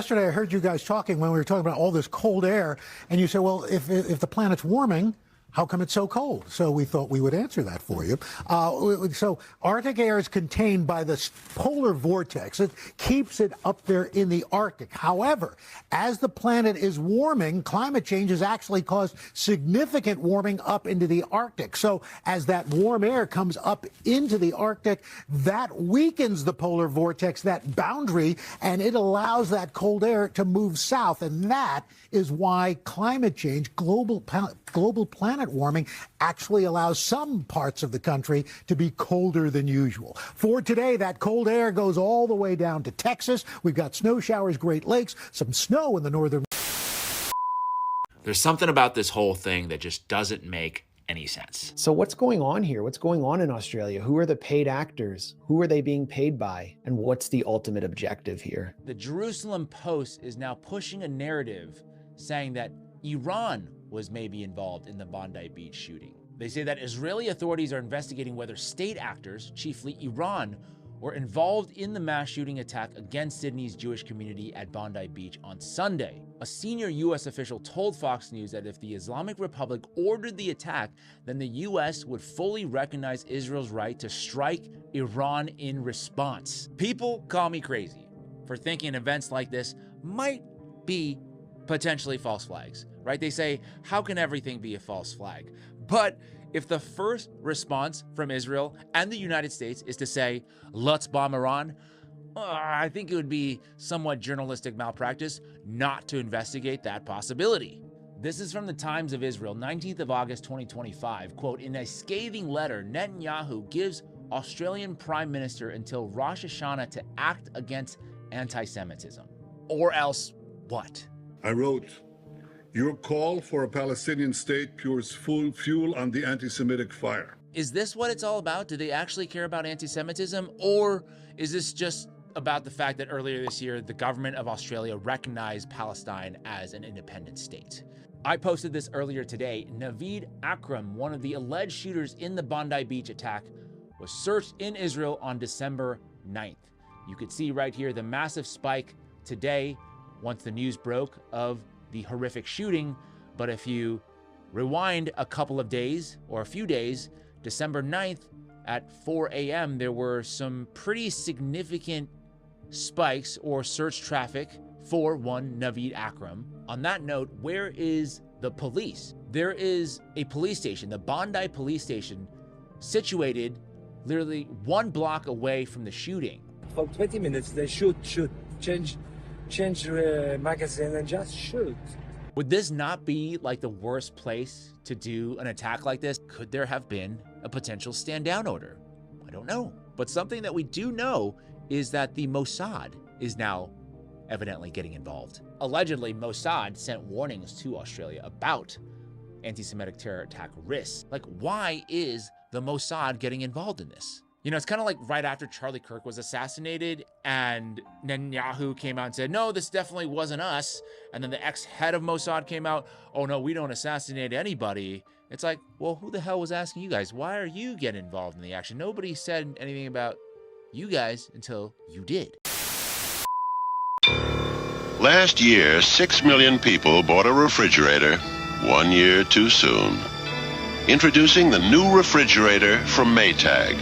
yesterday I heard you guys talking when we were talking about all this cold air, and you said, well, if the planet's warming, how come it's so cold? So we thought we would answer that for you. So Arctic air is contained by the polar vortex. It keeps it up there in the Arctic. However, as the planet is warming, climate change has actually caused significant warming up into the Arctic. So as that warm air comes up into the Arctic, that weakens the polar vortex, that boundary, and it allows that cold air to move south. And that is why climate change, global planet warming, actually allows some parts of the country to be colder than usual. For today, that cold air goes all the way down to Texas. We've got snow showers, Great Lakes, some snow in the northern. There's something about this whole thing that just doesn't make any sense. So what's going on here? What's going on in Australia? Who are the paid actors? Who are they being paid by? And what's the ultimate objective here? The Jerusalem Post is now pushing a narrative saying that Iran was maybe involved in the Bondi Beach shooting. They say that Israeli authorities are investigating whether state actors, chiefly Iran, were involved in the mass shooting attack against Sydney's Jewish community at Bondi Beach on Sunday. A senior U.S. official told Fox News that if the Islamic Republic ordered the attack, then the U.S. would fully recognize Israel's right to strike Iran in response. People call me crazy for thinking events like this might be potentially false flags, right? They say, how can everything be a false flag? But if the first response from Israel and the United States is to say, let's bomb Iran, I think it would be somewhat journalistic malpractice not to investigate that possibility. This is from the Times of Israel, 19th of August, 2025. Quote, in a scathing letter, Netanyahu gives Australian Prime Minister until Rosh Hashanah to act against anti-Semitism. Or else what? I wrote, your call for a Palestinian state pours full fuel on the anti-Semitic fire. Is this what it's all about? Do they actually care about anti-Semitism? Or is this just about the fact that earlier this year, the government of Australia recognized Palestine as an independent state? I posted this earlier today. Naveed Akram, one of the alleged shooters in the Bondi Beach attack, was searched in Israel on December 9th. You could see right here the massive spike today once the news broke of the horrific shooting. But if you rewind a couple of days or a few days, December 9th at 4 a.m., there were some pretty significant spikes or search traffic for one Naveed Akram. On that note, where is the police? There is a police station, the Bondi police station, situated literally 1 block away from the shooting. For 20 minutes, they shoot, change magazine and just shoot. Would this not be like the worst place to do an attack like this? Could there have been a potential stand down order? I don't know. But something that we do know is that the Mossad is now evidently getting involved. Allegedly, Mossad sent warnings to Australia about anti-Semitic terror attack risks. Like, why is the Mossad getting involved in this? You know, it's kind of like right after Charlie Kirk was assassinated and Netanyahu came out and said, no, this definitely wasn't us. And then the ex-head of Mossad came out, oh no, we don't assassinate anybody. It's like, well, who the hell was asking you guys? Why are you getting involved in the action? Nobody said anything about you guys until you did. Last year, 6 million people bought a refrigerator 1 year too soon. Introducing the new refrigerator from Maytag.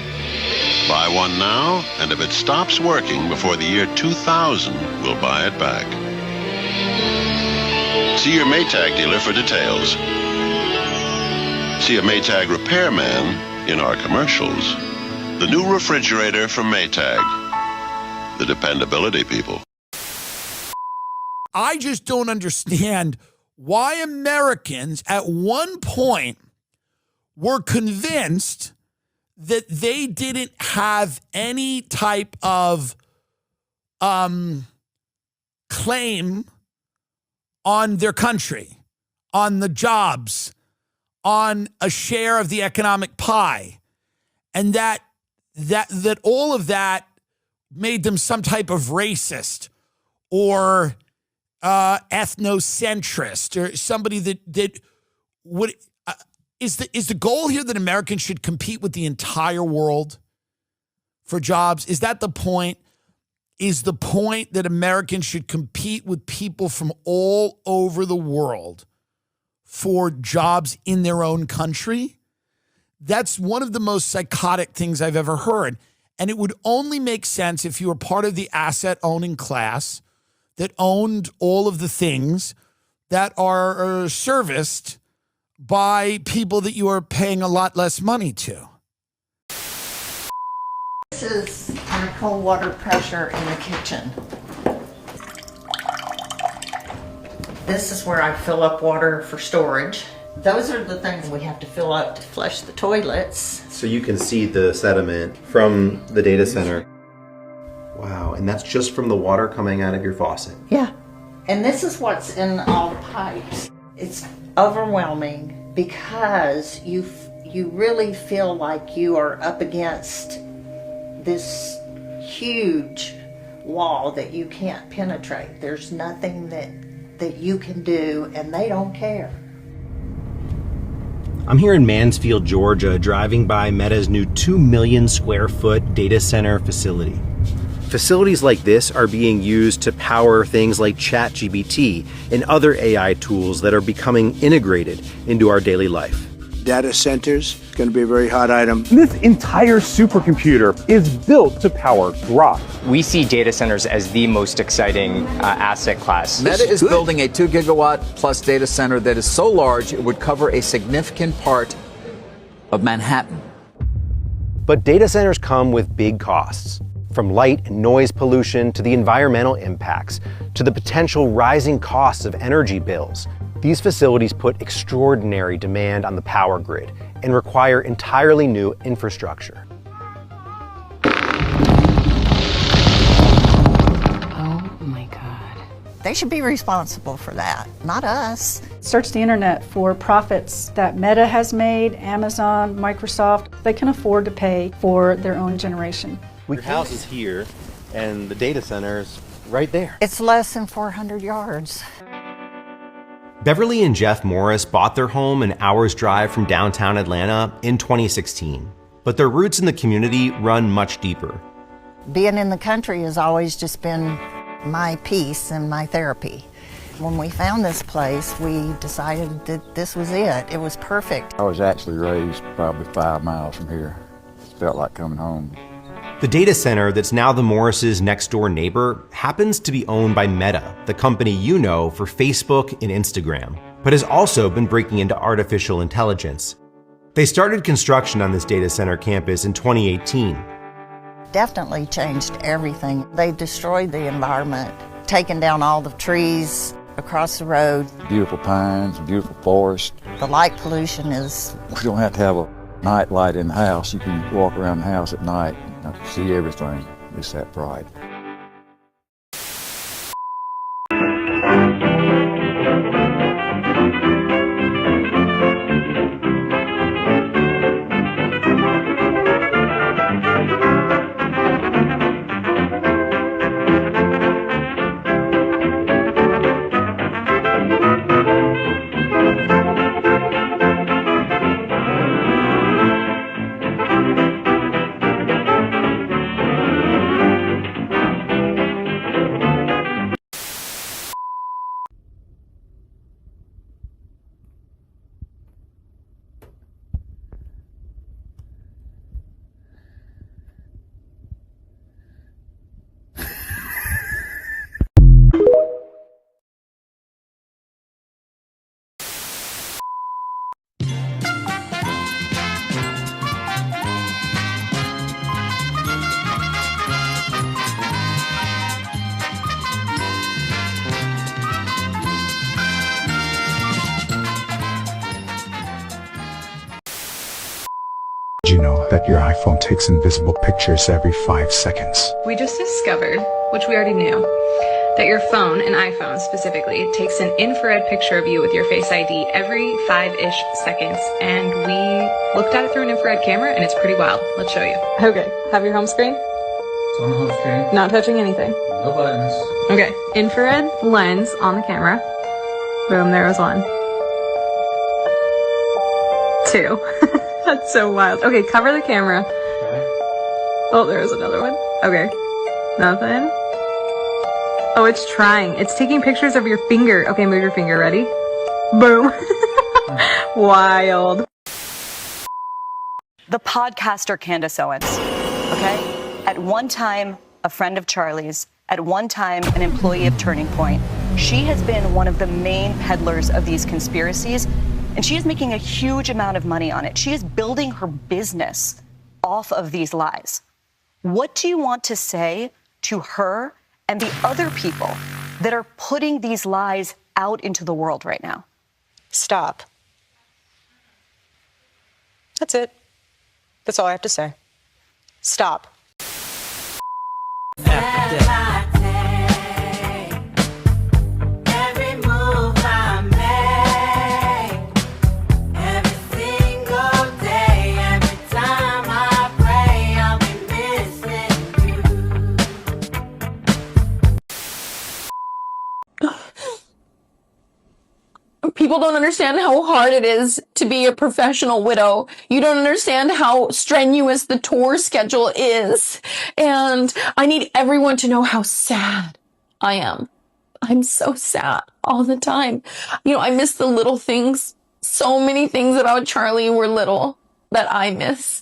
Buy one now, and if it stops working before the year 2000, we'll buy it back. See your Maytag dealer for details. See a Maytag repairman in our commercials. The new refrigerator from Maytag. The dependability people. I just don't understand why Americans at one point were convinced that they didn't have any type of claim on their country, on the jobs, on a share of the economic pie, and that all of that made them some type of racist or ethnocentrist or somebody that would. Is the goal here that Americans should compete with the entire world for jobs? Is that the point? is the point that Americans should compete with people from all over the world for jobs in their own country. That's one of the most psychotic things I've ever heard. And it would only make sense if you were part of the asset owning class that owned all of the things that are serviced by people that you are paying a lot less money to. This is our cold water pressure in the kitchen. This is where I fill up water for storage. Those are the things we have to fill up to flush the toilets. So you can see the sediment from the data center. Wow, and that's just from the water coming out of your faucet. Yeah. And this is what's in all the pipes. It's overwhelming because you really feel like you are up against this huge wall that you can't penetrate. There's nothing that you can do, and they don't care. I'm here in Mansfield, Georgia, driving by Meta's new 2 million square foot data center facility. Facilities like this are being used to power things like ChatGPT and other AI tools that are becoming integrated into our daily life. Data centers, going to be a very hot item. This entire supercomputer is built to power Grok. We see data centers as the most exciting asset class. Meta is building a 2 gigawatt plus data center that is so large it would cover a significant part of Manhattan. But data centers come with big costs. From light and noise pollution to the environmental impacts to the potential rising costs of energy bills. These facilities put extraordinary demand on the power grid and require entirely new infrastructure. Oh my God. They should be responsible for that, not us. Search the internet for profits that Meta has made, Amazon, Microsoft. They can afford to pay for their own generation. Your house is here, and the data center is right there. It's less than 400 yards. Beverly and Jeff Morris bought their home an hour's drive from downtown Atlanta in 2016, but their roots in the community run much deeper. Being in the country has always just been my peace and my therapy. When we found this place, we decided that this was it. It was perfect. I was actually raised probably 5 miles from here. It felt like coming home. The data center that's now the Morris' next door neighbor happens to be owned by Meta, the company you know for Facebook and Instagram, but has also been breaking into artificial intelligence. They started construction on this data center campus in 2018. Definitely changed everything. They destroyed the environment, taken down all the trees across the road. Beautiful pines, beautiful forest. The light pollution is... We don't have to have a night light in the house. You can walk around the house at night and see everything. It's that bright. Did you know that your iPhone takes invisible pictures every 5 seconds? We just discovered, which we already knew, that your phone, an iPhone specifically, takes an infrared picture of you with your Face ID every 5-ish seconds. And we looked at it through an infrared camera, and it's pretty wild. Let's show you. Okay, have your home screen. It's on the home screen. Not touching anything. No buttons. Okay, infrared lens on the camera. Boom, there was 1. 2. That's so wild. Okay, cover the camera. Okay. Oh, there was another one. Okay. Nothing. Oh, it's trying. It's taking pictures of your finger. Okay, move your finger. Ready? Boom. Wild. The podcaster Candace Owens, okay? At one time, a friend of Charlie's. At one time, an employee of Turning Point. She has been one of the main peddlers of these conspiracies, and she is making a huge amount of money on it. She is building her business off of these lies. What do you want to say to her and the other people that are putting these lies out into the world right now? Stop. That's it. That's all I have to say. Stop. People don't understand how hard it is to be a professional widow. You don't understand how strenuous the tour schedule is. And I need everyone to know how sad I am. I'm so sad all the time. You know, I miss the little things. So many things about Charlie were little that I miss.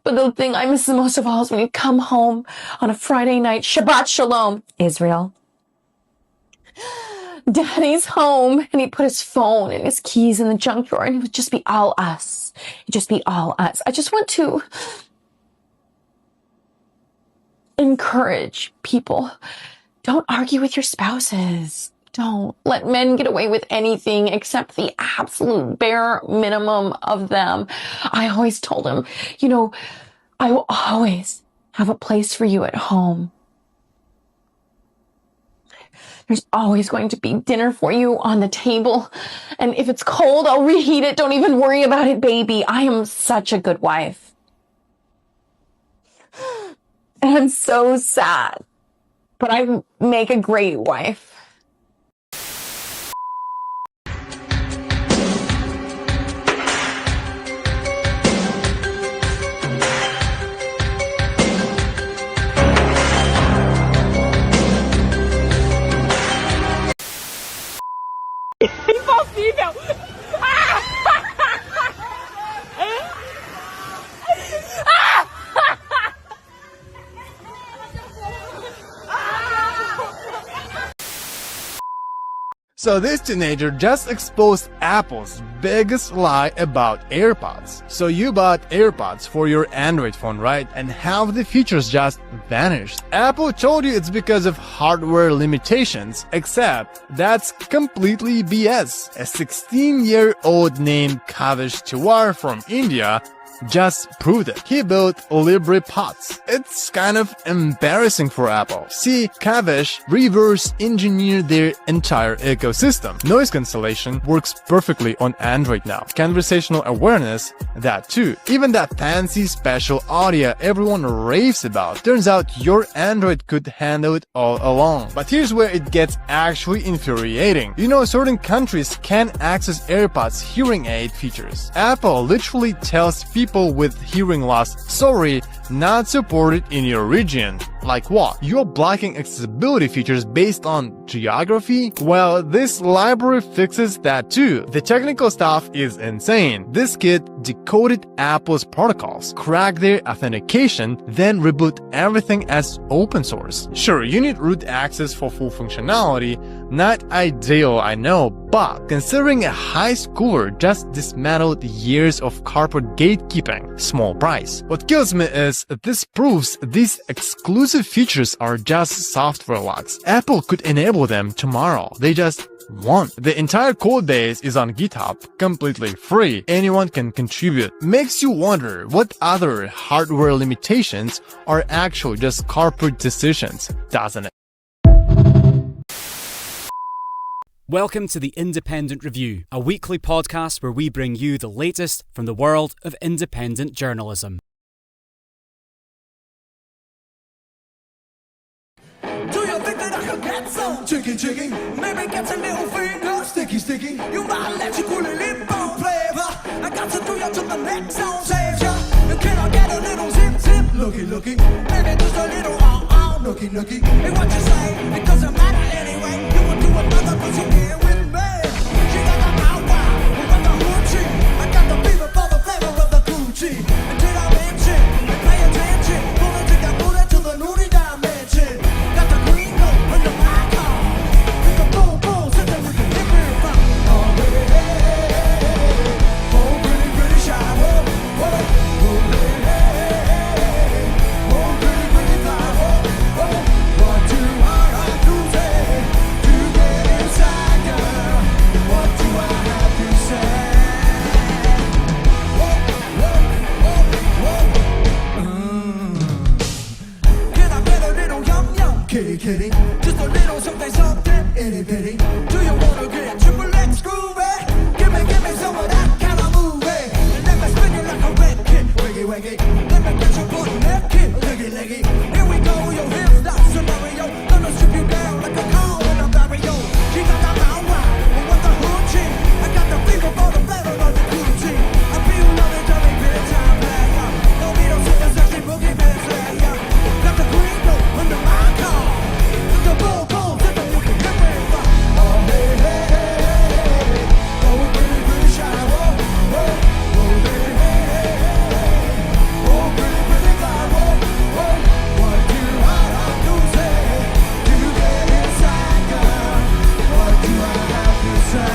But the thing I miss the most of all is when you come home on a Friday night, Shabbat Shalom, Israel. Daddy's home, and he put his phone and his keys in the junk drawer, and it would just be all us. It'd just be all us. I just want to encourage people. Don't argue with your spouses. Don't let men get away with anything except the absolute bare minimum of them. I always told him, you know, I will always have a place for you at home. There's always going to be dinner for you on the table. And if it's cold, I'll reheat it. Don't even worry about it, baby. I am such a good wife. And I'm so sad. But I make a great wife. Impossível! So this teenager just exposed Apple's biggest lie about AirPods. So you bought AirPods for your Android phone, right? And half the features just vanished. Apple told you it's because of hardware limitations, except that's completely BS. A 16-year-old named Kavish Tiwar from India just proved it. He built LibriPods. It's kind of embarrassing for Apple. See, Kavish reverse engineered their entire ecosystem. Noise cancellation works perfectly on Android now. Conversational awareness, that too. Even that fancy special audio everyone raves about. Turns out your Android could handle it all along. But here's where it gets actually infuriating. You know, certain countries can't access AirPods hearing aid features. Apple literally tells people with hearing loss, sorry, not supported in your region. Like what? You're blocking accessibility features based on geography? Well, this library fixes that too. The technical stuff is insane. This kid decoded Apple's protocols, cracked their authentication, then reboot everything as open source. Sure, you need root access for full functionality. Not ideal, I know, but considering a high schooler just dismantled years of corporate gatekeeping, small price. What kills me is this proves these exclusive features are just software locks. Apple could enable them tomorrow. They just won't. The entire code base is on GitHub, completely free. Anyone can contribute. Makes you wonder what other hardware limitations are actually just corporate decisions, doesn't it? Welcome to the Independent Review, a weekly podcast where we bring you the latest from the world of independent journalism. Do you think that I could get some chicken? Maybe get a little finger sticky. You might let you cool a lip bone flavor. I got to do you to the next zone, save ya. Can I get a little zip? Looky. Maybe just a little nookie. And what you say? It doesn't matter. anyway. You will do another, but you here with me. She got the power, with the hoochie. I got the fever for the flavor of the Gucci. Until I mention, pay attention. Pull it to the booty to the nudie dimension. Got the green coat under my car. With the boom boom, sitting with the different fun. Oh, baby, hey, hey, hey. Oh, pretty, pretty shy. Whoa, whoa, whoa, hey, hey, hey. Oh, pretty, pretty fly. Whoa, whoa. What do I have to say to get inside, girl? What do I have to say? Whoa, whoa, whoa, whoa. Can I get a little yum yum, kitty kitty? Just a little something something, itty bitty. Do you wanna get triple X groovy? Give me some of that kind of movie. And let me spin you like a red kid, wiggy wiggy. Let me get your butt naked, leggy leggy. Here we go, your hips stop scenario. Gonna strip you down like a cow in a barrio. She got the power, with the hoochie. I got the fever for the flavor of the Gucci. I feel loving, dirty bitch, I'm player. No me don't see the sexy boogie man slayer. Got the green coat under my car. With the boom boom, sit the you can get ready for. Oh hey hey hey hey. Oh pretty pretty shy. Whoa whoa whoa hey hey hey hey. Oh pretty pretty fly. Whoa whoa. What do I have to say to get inside, girl? What do I have to say?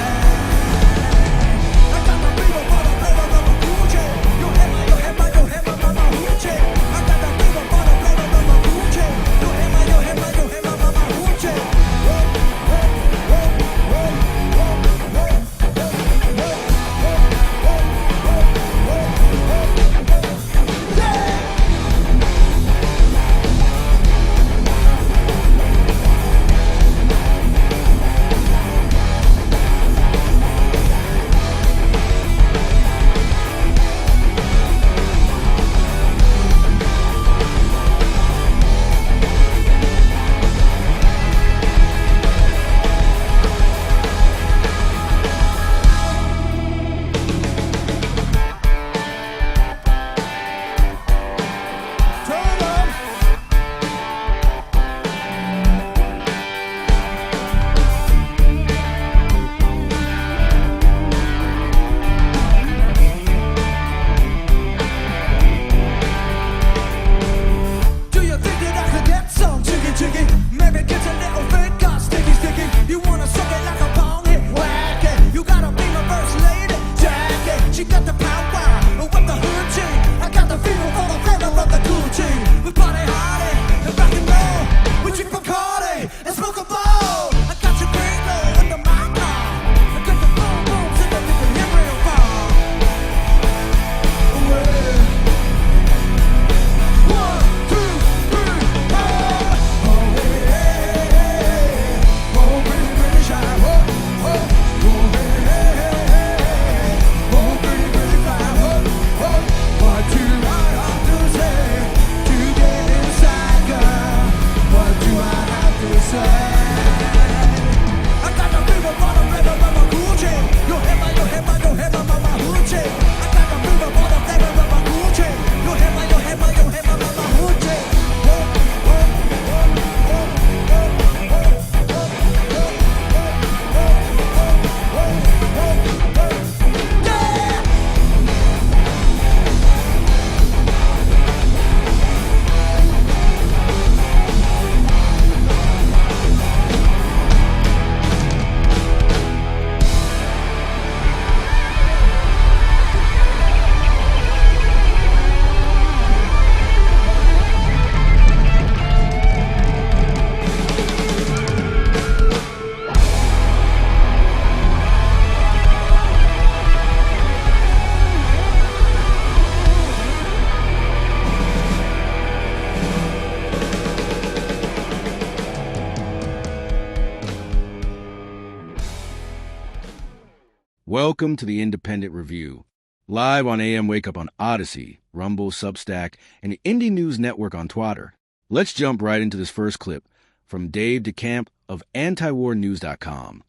I got the fever for the flavor of a Gucci. You hit my mama hoochie. I got the fever for the flavor of a Gucci. You hit my mama hoochie. Whoa, whoa, whoa, whoa, whoa, whoa, yeah! Turn up. Do you think that I could get some chicky? Maybe get a little fake got sticky. You wanna suck it like a bong hit, whack it. You gotta be my first lady, Jackie. She got the power, with the hoochie. I got the fever for the flavor of the Gucci. We party hardy, and rock and roll. We drink Bacardi and smoke a bowl. I got your green roll under my car. I got the boom boom, so that you can hear real far. One, two, three, four. Oh, hey, hey, hey. Oh, pretty, pretty shy. Whoa, whoa. Oh, hey, hey, hey. Oh, pretty, pretty fly. Whoa, whoa. What do I have to say to get inside, girl? What do I have to say? I got the fever for the flavor of a Gucci. You hit my mama hoochie. I got the fever for the flavor of a Gucci. You hit my mama hoochie. Whoa, whoa, whoa, whoa, whoa, whoa, whoa, whoa, whoa, whoa, whoa, yeah! Welcome to the Independent Review, live on AM Wake Up on Odyssey, Rumble, Substack, and the Indie News Network on Twitter. Let's jump right into this first clip from Dave DeCamp of antiwarnews.com.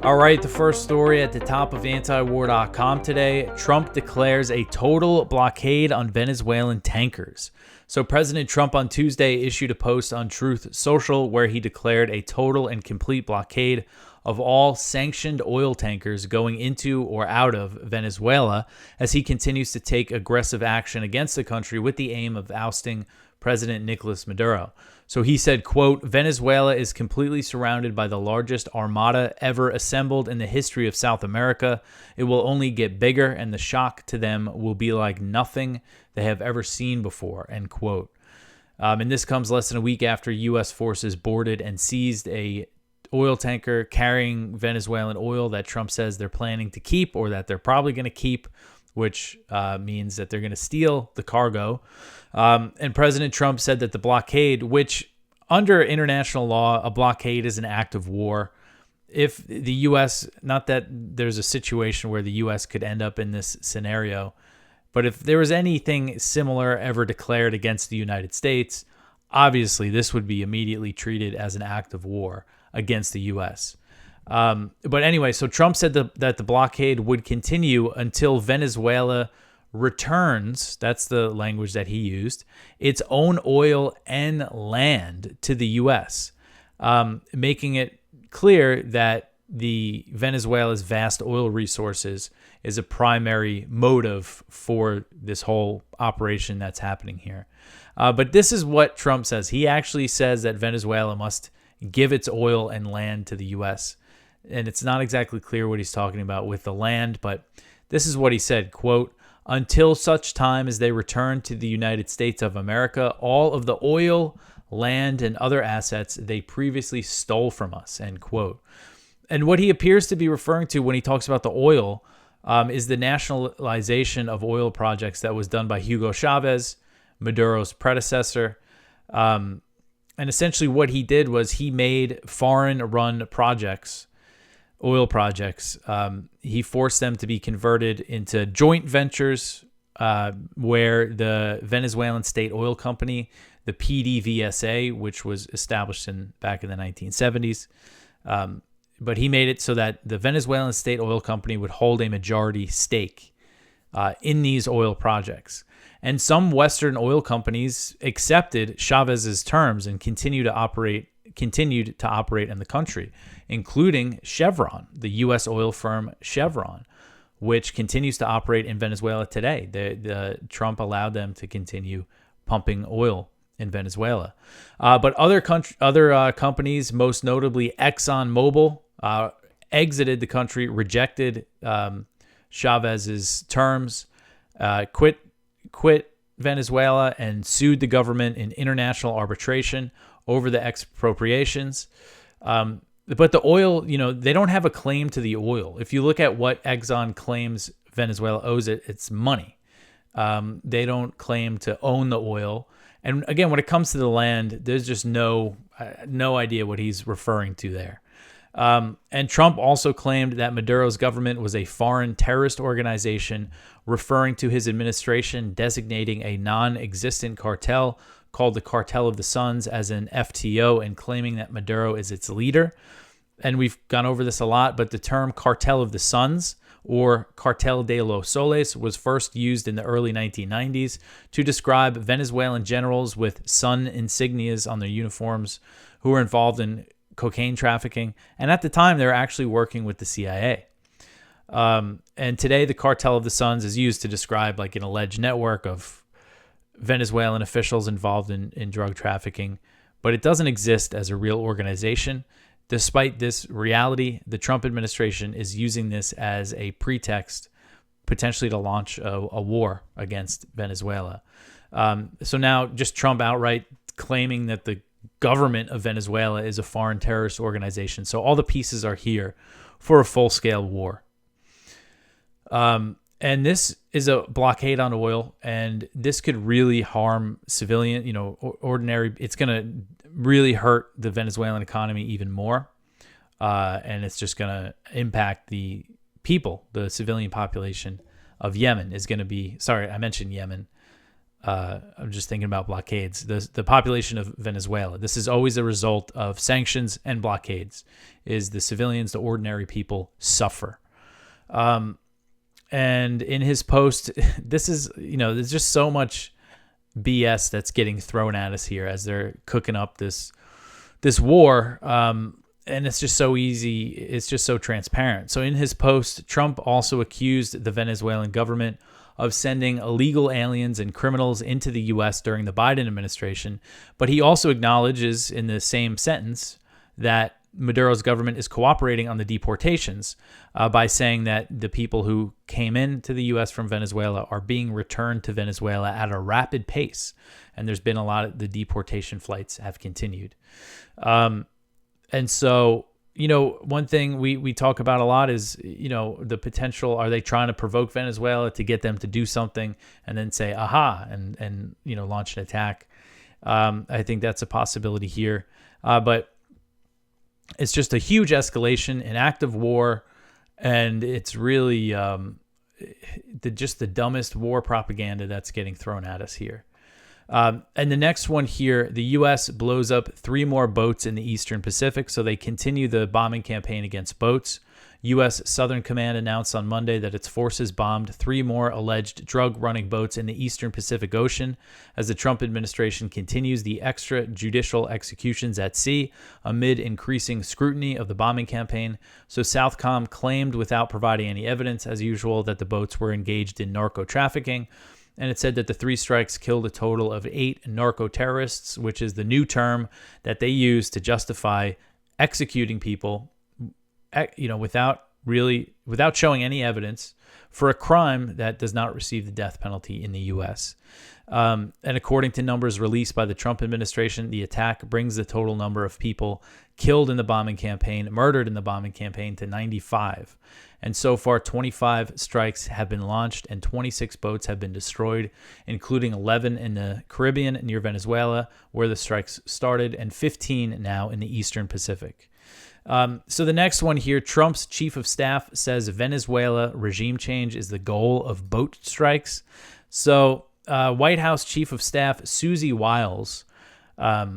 All right, the first story at the top of antiwar.com today. Trump declares a total blockade on Venezuelan tankers. So President Trump on Tuesday issued a post on Truth Social where he declared a total and complete blockade of all sanctioned oil tankers going into or out of Venezuela as he continues to take aggressive action against the country with the aim of ousting President Nicolas Maduro. So he said, quote, Venezuela is completely surrounded by the largest armada ever assembled in the history of South America. It will only get bigger, and the shock to them will be like nothing they have ever seen before, end quote. And this comes less than a week after U.S. forces boarded and seized a oil tanker carrying Venezuelan oil that Trump says they're planning to keep, or that they're probably going to keep, which means that they're going to steal the cargo. And President Trump said that the blockade, which under international law, a blockade is an act of war. If the U.S., not that there's a situation where the U.S. could end up in this scenario, but if there was anything similar ever declared against the United States, obviously this would be immediately treated as an act of war against the U.S. But anyway, so Trump said that the blockade would continue until Venezuela returns, that's the language that he used, its own oil and land to the U.S., making it clear that the Venezuela's vast oil resources is a primary motive for this whole operation that's happening here. But this is what Trump says. He actually says that Venezuela must give its oil and land to the U.S., and it's not exactly clear what he's talking about with the land, but this is what he said, quote, until such time as they return to the United States of America, all of the oil, land, and other assets they previously stole from us, end quote. And what he appears to be referring to when he talks about the oil is the nationalization of oil projects that was done by Hugo Chavez, Maduro's predecessor. And essentially what he did was he made foreign-run projects, oil projects. He forced them to be converted into joint ventures where the Venezuelan State Oil Company, the PDVSA, which was established back in the 1970s, but he made it so that the Venezuelan State Oil Company would hold a majority stake in these oil projects. And some Western oil companies accepted Chavez's terms and continued to operate in the country, including Chevron, the U.S. oil firm Chevron, which continues to operate in Venezuela today. The Trump allowed them to continue pumping oil in Venezuela. But other companies, most notably ExxonMobil, exited the country, rejected Chavez's terms, quit Venezuela, and sued the government in international arbitration over the expropriations. But the oil, they don't have a claim to the oil. If you look at what Exxon claims Venezuela owes it, it's money. They don't claim to own the oil. And again, when it comes to the land, there's just no idea what he's referring to there. And Trump also claimed that Maduro's government was a foreign terrorist organization, referring to his administration designating a non-existent cartel called the Cartel of the Suns as an FTO and claiming that Maduro is its leader. And we've gone over this a lot, but the term Cartel of the Suns or Cartel de los Soles was first used in the early 1990s to describe Venezuelan generals with sun insignias on their uniforms who were involved in cocaine trafficking. And at the time, they were actually working with the CIA. And today, the Cartel of the Suns is used to describe like an alleged network of Venezuelan officials involved in drug trafficking, but it doesn't exist as a real organization. Despite this reality, the Trump administration is using this as a pretext potentially to launch a war against Venezuela. So now just Trump outright claiming that the government of Venezuela is a foreign terrorist organization. So all the pieces are here for a full-scale war. And this is a blockade on oil, and this could really harm civilian, ordinary. It's going to really hurt the Venezuelan economy even more. And it's just going to impact the people, the civilian population of Yemen is going to be, sorry, I mentioned Yemen. I'm just thinking about blockades. The population of Venezuela. This is always a result of sanctions and blockades. Is the civilians, the ordinary people, suffer. And in his post, this is, there's just so much BS that's getting thrown at us here as they're cooking up this war. And it's just so easy. It's just so transparent. So in his post, Trump also accused the Venezuelan government of sending illegal aliens and criminals into the U.S. during the Biden administration. But he also acknowledges in the same sentence that Maduro's government is cooperating on the deportations by saying that the people who came into the U.S. from Venezuela are being returned to Venezuela at a rapid pace. And there's been a lot of the deportation flights have continued. And so, one thing we talk about a lot is, the potential, are they trying to provoke Venezuela to get them to do something and then say, aha, and launch an attack? I think that's a possibility here. But it's just a huge escalation, an act of war, and it's really just the dumbest war propaganda that's getting thrown at us here. And the next one here, the U.S. blows up 3 more boats in the Eastern Pacific, so they continue the bombing campaign against boats. U.S. Southern Command announced on Monday that its forces bombed 3 more alleged drug-running boats in the Eastern Pacific Ocean as the Trump administration continues the extrajudicial executions at sea amid increasing scrutiny of the bombing campaign. So Southcom claimed, without providing any evidence, as usual, that the boats were engaged in narco-trafficking. And it said that the 3 strikes killed a total of 8 narco-terrorists, which is the new term that they use to justify executing people, without showing any evidence for a crime that does not receive the death penalty in the U.S. And according to numbers released by the Trump administration, the attack brings the total number of people killed in the bombing campaign, murdered in the bombing campaign, to 95. And so far, 25 strikes have been launched and 26 boats have been destroyed, including 11 in the Caribbean near Venezuela, where the strikes started, and 15 now in the Eastern Pacific. So the next one here, Trump's chief of staff says Venezuela regime change is the goal of boat strikes. So White House chief of staff Susie Wiles, a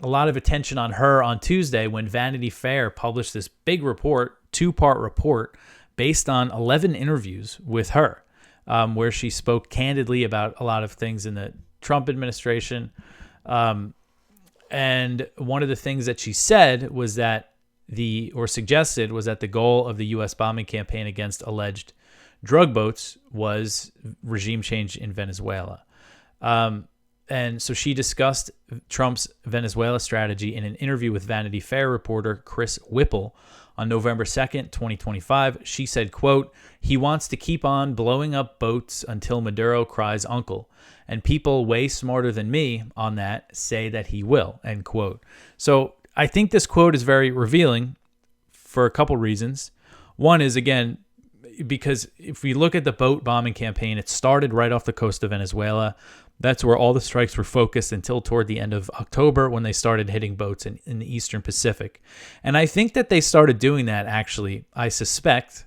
lot of attention on her on Tuesday when Vanity Fair published this big report, 2-part report, based on 11 interviews with her, where she spoke candidly about a lot of things in the Trump administration. And one of the things that she said was that suggested was that the goal of the U.S. bombing campaign against alleged drug boats was regime change in Venezuela. And so she discussed Trump's Venezuela strategy in an interview with Vanity Fair reporter Chris Whipple on November 2nd, 2025. She said, quote, "He wants to keep on blowing up boats until Maduro cries uncle. And people way smarter than me on that say that he will," end quote. So I think this quote is very revealing for a couple reasons. One is, again, because if we look at the boat bombing campaign, it started right off the coast of Venezuela. That's where all the strikes were focused until toward the end of October, when they started hitting boats in the Eastern Pacific. And I think that they started doing that, actually, I suspect,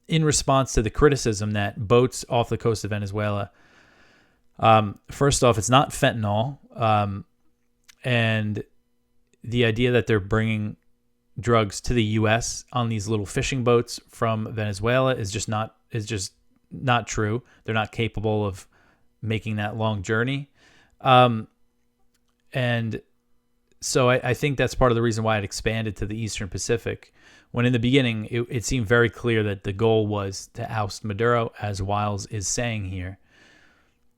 in response to the criticism that boats off the coast of Venezuela, first off, it's not fentanyl. And the idea that they're bringing drugs to the U.S. on these little fishing boats from Venezuela is just not true. They're not capable of making that long journey. And so I think that's part of the reason why it expanded to the Eastern Pacific, when in the beginning it seemed very clear that the goal was to oust Maduro, as Wiles is saying here.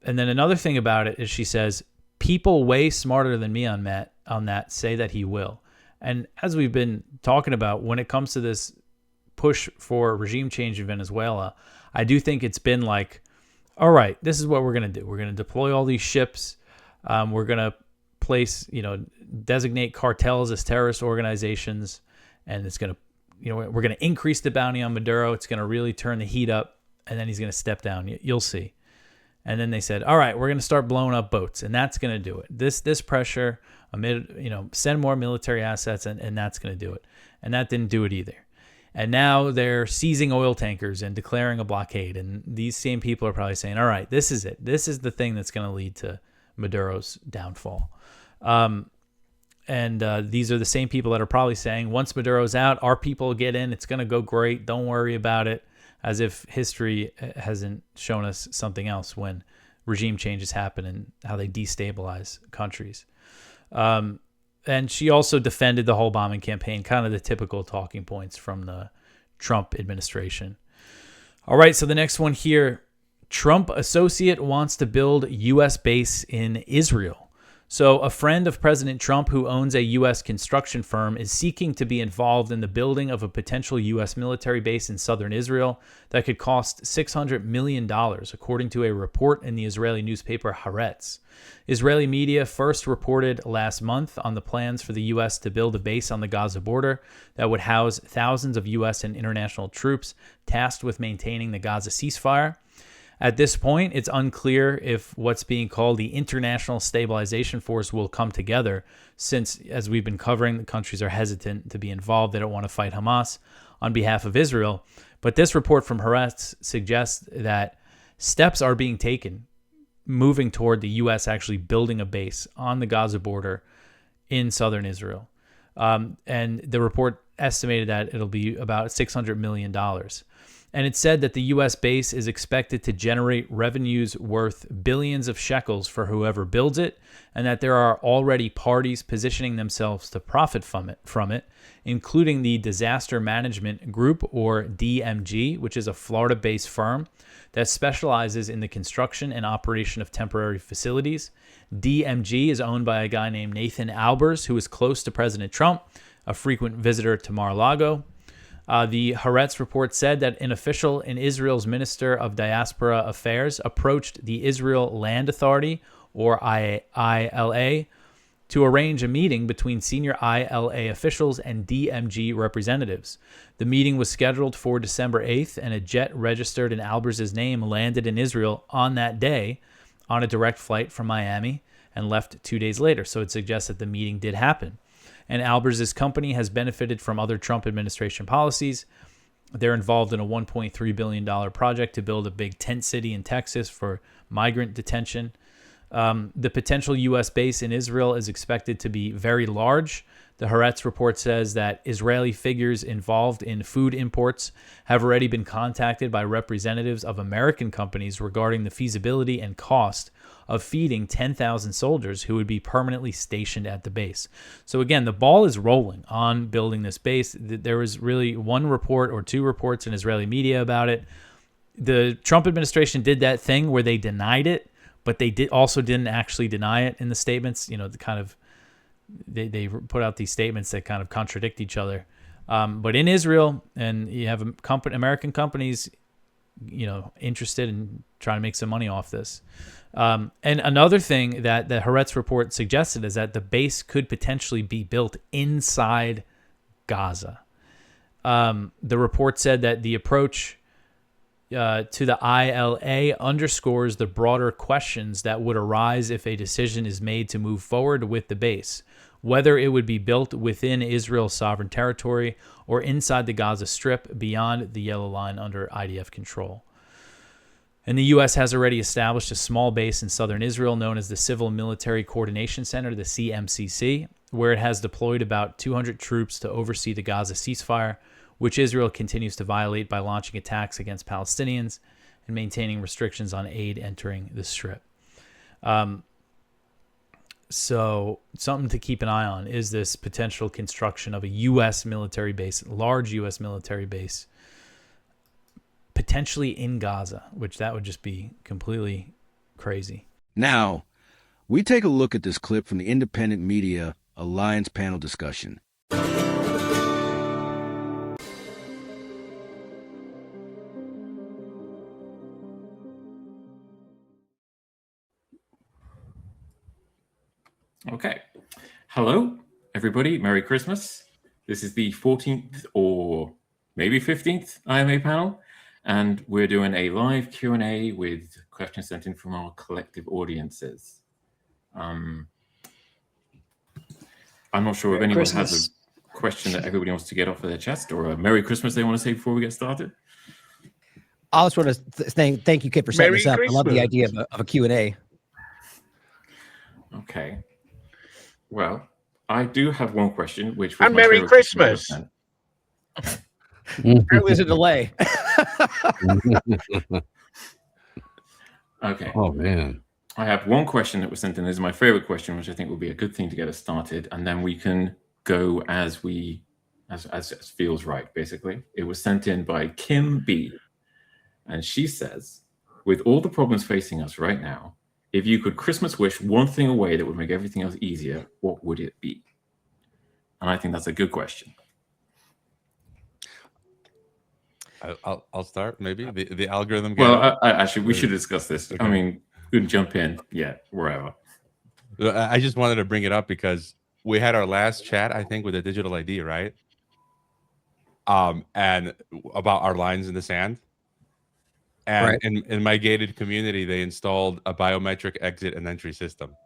And then another thing about it is she says, people way smarter than me on that say that he will. And as we've been talking about, when it comes to this push for regime change in Venezuela, I do think it's been like, all right, this is what we're going to do. We're going to deploy all these ships. We're going to place, designate cartels as terrorist organizations. And it's going to, we're going to increase the bounty on Maduro. It's going to really turn the heat up. And then he's going to step down. You'll see. And then they said, all right, we're going to start blowing up boats. And that's going to do it. This pressure, send more military assets, and that's going to do it. And that didn't do it either. And now they're seizing oil tankers and declaring a blockade. And these same people are probably saying, all right, this is it. This is the thing that's going to lead to Maduro's downfall. These are the same people that are probably saying, once Maduro's out, our people get in. It's going to go great. Don't worry about it. As if history hasn't shown us something else when regime changes happen and how they destabilize countries. And she also defended the whole bombing campaign, kind of the typical talking points from the Trump administration. All right, so the next one here, Trump associate wants to build U.S. base in Israel. So a friend of President Trump who owns a U.S. construction firm is seeking to be involved in the building of a potential U.S. military base in southern Israel that could cost $600 million, according to a report in the Israeli newspaper Haaretz. Israeli media first reported last month on the plans for the U.S. to build a base on the Gaza border that would house thousands of U.S. and international troops tasked with maintaining the Gaza ceasefire. At this point, it's unclear if what's being called the International Stabilization Force will come together, since, as we've been covering, the countries are hesitant to be involved. They don't want to fight Hamas on behalf of Israel. But this report from Haaretz suggests that steps are being taken moving toward the U.S. actually building a base on the Gaza border in southern Israel. And the report estimated that it'll be about $600 million. And it said that the U.S. base is expected to generate revenues worth billions of shekels for whoever builds it, and that there are already parties positioning themselves to profit from it, including the Disaster Management Group, or DMG, which is a Florida-based firm that specializes in the construction and operation of temporary facilities. DMG is owned by a guy named Nathan Albers, who is close to President Trump, a frequent visitor to Mar-a-Lago. The Haaretz report said that an official in Israel's Minister of Diaspora Affairs approached the Israel Land Authority, or ILA, to arrange a meeting between senior ILA officials and DMG representatives. The meeting was scheduled for December 8th, and a jet registered in Albers' name landed in Israel on that day on a direct flight from Miami and left 2 days later. So it suggests that the meeting did happen. And Albers' company has benefited from other Trump administration policies. They're involved in a $1.3 billion project to build a big tent city in Texas for migrant detention. The potential U.S. base in Israel is expected to be very large. The Haaretz report says that Israeli figures involved in food imports have already been contacted by representatives of American companies regarding the feasibility and cost of feeding 10,000 soldiers who would be permanently stationed at the base. So again, the ball is rolling on building this base. There was really one report or two reports in Israeli media about it. The Trump administration did that thing where they denied it, but they didn't actually deny it in the statements. You know, the kind of they put out these statements that kind of contradict each other. But in Israel, and you have American companies, you know, interested in trying to make some money off this. And another thing that the Haaretz report suggested is that the base could potentially be built inside Gaza. The report said that the approach to the ILA underscores the broader questions that would arise if a decision is made to move forward with the base, whether it would be built within Israel's sovereign territory or inside the Gaza Strip beyond the yellow line under IDF control. And the U.S. has already established a small base in southern Israel known as the Civil Military Coordination Center, the CMCC, where it has deployed about 200 troops to oversee the Gaza ceasefire, which Israel continues to violate by launching attacks against Palestinians and maintaining restrictions on aid entering the Strip. So something to keep an eye on is this potential construction of a U.S. military base, large U.S. military base, potentially in Gaza, which that would just be completely crazy. Now, we take a look at this clip from the Independent Media Alliance panel discussion. Okay. Hello, everybody. Merry Christmas. This is the 14th or maybe 15th IMA panel, and we're doing a live Q&A with questions sent in from our collective audiences. I'm not sure if anyone has question that everybody wants to get off of their chest, or a Merry Christmas they want to say before we get started? I just want to thank you, Kit, for setting Merry this up. Christmas. I love the idea of a Q&A. Okay. Well, I do have one question, which was And my Merry favorite Christmas. Apparently there's a delay. Okay. Oh, man. I have one question that was sent in. This is my favorite question, which I think will be a good thing to get us started, and then we can go as feels right, basically. It was sent in by Kim B. And she says, with all the problems facing us right now, if you could Christmas wish one thing away that would make everything else easier, what would it be? And I think that's a good question. I'll start, maybe. The algorithm. Well, actually, we should discuss this. Okay. I mean, you can jump in. Yeah, wherever. I just wanted to bring it up because we had our last chat, I think, with a digital ID, right? And about our lines in the sand. And right. in my gated community, they installed a biometric exit and entry system.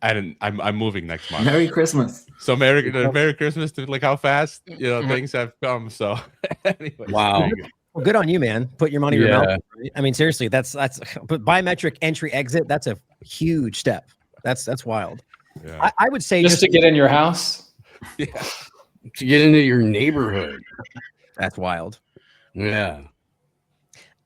And I'm moving next month. Merry Christmas. So Merry Christmas to like how fast things have come. So anyway. Wow. Well, good on you, man. Put your money where your mouth is, right? I mean, seriously, that's but biometric entry exit, that's a huge step. That's wild. Yeah. I would say just to get in your house. Yeah. To get into your neighborhood. That's wild. Yeah.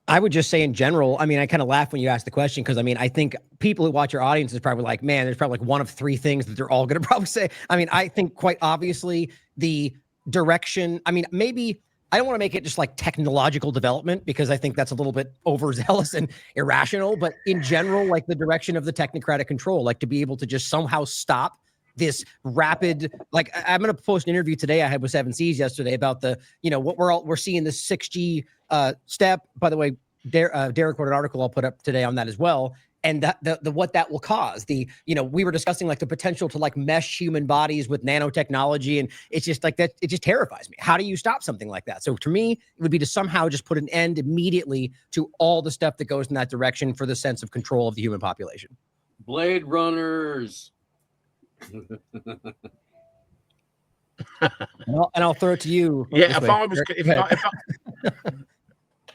I would just say in general, I mean, I kind of laugh when you ask the question because I mean, I think people who watch your audience is probably like, man, there's probably like one of three things that they're all going to probably say. I mean, I think quite obviously the direction, I mean, maybe I don't want to make it just like technological development because I think that's a little bit overzealous and irrational, but in general, like the direction of the technocratic control, like to be able to just somehow stop this rapid, like I'm going to post an interview today I had with 7 Seas yesterday about the, what we're seeing this 6G step. By the way, Derek wrote an article I'll put up today on that as well. And the what that will cause. We were discussing like the potential to like mesh human bodies with nanotechnology. And it's just like that. It just terrifies me. How do you stop something like that? So to me, it would be to somehow just put an end immediately to all the stuff that goes in that direction for the sense of control of the human population. Blade Runners. And I'll throw it to you. Yeah,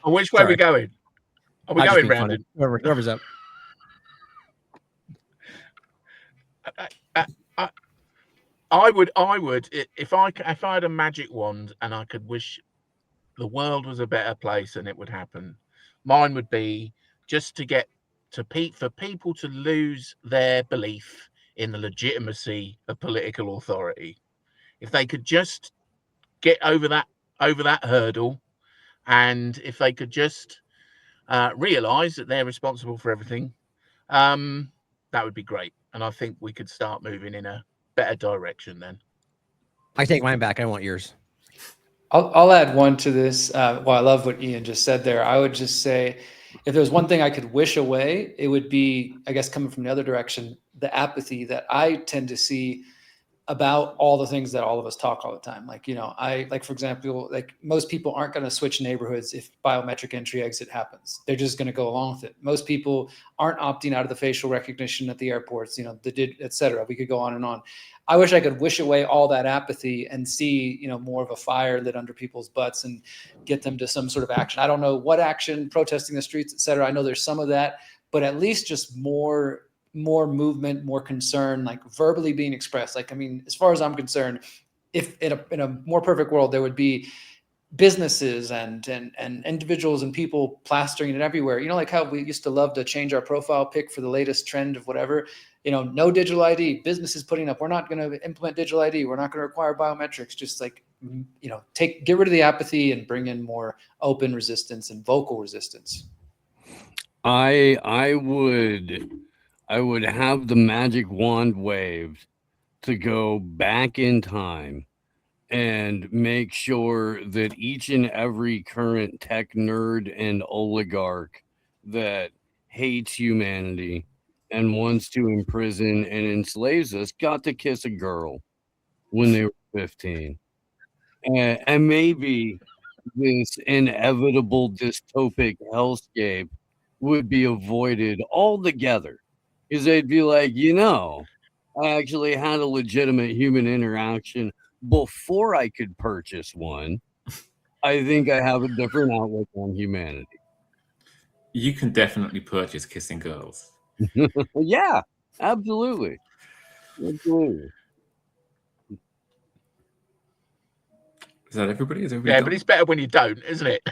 which way are we going? Are we going round it? Whoever's up. I would, if I had a magic wand and I could wish the world was a better place and it would happen, mine would be just to get for people to lose their belief in the legitimacy of political authority. If they could just get over that hurdle, and if they could just realize that they're responsible for everything, that would be great. And I think we could start moving in a better direction then. I take mine back. I want yours. I'll add one to this. Well, I love what Ian just said there. I would just say, if there's one thing I could wish away, it would be, I guess, coming from the other direction, the apathy that I tend to see about all the things that all of us talk all the time. Like, for example, like most people aren't going to switch neighborhoods if biometric entry exit happens. They're just going to go along with it. Most people aren't opting out of the facial recognition at the airports, et cetera. We could go on and on. I wish I could wish away all that apathy and see, more of a fire lit under people's butts and get them to some sort of action. I don't know what action, protesting the streets, et cetera. I know there's some of that, but at least just more movement, more concern, like verbally being expressed. Like, I mean, as far as I'm concerned, if in a more perfect world, there would be businesses and individuals and people plastering it everywhere. Like how we used to love to change our profile pic for the latest trend of whatever, no digital ID, businesses putting up, we're not going to implement digital ID. We're not going to require biometrics. Just like, get rid of the apathy and bring in more open resistance and vocal resistance. I would have the magic wand waved to go back in time and make sure that each and every current tech nerd and oligarch that hates humanity and wants to imprison and enslaves us got to kiss a girl when they were 15. And maybe this inevitable dystopic hellscape would be avoided altogether. Because they'd be like, I actually had a legitimate human interaction before I could purchase one, I think I have a different outlook on humanity. You can definitely purchase kissing girls. Yeah, absolutely. Absolutely. Is that everybody? Is everybody Yeah, done? but it's better when you don't, isn't it?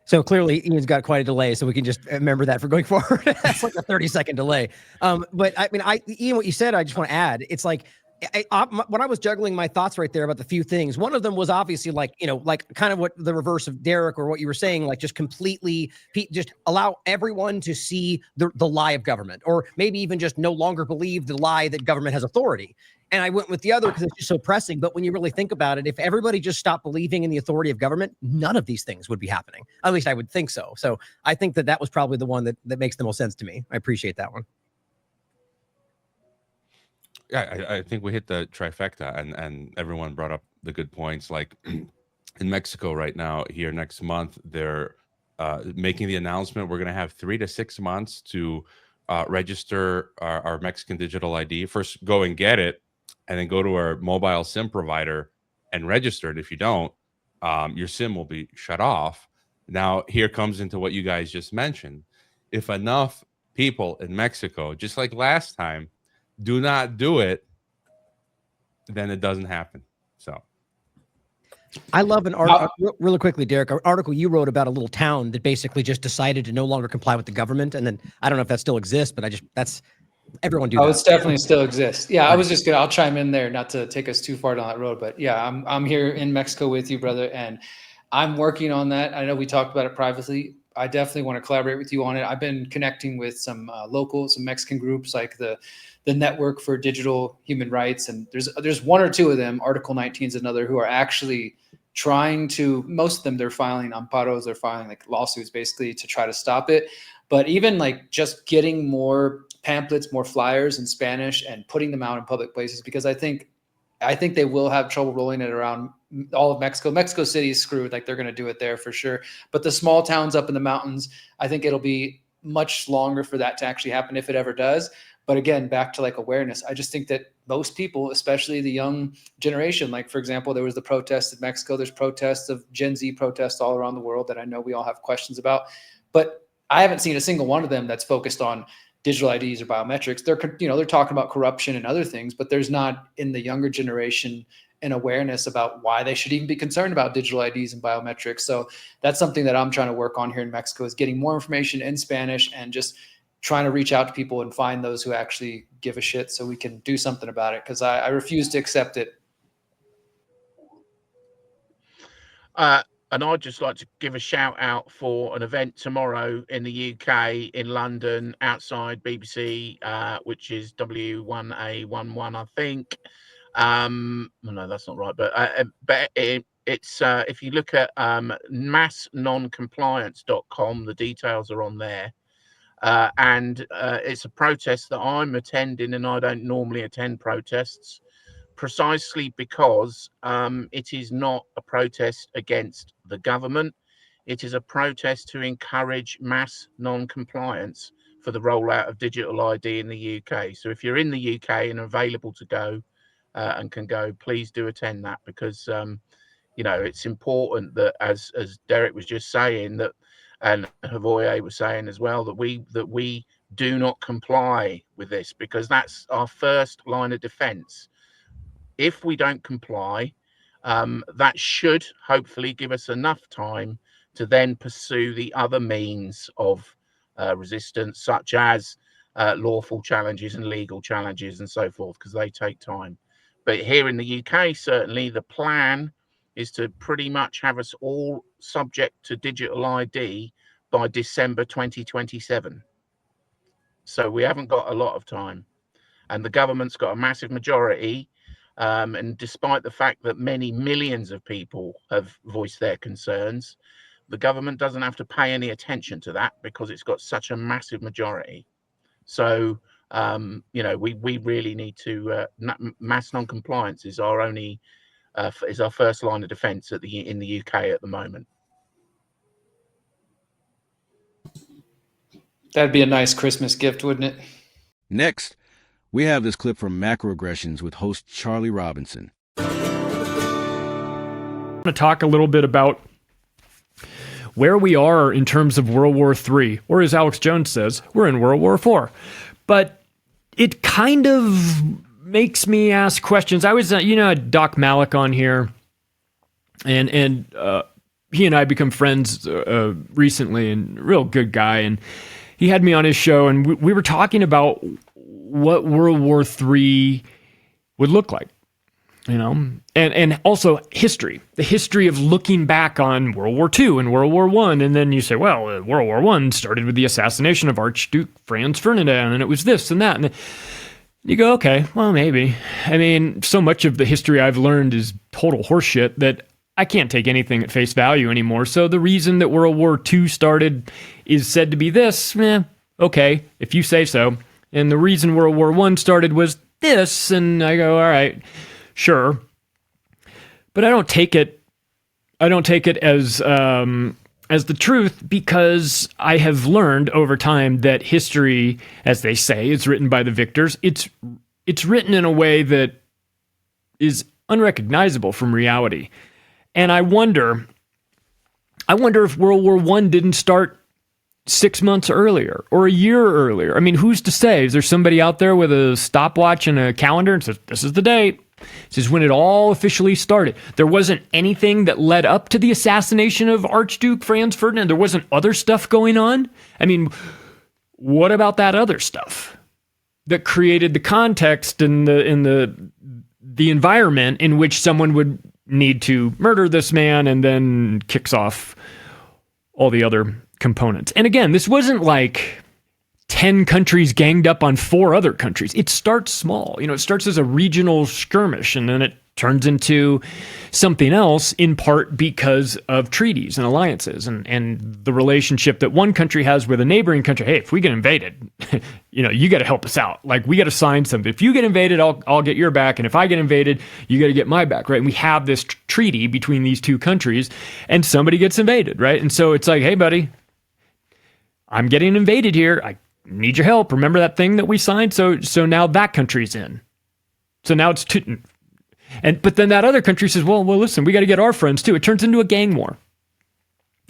So clearly Ian's got quite a delay, so we can just remember that for going forward. That's like a 30-second delay. But I mean, Ian, what you said, I just want to add, it's like, when I was juggling my thoughts right there about the few things, one of them was obviously like, like kind of what the reverse of Derek or what you were saying, like just completely just allow everyone to see the lie of government, or maybe even just no longer believe the lie that government has authority. And I went with the other because it's just so pressing. But when you really think about it, if everybody just stopped believing in the authority of government, none of these things would be happening. At least I would think so. So I think that was probably the one that makes the most sense to me. I appreciate that one. Yeah, I think we hit the trifecta, and everyone brought up the good points. Like in Mexico right now, here next month, they're making the announcement we're going to have 3 to 6 months to register our Mexican digital ID. First, go and get it, and then go to our mobile SIM provider and register it. If you don't, your SIM will be shut off. Now, here comes into what you guys just mentioned. If enough people in Mexico, just like last time, do not do it, then it doesn't happen. So I love an article, really quickly, Derek, an article you wrote about a little town that basically just decided to no longer comply with the government. And then I don't know if that still exists, but that's everyone do that. It's definitely still exists. Yeah, I was just I'll chime in there, not to take us too far down that road, but yeah, I'm here in Mexico with you, brother, and I'm working on that. I know we talked about it privately. I definitely want to collaborate with you on it. I've been connecting with some some Mexican groups like the Network for Digital Human Rights, and there's one or two of them. Article 19 is another, who are actually trying to. Most of them, they're filing amparos, they're filing like lawsuits basically to try to stop it. But even like just getting more pamphlets, more flyers in Spanish, and putting them out in public places, because I think they will have trouble rolling it around all of Mexico. Mexico City is screwed. Like they're going to do it there for sure. But the small towns up in the mountains, I think it'll be much longer for that to actually happen if it ever does. But again, back to like awareness. I just think that most people, especially the young generation, like for example, there was the protests in Mexico. There's protests of Gen Z protests all around the world that I know we all have questions about. But I haven't seen a single one of them that's focused on digital IDs or biometrics. They're talking about corruption and other things, but there's not in the younger generation an awareness about why they should even be concerned about digital IDs and biometrics. So that's something that I'm trying to work on here in Mexico, is getting more information in Spanish and just trying to reach out to people and find those who actually give a shit so we can do something about it, because I refuse to accept it. And I'd just like to give a shout out for an event tomorrow in the UK, in London, outside BBC, which is W1A11, I think. No, that's not right. But it's if you look at massnoncompliance.com, the details are on there. And it's a protest that I'm attending, and I don't normally attend protests, precisely because it is not a protest against the government. It is a protest to encourage mass non-compliance for the rollout of digital ID in the UK. So if you're in the UK and available to go and can go, please do attend that, because it's important that, as Derek was just saying, that, and Havoye was saying as well, that we do not comply with this, because that's our first line of defense. If we don't comply, that should hopefully give us enough time to then pursue the other means of resistance, such as lawful challenges and legal challenges and so forth, because they take time. But here in the UK, certainly the plan is to pretty much have us all subject to digital ID by December 2027. So we haven't got a lot of time, and the government's got a massive majority. And despite the fact that many millions of people have voiced their concerns, the government doesn't have to pay any attention to that because it's got such a massive majority. So, we really need to, mass non-compliance is our only, is our first line of defense in the UK at the moment. That'd be a nice Christmas gift, wouldn't it? Next, We have this clip from Macroaggressions with host Charlie Robinson. I'm going to talk a little bit about where we are in terms of World War III, or as Alex Jones says, we're in World War IV. But it kind of makes me ask questions. I was, had Doc Malik on here, and he and I become friends recently, and real good guy. And he had me on his show, and we were talking about what World War III would look like, and also history, the history of looking back on World War II and World War I. And then you say, well, World War I started with the assassination of Archduke Franz Ferdinand, and it was this and that. And you go, okay, well, maybe. I mean, so much of the history I've learned is total horseshit that I can't take anything at face value anymore. So the reason that World War II started is said to be this, okay, if you say so. And the reason World War I started was this, and I go, all right, sure. But I don't take it as the truth, because I have learned over time that history, as they say, is written by the victors. It's written in a way that is unrecognizable from reality. And I wonder if World War I didn't start 6 months earlier or a year earlier. I mean, who's to say? Is there somebody out there with a stopwatch and a calendar and says, this is the date? This is when it all officially started. There wasn't anything that led up to the assassination of Archduke Franz Ferdinand. There wasn't other stuff going on. I mean, what about that other stuff that created the context and the environment in which someone would need to murder this man and then kicks off all the other components? And again, this wasn't like 10 countries ganged up on 4 other countries. It starts small. It starts as a regional skirmish, and then it turns into something else, in part because of treaties and alliances and the relationship that one country has with a neighboring country. Hey, if we get invaded, you got to help us out. Like, we got to sign something. If you get invaded, I'll get your back. And if I get invaded, you got to get my back, right? And we have this treaty between these two countries, and somebody gets invaded, right? And so it's like, hey, buddy, I'm getting invaded here. I need your help. Remember that thing that we signed? So now that country's in. So now it's but then that other country says, well, listen, we got to get our friends too. It turns into a gang war.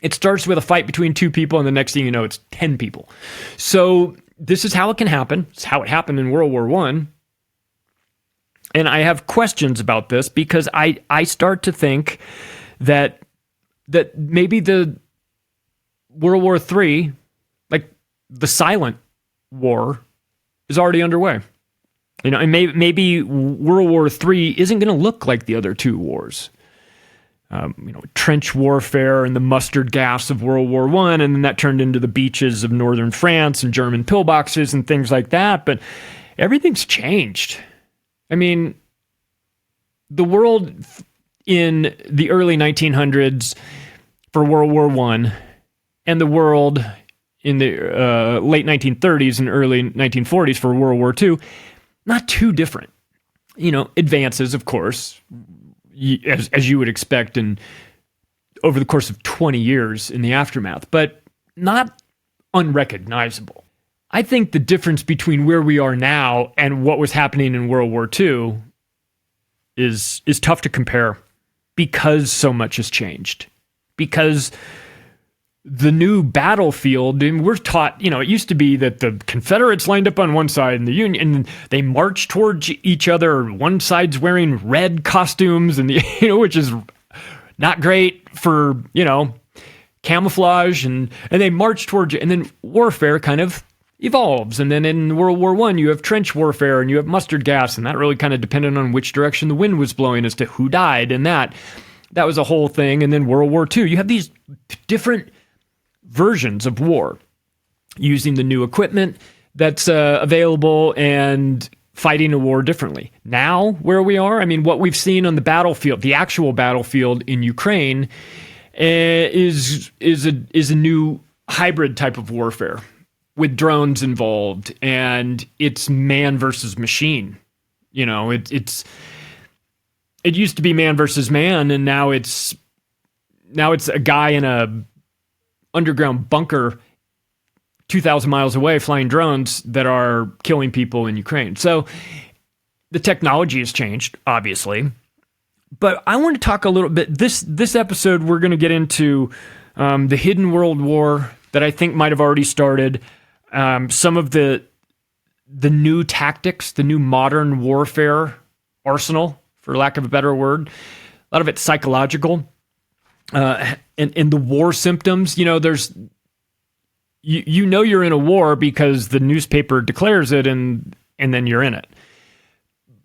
It starts with a fight between 2 people, and the next thing you know, it's 10 people. So this is how it can happen. It's how it happened in World War I. And I have questions about this, because I start to think that maybe the World War III, like the silent war, is already underway. And maybe World War III isn't going to look like the other 2 wars. Trench warfare and the mustard gas of World War I, and then that turned into the beaches of northern France and German pillboxes and things like that. But everything's changed. I mean, the world in the early 1900s for World War I and the world in the late 1930s and early 1940s for World War II, not too different. Advances, of course, as you would expect, and over the course of 20 years in the aftermath, but not unrecognizable. I think the difference between where we are now and what was happening in World War II is tough to compare, because so much has changed. Because the new battlefield, and we're taught, it used to be that the Confederates lined up on one side and the Union, and they marched towards each other. One side's wearing red costumes, and which is not great for, camouflage, and they march towards you. And then warfare kind of evolves. And then in World War I, you have trench warfare and you have mustard gas, and that really kind of depended on which direction the wind was blowing as to who died. And that was a whole thing. And then World War II, you have these different versions of war using the new equipment that's available and fighting a war differently. Now, where we are, I mean, what we've seen on the battlefield, the actual battlefield in Ukraine, is a new hybrid type of warfare with drones involved, and it's man versus machine. It used to be man versus man, and now it's a guy in a underground bunker 2,000 miles away flying drones that are killing people in Ukraine. So the technology has changed, obviously. But I want to talk a little bit. This episode, we're going to get into the hidden world war that I think might have already started. Some of the new tactics, the new modern warfare arsenal, for lack of a better word. A lot of it's psychological. And the war symptoms, there's... You know you're in a war because the newspaper declares it and then you're in it.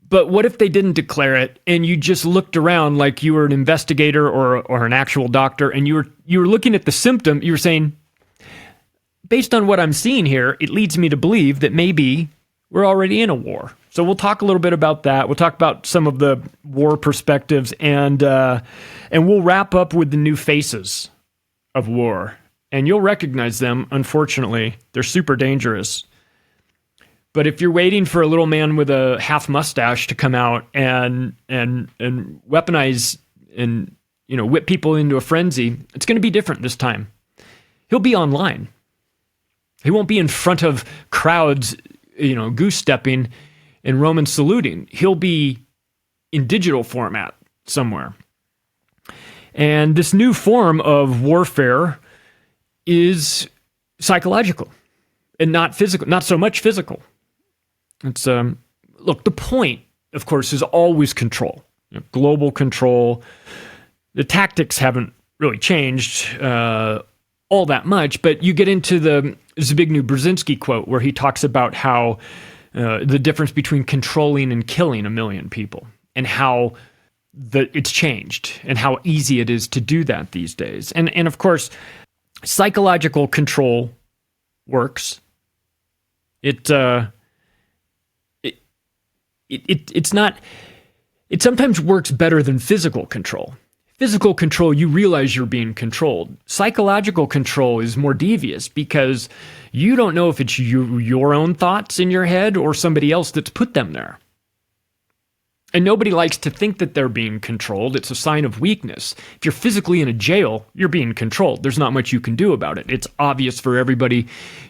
But what if they didn't declare it and you just looked around like you were an investigator or an actual doctor and you were looking at the symptom, you were saying, based on what I'm seeing here, it leads me to believe that maybe we're already in a war. So we'll talk a little bit about that. We'll talk about some of the war perspectives and we'll wrap up with the new faces of war. And you'll recognize them, unfortunately. They're super dangerous. But if you're waiting for a little man with a half mustache to come out and weaponize and whip people into a frenzy, it's going to be different this time. He'll be online. He won't be in front of crowds, goose stepping and Roman saluting. He'll be in digital format somewhere. And this new form of warfare is psychological and not physical, not so much physical. It's look, the point, of course, is always control, global control. The tactics haven't really changed all that much, but you get into the Zbigniew Brzezinski quote where he talks about how the difference between controlling and killing 1 million people and how it's changed and how easy it is to do that these days. And of course, psychological control works. It sometimes works better than physical control. Physical control, you realize you're being controlled. Psychological control is more devious because you don't know if it's your own thoughts in your head or somebody else that's put them there. And nobody likes to think that they're being controlled. It's a sign of weakness. If you're physically in a jail, you're being controlled. There's not much you can do about it. It's obvious for everybody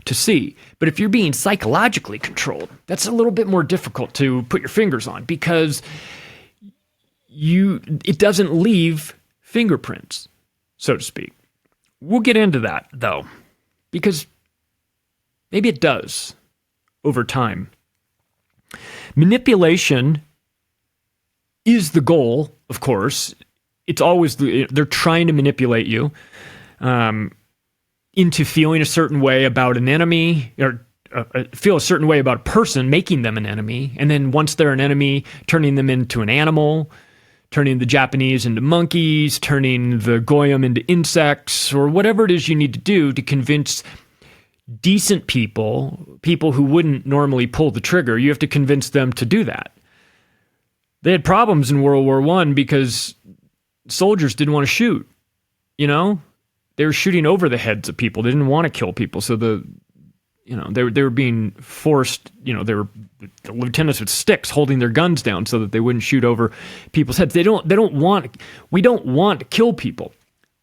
to see. But if you're being psychologically controlled, that's a little bit more difficult to put your fingers on because it doesn't leave fingerprints, so to speak. We'll get into that, though, because maybe it does over time. Manipulation is the goal, of course. It's always they're trying to manipulate you into feeling a certain way about an enemy or feel a certain way about a person, making them an enemy. And then once they're an enemy, turning them into an animal, turning the Japanese into monkeys, turning the Goyim into insects, or whatever it is you need to do to convince decent people who wouldn't normally pull the trigger. You have to convince them to do that. They had problems in World War I because soldiers didn't want to shoot. They were shooting over the heads of people. They didn't want to kill people. So they were being forced, they were the lieutenants with sticks holding their guns down so that they wouldn't shoot over people's heads. We don't want to kill people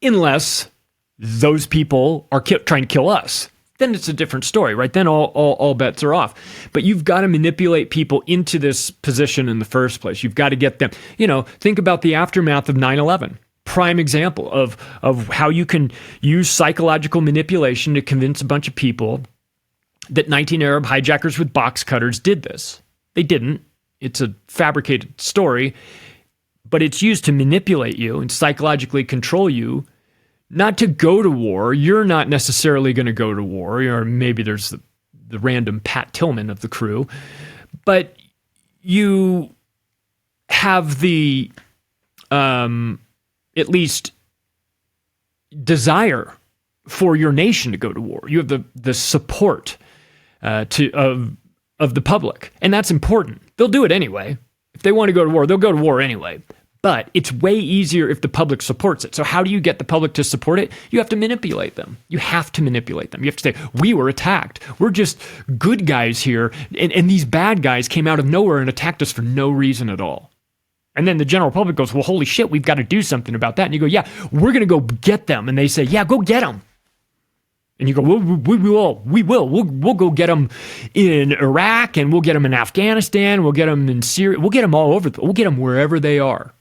unless those people are trying to kill us. Then it's a different story, right? Then all bets are off. But you've got to manipulate people into this position in the first place. You've got to get them, think about the aftermath of 9/11. Prime example of how you can use psychological manipulation to convince a bunch of people that 19 Arab hijackers with box cutters did this. They didn't. It's a fabricated story, but it's used to manipulate you and psychologically control you not to go to war. You're not necessarily going to go to war, or maybe there's the random Pat Tillman of the crew, but you have the at least desire for your nation to go to war. You have the support of the public, and that's important. They'll do it anyway. If they want to go to war, they'll go to war anyway. But it's way easier if the public supports it. So how do you get the public to support it? You have to manipulate them. You have to manipulate them. You have to say, we were attacked. We're just good guys here. And these bad guys came out of nowhere and attacked us for no reason at all. And then the general public goes, well, holy shit, we've got to do something about that. And you go, yeah, we're going to go get them. And they say, yeah, go get them. And you go, we will. We'll go get them in Iraq, and we'll get them in Afghanistan. We'll get them in Syria. We'll get them all over. We'll get them wherever they are.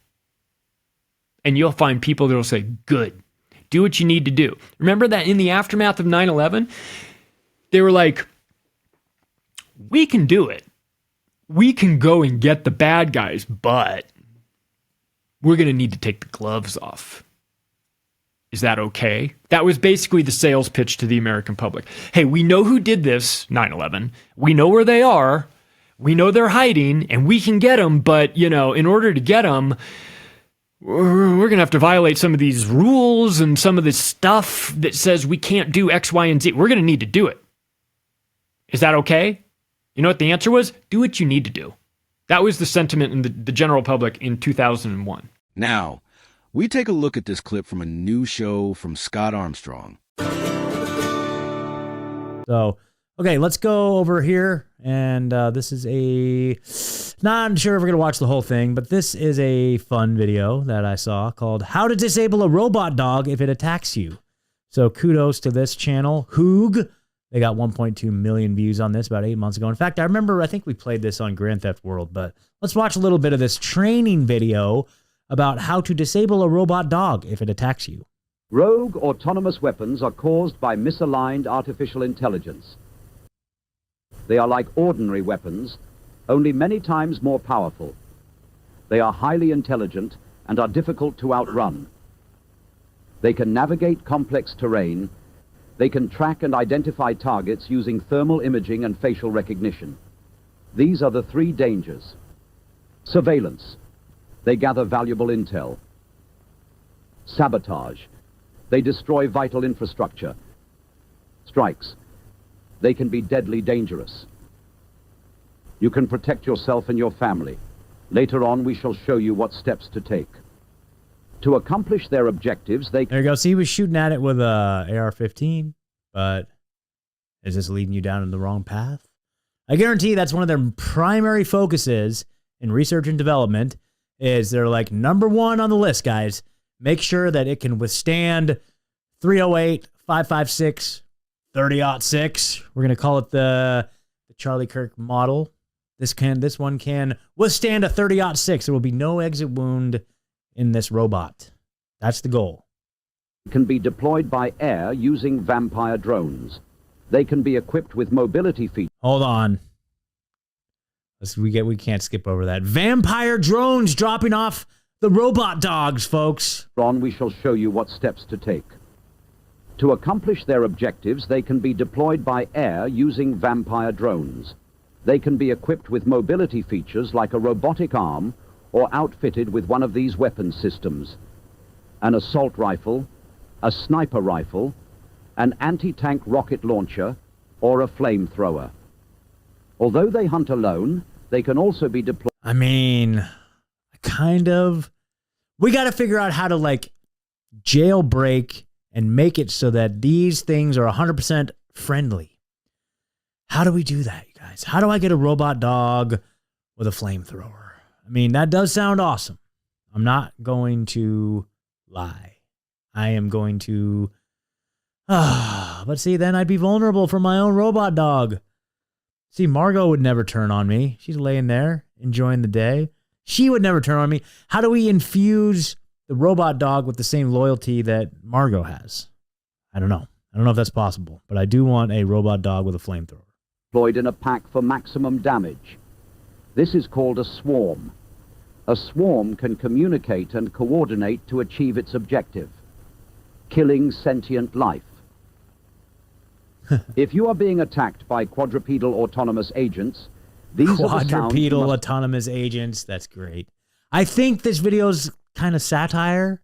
And you'll find people that will say, good, do what you need to do. Remember that in the aftermath of 9/11, they were like, we can do it. We can go and get the bad guys, but we're going to need to take the gloves off. Is that okay? That was basically the sales pitch to the American public. Hey, we know who did this, 9/11. We know where they are. We know they're hiding, and we can get them. But, in order to get them, we're going to have to violate some of these rules and some of this stuff that says we can't do X, Y, and Z. We're going to need to do it. Is that okay? You know what the answer was? Do what you need to do. That was the sentiment in the general public in 2001. Now, we take a look at this clip from a new show from Scott Armstrong. So, okay, let's go over here. And this is not sure if we're going to watch the whole thing, but this is a fun video that I saw called How to Disable a Robot Dog If It Attacks You. So kudos to this channel, Hoog. They got 1.2 million views on this about 8 months ago. In fact, I think we played this on Grand Theft World, but let's watch a little bit of this training video about how to disable a robot dog if it attacks you. Rogue autonomous weapons are caused by misaligned artificial intelligence. They are like ordinary weapons, only many times more powerful. They are highly intelligent and are difficult to outrun. They can navigate complex terrain. They can track and identify targets using thermal imaging and facial recognition. These are the three dangers. Surveillance. They gather valuable intel. Sabotage. They destroy vital infrastructure. Strikes. They can be deadly dangerous. You can protect yourself and your family. Later on, we shall show you what steps to take. To accomplish their objectives, There you go. See, he was shooting at it with a AR-15, but is this leading you down in the wrong path? I guarantee that's one of their primary focuses in research and development. Is they're like, number one on the list, guys, make sure that it can withstand 308, 5.56, 30-06. We're going to call it the Charlie Kirk model. This one can withstand a 30-06. There will be no exit wound in this robot. That's the goal. Can be deployed by air using vampire drones. They can be equipped with mobility features. Hold on. We can't skip over that. Vampire drones dropping off the robot dogs, folks. On, we shall show you what steps to take. To accomplish their objectives, they can be deployed by air using vampire drones. They can be equipped with mobility features like a robotic arm or outfitted with one of these weapon systems: an assault rifle, a sniper rifle, an anti-tank rocket launcher, or a flamethrower. Although they hunt alone, they can also be deployed. I mean, kind of. We got to figure out how to jailbreak and make it so that these things are 100% friendly. How do we do that, you guys? How do I get a robot dog with a flamethrower? I mean, that does sound awesome. I'm not going to lie. I am going to... but see, then I'd be vulnerable for my own robot dog. See, Margot would never turn on me. She's laying there, enjoying the day. She would never turn on me. How do we infuse the robot dog with the same loyalty that Margot has? I don't know. I don't know if that's possible, but I do want a robot dog with a flamethrower. Deployed in a pack for maximum damage. This is called a swarm. A swarm can communicate and coordinate to achieve its objective: killing sentient life. If you are being attacked by quadrupedal autonomous agents, these are the sounds Quadrupedal autonomous agents. That's great. I think this video's kind of satire.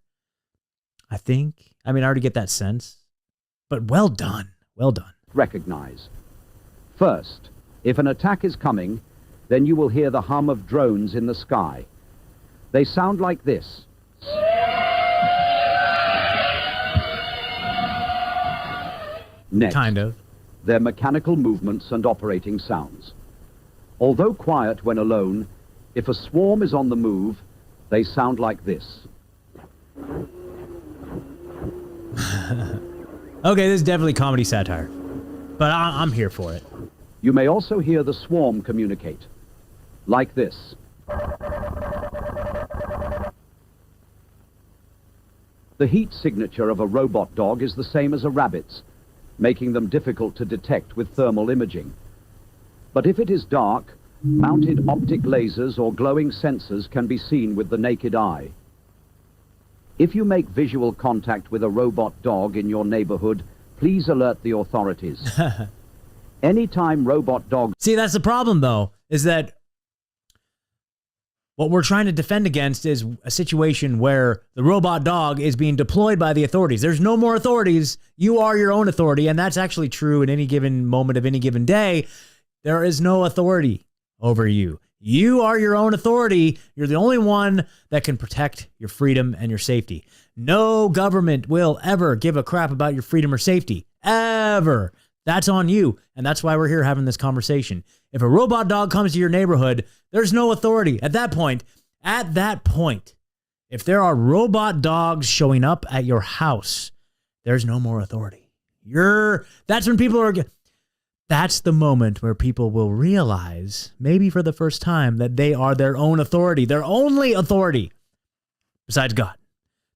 I think. I mean, I already get that sense. But well done. Well done. Recognize. First, if an attack is coming, then you will hear the hum of drones in the sky. They sound like this. Next, kind of. Their mechanical movements and operating sounds. Although quiet when alone, if a swarm is on the move, they sound like this. Okay, this is definitely comedy satire, but I'm here for it. You may also hear the swarm communicate, like this. The heat signature of a robot dog is the same as a rabbit's, making them difficult to detect with thermal imaging. But if it is dark, mounted optic lasers or glowing sensors can be seen with the naked eye. If you make visual contact with a robot dog in your neighborhood, please alert the authorities. Anytime robot dogs... See, that's the problem, though, is that what we're trying to defend against is a situation where the robot dog is being deployed by the authorities. There's no more authorities. You are your own authority, and that's actually true in any given moment of any given day. There is no authority over you. You are your own authority. You're the only one that can protect your freedom and your safety. No government will ever give a crap about your freedom or safety. Ever. That's on you. And that's why we're here having this conversation. If a robot dog comes to your neighborhood, there's no authority. At that point, if there are robot dogs showing up at your house, there's no more authority. That's when people are... That's the moment where people will realize, maybe for the first time, that they are their own authority, their only authority, besides God.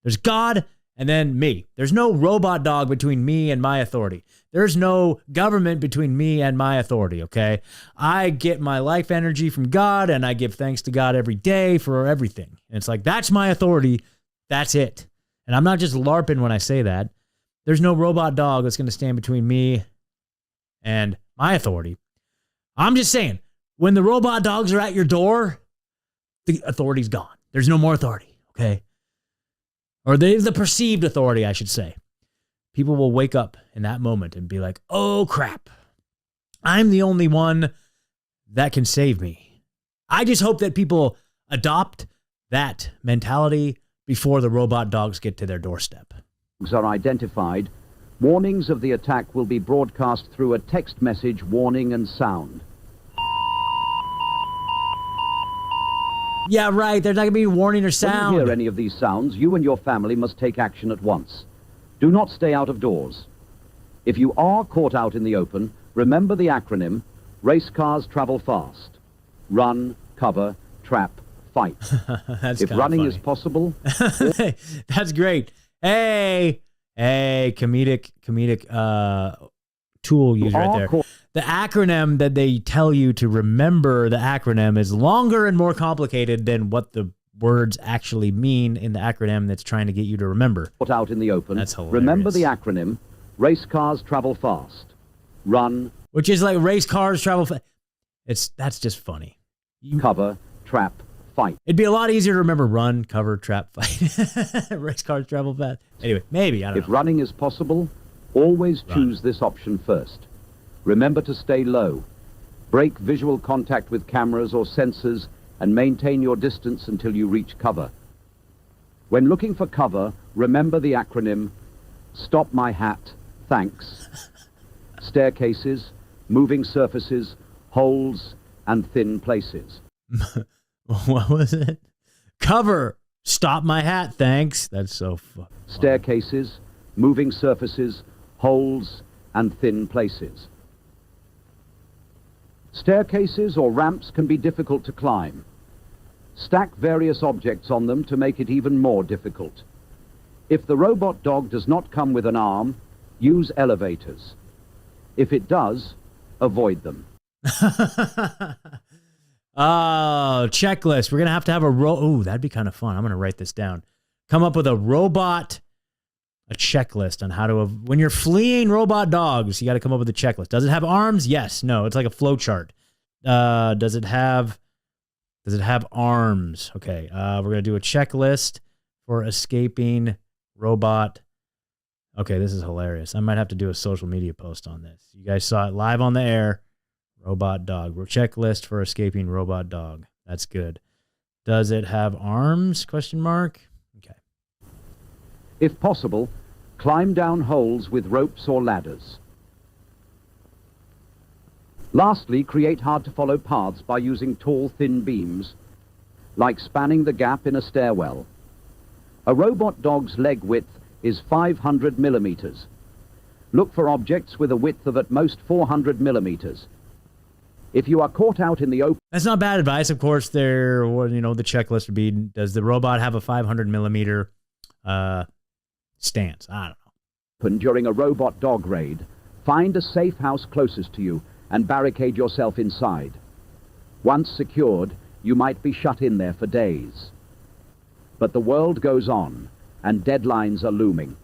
There's God and then me. There's no robot dog between me and my authority. There's no government between me and my authority, okay? I get my life energy from God, and I give thanks to God every day for everything. And it's like, that's my authority. That's it. And I'm not just LARPing when I say that. There's no robot dog that's going to stand between me and my authority. I'm just saying, when the robot dogs are at your door, the authority's gone. There's no more authority, okay? Or the perceived authority, I should say. People will wake up in that moment and be like, oh, crap. I'm the only one that can save me. I just hope that people adopt that mentality before the robot dogs get to their doorstep. Are identified. Warnings of the attack will be broadcast through a text message, warning and sound. Yeah, right. There's not going to be warning or sound. When you hear any of these sounds, you and your family must take action at once. Do not stay out of doors. If you are caught out in the open, remember the acronym, Race Cars Travel Fast. Run, cover, trap, fight. If running funny. Is possible... That's great. Hey, comedic tool user right there. The acronym that they tell you to remember, the acronym is longer and more complicated than what the words actually mean in the acronym that's trying to get you to remember. Put out in the open. That's hilarious. Remember the acronym, Race Cars Travel Fast. Run. Which is like race cars travel fast. That's just funny. Cover, trap, fight. It'd be a lot easier to remember run, cover, trap, fight. Race cars travel fast. Anyway, maybe, I don't know. If running is possible, always choose this option first. Remember to stay low. Break visual contact with cameras or sensors and maintain your distance until you reach cover. When looking for cover, remember the acronym, Stop My Hat, Thanks. Staircases, moving surfaces, holes, and thin places. What was it? Cover, stop my hat, thanks. That's so funny. Staircases, moving surfaces, holes, and thin places. Staircases or ramps can be difficult to climb. Stack various objects on them to make it even more difficult. If the robot dog does not come with an arm, use elevators. If it does, avoid them. Oh, checklist. We're going to have a ooh, that'd be kind of fun. I'm going to write this down. Come up with a checklist on how to, when you're fleeing robot dogs, you got to come up with a checklist. Does it have arms? Yes. No. It's like a flow chart. Does it have arms? Okay. We're going to do a checklist for escaping robot. Okay. This is hilarious. I might have to do a social media post on this. You guys saw it live on the air. Robot dog. Checklist for escaping robot dog. That's good. Does it have arms? Question mark. Okay. If possible, climb down holes with ropes or ladders. Lastly, create hard-to-follow paths by using tall, thin beams, like spanning the gap in a stairwell. A robot dog's leg width is 500 millimeters. Look for objects with a width of at most 400 millimeters. If you are caught out in the open... That's not bad advice. Of course, the checklist would be, does the robot have a 500 millimeter stance? I don't know. During a robot dog raid, find a safe house closest to you and barricade yourself inside. Once secured, you might be shut in there for days. But the world goes on, and deadlines are looming.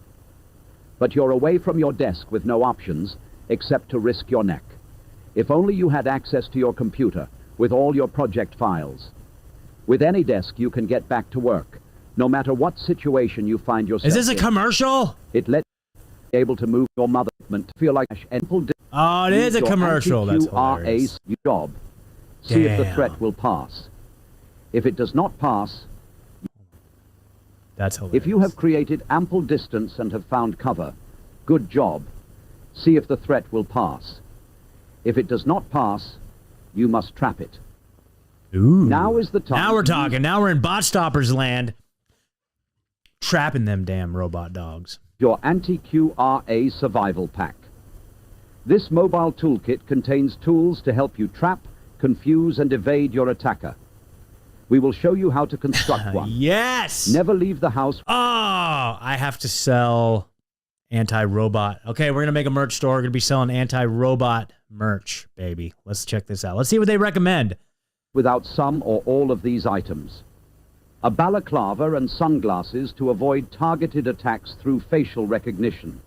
But you're away from your desk with no options except to risk your neck. If only you had access to your computer with all your project files. With any desk, you can get back to work, no matter what situation you find yourself in. Is this a commercial? It lets you be able to move your mother to feel like ample. Oh, it is a commercial. That's hilarious. Job. See if the threat will pass. If it does not pass, that's hilarious. If you have created ample distance and have found cover, good job. See if the threat will pass. If it does not pass, you must trap it. Ooh. Now is the time. Now we're talking. Now we're in bot stoppers land. Trapping them damn robot dogs. Your anti-QRA survival pack. This mobile toolkit contains tools to help you trap, confuse, and evade your attacker. We will show you how to construct one. Yes! Never leave the house. Oh, I have to sell anti-robot. Okay, we're going to make a merch store. We're going to be selling anti-robot merch, baby. Let's check this out. Let's see what they recommend. Without some or all of these items. A balaclava and sunglasses to avoid targeted attacks through facial recognition.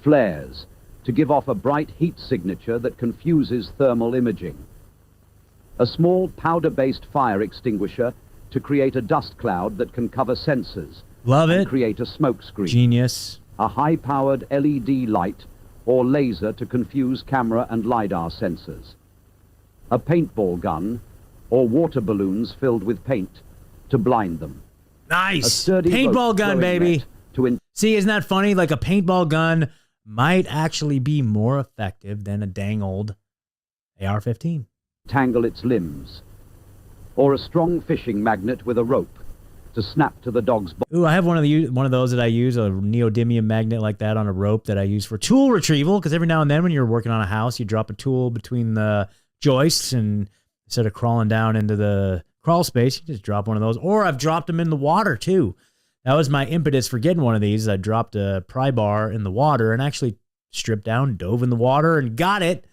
Flares to give off a bright heat signature that confuses thermal imaging. A small powder-based fire extinguisher to create a dust cloud that can cover sensors. Love it. And create a smoke screen. Genius. A high-powered LED light or laser to confuse camera and LiDAR sensors. A paintball gun or water balloons filled with paint to blind them. Nice. A sturdy paintball gun, baby. See, isn't that funny? Like a paintball gun might actually be more effective than a dang old AR-15. Tangle its limbs. Or a strong fishing magnet with a rope to snap to the dog's body. Ooh, I have one of those that I use, a neodymium magnet like that on a rope that I use for tool retrieval, because every now and then when you're working on a house, you drop a tool between the joists, and instead of crawling down into the crawl space, you just drop one of those. Or I've dropped them in the water too. That was my impetus for getting one of these. I dropped a pry bar in the water and actually stripped down, dove in the water, and got it.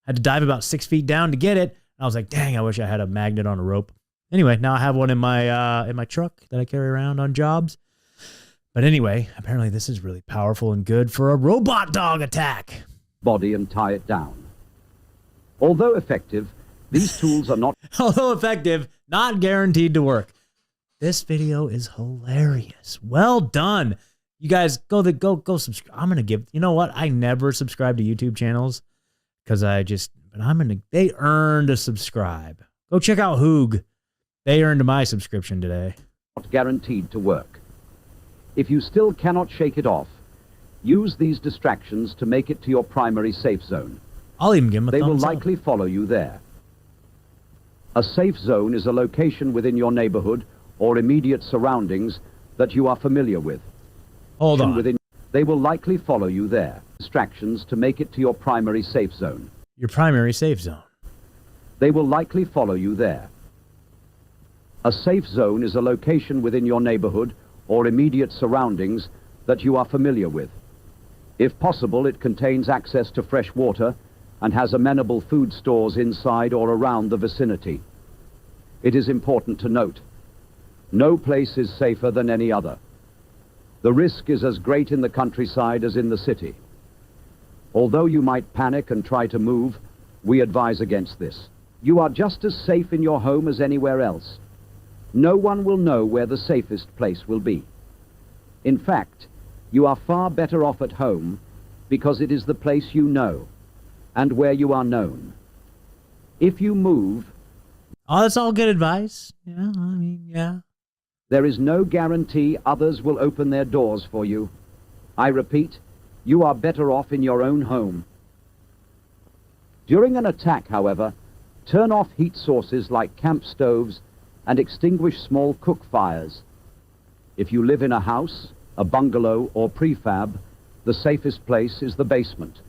Had to dive about 6 feet down to get it. I was like, dang, I wish I had a magnet on a rope. Anyway, now I have one in my truck that I carry around on jobs. But anyway, apparently this is really powerful and good for a robot dog attack. Body and tie it down. Although effective, these tools are not... Although effective, not guaranteed to work. This video is hilarious. Well done. You guys, go subscribe. I'm going to give... You know what? I never subscribe to YouTube channels because they earned a subscribe. Go check out Hoog. They earned my subscription today. Not guaranteed to work. If you still cannot shake it off, use these distractions to make it to your primary safe zone. I'll even give them a thumbs up. They will likely follow you there. A safe zone is a location within your neighborhood or immediate surroundings that you are familiar with. Hold on. They will likely follow you there. Distractions to make it to your primary safe zone. Your primary safe zone. They will likely follow you there. A safe zone is a location within your neighborhood or immediate surroundings that you are familiar with. If possible, it contains access to fresh water and has amenable food stores inside or around the vicinity. It is important to note, no place is safer than any other. The risk is as great in the countryside as in the city. Although you might panic and try to move, we advise against this. You are just as safe in your home as anywhere else. No one will know where the safest place will be. In fact, you are far better off at home because it is the place you know and where you are known. If you move... Oh, that's all good advice. Yeah. There is no guarantee others will open their doors for you. I repeat, you are better off in your own home. During an attack, however, turn off heat sources like camp stoves and extinguish small cook fires. If you live in a house, a bungalow, or prefab, the safest place is the basement.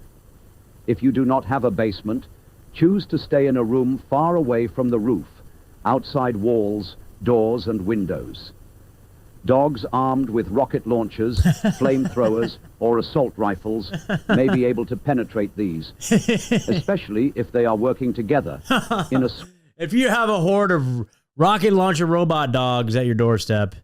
If you do not have a basement, choose to stay in a room far away from the roof, outside walls, doors, and windows. Dogs armed with rocket launchers, flamethrowers, or assault rifles may be able to penetrate these, especially if they are working together in a... If you have a horde of rocket launcher robot dogs at your doorstep.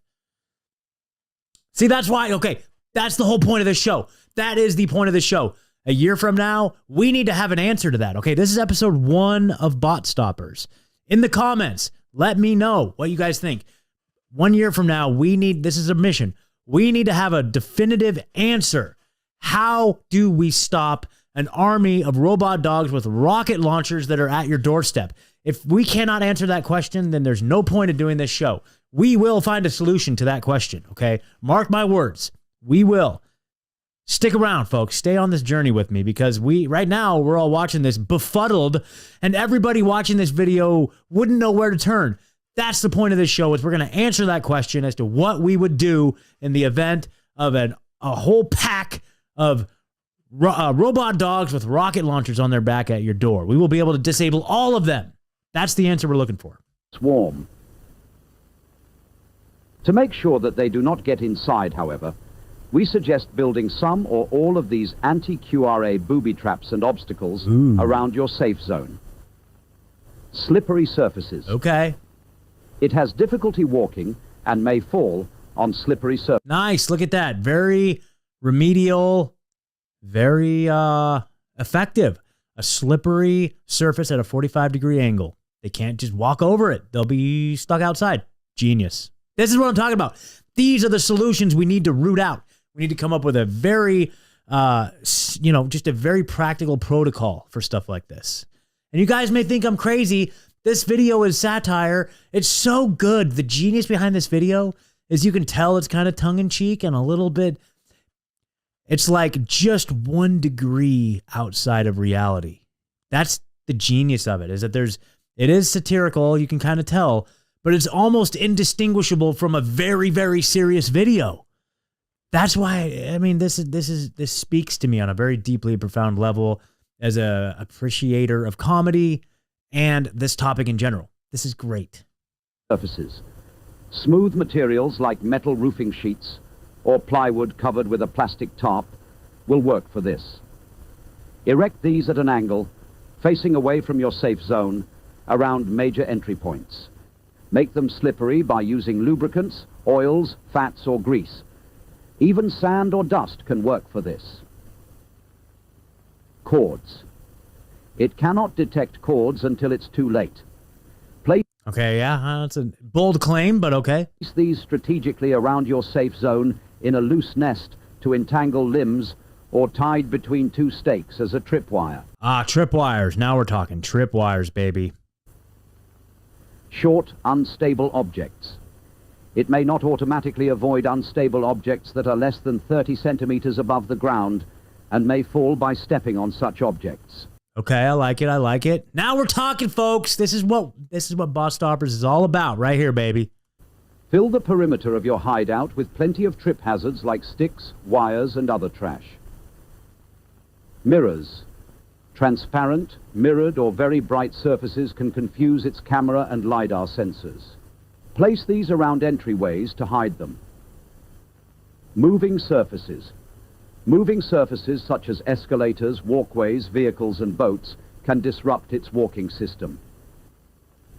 See, that's why, okay, that's the whole point of this show. That is the point of the show. A year from now, we need to have an answer to that. Okay, this is episode 1 of Bot Stoppers. In the comments, let me know what you guys think. 1 year from now, this is a mission. We need to have a definitive answer. How do we stop an army of robot dogs with rocket launchers that are at your doorstep? If we cannot answer that question, then there's no point in doing this show. We will find a solution to that question, okay? Mark my words. We will. Stick around, folks. Stay on this journey with me because right now, we're all watching this befuddled, and everybody watching this video wouldn't know where to turn. That's the point of this show, is we're going to answer that question as to what we would do in the event of a whole pack of robot dogs with rocket launchers on their back at your door. We will be able to disable all of them. That's the answer we're looking for. Swarm. To make sure that they do not get inside, however, we suggest building some or all of these anti-QRA booby traps and obstacles around your safe zone. Slippery surfaces. Okay. It has difficulty walking and may fall on slippery surfaces. Nice. Look at that. Very remedial, very effective. A slippery surface at a 45-degree angle. They can't just walk over it. They'll be stuck outside. Genius. This is what I'm talking about. These are the solutions we need to root out. We need to come up with a very, just a very practical protocol for stuff like this. And you guys may think I'm crazy. This video is satire. It's so good. The genius behind this video is you can tell it's kind of tongue-in-cheek and a little bit, it's like just 1 degree outside of reality. That's the genius of it, is that it is satirical, you can kind of tell, but it's almost indistinguishable from a very, very serious video. That's why, I mean, this speaks to me on a very deeply profound level as a appreciator of comedy and this topic in general. This is great. Surfaces. Smooth materials like metal roofing sheets or plywood covered with a plastic tarp will work for this. Erect these at an angle, facing away from your safe zone, around major entry points. Make them slippery by using lubricants, oils, fats, or grease. Even sand or dust can work for this. Cords. It cannot detect cords until it's too late. Okay, yeah, that's a bold claim, but okay. Place these strategically around your safe zone in a loose nest to entangle limbs or tied between 2 stakes as a tripwire. Tripwires. Now we're talking tripwires, baby. Short, unstable objects. It may not automatically avoid unstable objects that are less than 30 centimeters above the ground and may fall by stepping on such objects. Okay, I like it. I like it. Now we're talking, folks. This is what Bot Stoppers is all about right here, baby. Fill the perimeter of your hideout with plenty of trip hazards like sticks, wires, and other trash. Mirrors. Transparent, mirrored, or very bright surfaces can confuse its camera and LiDAR sensors. Place these around entryways to hide them. Moving surfaces. Moving surfaces such as escalators, walkways, vehicles, and boats can disrupt its walking system.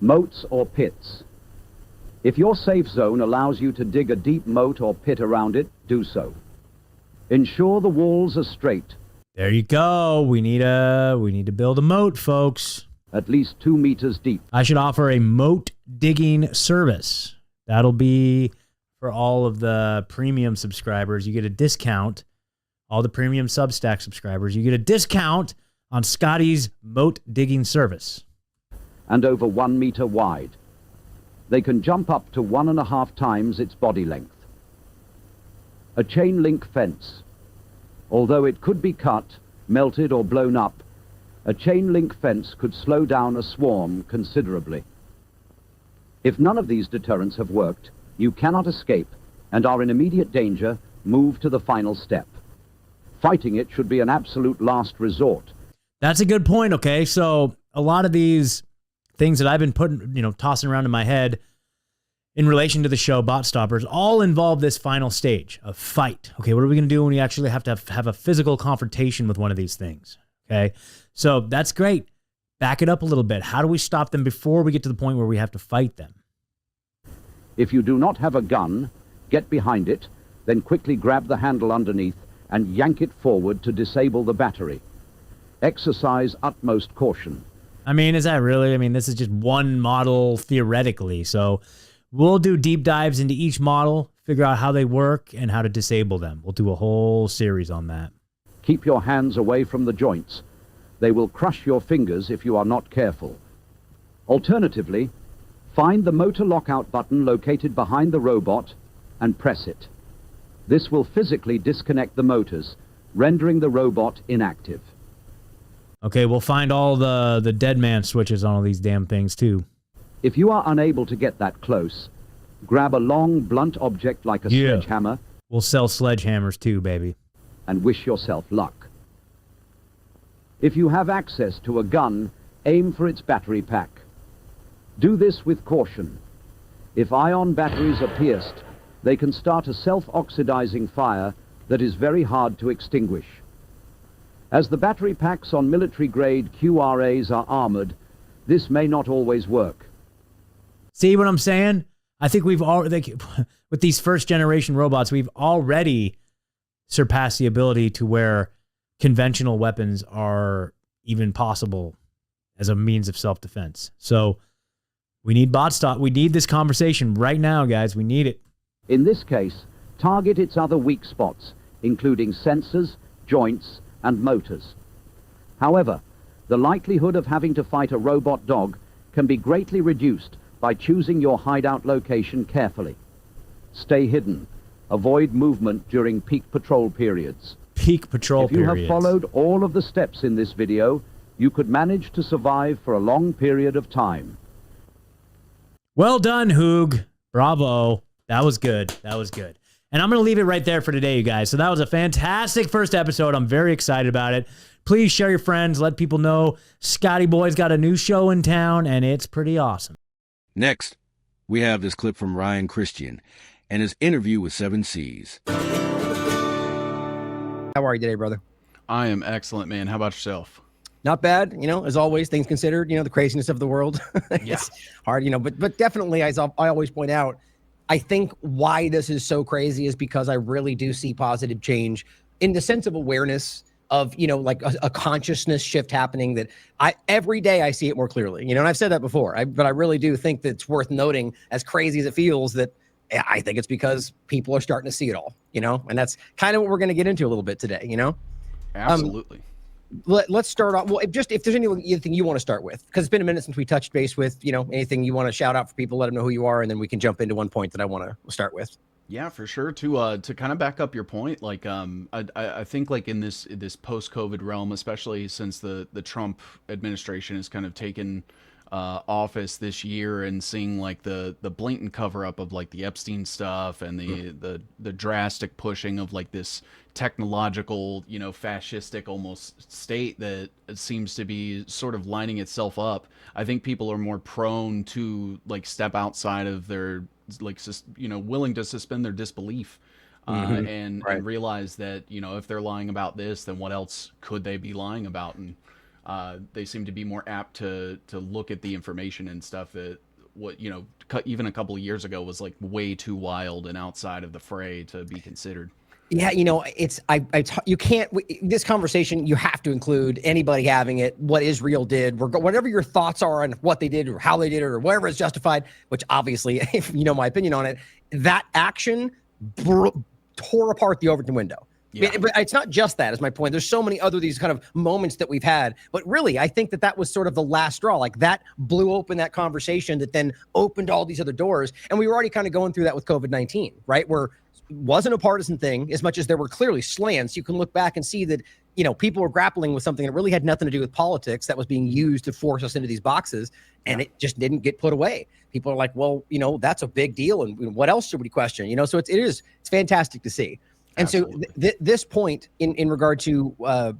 Moats or pits. If your safe zone allows you to dig a deep moat or pit around it, do so. Ensure the walls are straight. There you go. We need to build a moat, folks. At least 2 meters deep. I should offer a moat digging service. That'll be for all of the premium subscribers. You get a discount. All the premium Substack subscribers, you get a discount on Scotty's moat digging service. And over 1 meter wide. They can jump up to 1.5 times its body length. A chain link fence. Although it could be cut, melted, or blown up, a chain link fence could slow down a swarm considerably. If none of these deterrents have worked, you cannot escape and are in immediate danger, move to the final step. Fighting it should be an absolute last resort. That's a good point. Okay. So a lot of these things that I've been tossing around in my head in relation to the show Bot Stoppers all involve this final stage of fight. Okay. What are we going to do when we actually have to have a physical confrontation with one of these things? Okay. So that's great. Back it up a little bit. How do we stop them before we get to the point where we have to fight them? If you do not have a gun, get behind it, then quickly grab the handle underneath and yank it forward to disable the battery. Exercise utmost caution. I mean, is that really? I mean, this is just one model theoretically. So we'll do deep dives into each model, figure out how they work and how to disable them. We'll do a whole series on that. Keep your hands away from the joints. They will crush your fingers if you are not careful. Alternatively, find the motor lockout button located behind the robot and press it. This will physically disconnect the motors, rendering the robot inactive. Okay, we'll find all the dead man switches on all these damn things too. If you are unable to get that close, grab a long, blunt object like a sledgehammer. We'll sell sledgehammers too, baby. And wish yourself luck. If you have access to a gun, aim for its battery pack. Do this with caution. If ion batteries are pierced, they can start a self-oxidizing fire that is very hard to extinguish. As the battery packs on military-grade QRAs are armored, this may not always work. See what I'm saying? I think we've already, with these first-generation robots, we've already surpassed the ability to where conventional weapons are even possible as a means of self-defense. So we need bot stop. We need this conversation right now, guys. We need it. In this case, target its other weak spots, including sensors, joints, and motors. However, the likelihood of having to fight a robot dog can be greatly reduced by choosing your hideout location carefully. Stay hidden. Avoid movement during peak patrol periods. Peak patrol periods. If you have followed all of the steps in this video, you could manage to survive for a long period of time. Well done, Hoog. Bravo. That was good. That was good. And I'm going to leave it right there for today, you guys. So that was a fantastic first episode. I'm very excited about it. Please share your friends. Let people know Scotty Boy's got a new show in town, and it's pretty awesome. Next, we have this clip from Ryan Cristian and his interview with 7Cs. How are you today, brother? I am excellent, man. How about yourself? Not bad, as always, things considered, the craziness of the world. It's hard, but definitely, as I always point out, I think why this is so crazy is because I really do see positive change in the sense of awareness of, like a consciousness shift happening that every day I see it more clearly, and I've said that before, but I really do think that it's worth noting, as crazy as it feels, that I think it's because people are starting to see it all, and that's kind of what we're going to get into a little bit today, Absolutely. Let's start off. Well, if there's anything you want to start with, because it's been a minute since we touched base with, anything you want to shout out for people, let them know who you are, and then we can jump into one point that I want to start with. Yeah, for sure. To kind of back up your point, like I think like in this post-COVID realm, especially since the Trump administration has kind of taken office this year, and seeing like the blatant cover up of like the Epstein stuff and the drastic pushing of like this technological, fascistic almost state that seems to be sort of lining itself up. I think people are more prone to like step outside of their like, willing to suspend their disbelief and realize that, if they're lying about this, then what else could they be lying about? And they seem to be more apt to look at the information and stuff that even a couple of years ago was like way too wild and outside of the fray to be considered. Yeah, you can't, this conversation, you have to include anybody having it, what Israel did, whatever your thoughts are on what they did or how they did it or whatever is justified, which obviously, if you know my opinion on it, that action tore apart the Overton window. Yeah. But it's not just that, is my point. There's so many other these kind of moments that we've had. But really, I think that was sort of the last straw. Like that blew open that conversation that then opened all these other doors. And we were already kind of going through that with COVID-19, right? Where wasn't a partisan thing as much as there were clearly slants. You can look back and see that, people were grappling with something that really had nothing to do with politics that was being used to force us into these boxes, and it just didn't get put away. People are like, well, that's a big deal, and what else should we question? So it's fantastic to see. And so this point in regard to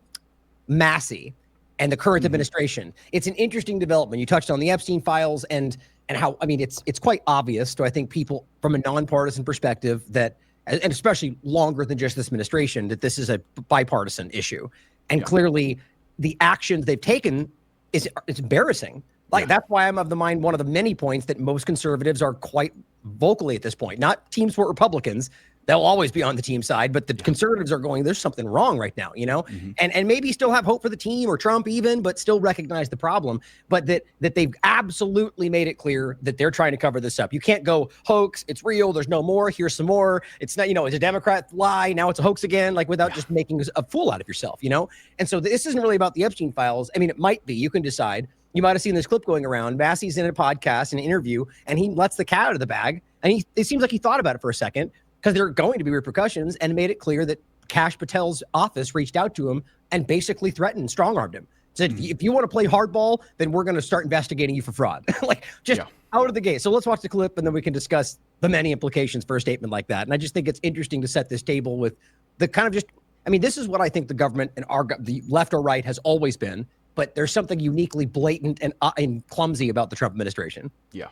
Massey and the current administration, it's an interesting development. You touched on the Epstein files and how, I mean, it's quite obvious to, I think, people from a nonpartisan perspective that, and especially longer than just this administration, that this is a bipartisan issue. And clearly the actions they've taken is embarrassing. Like, that's why I'm of the mind, one of the many points that most conservatives are quite vocally at this point, not team sport Republicans. They'll always be on the team side, but the conservatives are going, there's something wrong right now, you know, and maybe still have hope for the team or Trump even, but still recognize the problem, but that they've absolutely made it clear that they're trying to cover this up. You can't go hoax. It's real. There's no more. Here's some more. It's not, you know, it's a Democrat lie. Now it's a hoax again, like without just making a fool out of yourself, you know? And so this isn't really about the Epstein files. I mean, it might be, you can decide. You might've seen this clip going around. Massey's in a podcast, an interview, and he lets the cat out of the bag. And it seems like he thought about it for a second, because there are going to be repercussions, and made it clear that Kash Patel's office reached out to him and basically threatened, strong-armed him. Said, if you want to play hardball, then we're going to start investigating you for fraud. Like, just out of the gate. So let's watch the clip, and then we can discuss the many implications for a statement like that. And I just think it's interesting to set this table with the kind of just, I mean, this is what I think the government and the left or right has always been, but there's something uniquely blatant and clumsy about the Trump administration. Yeah.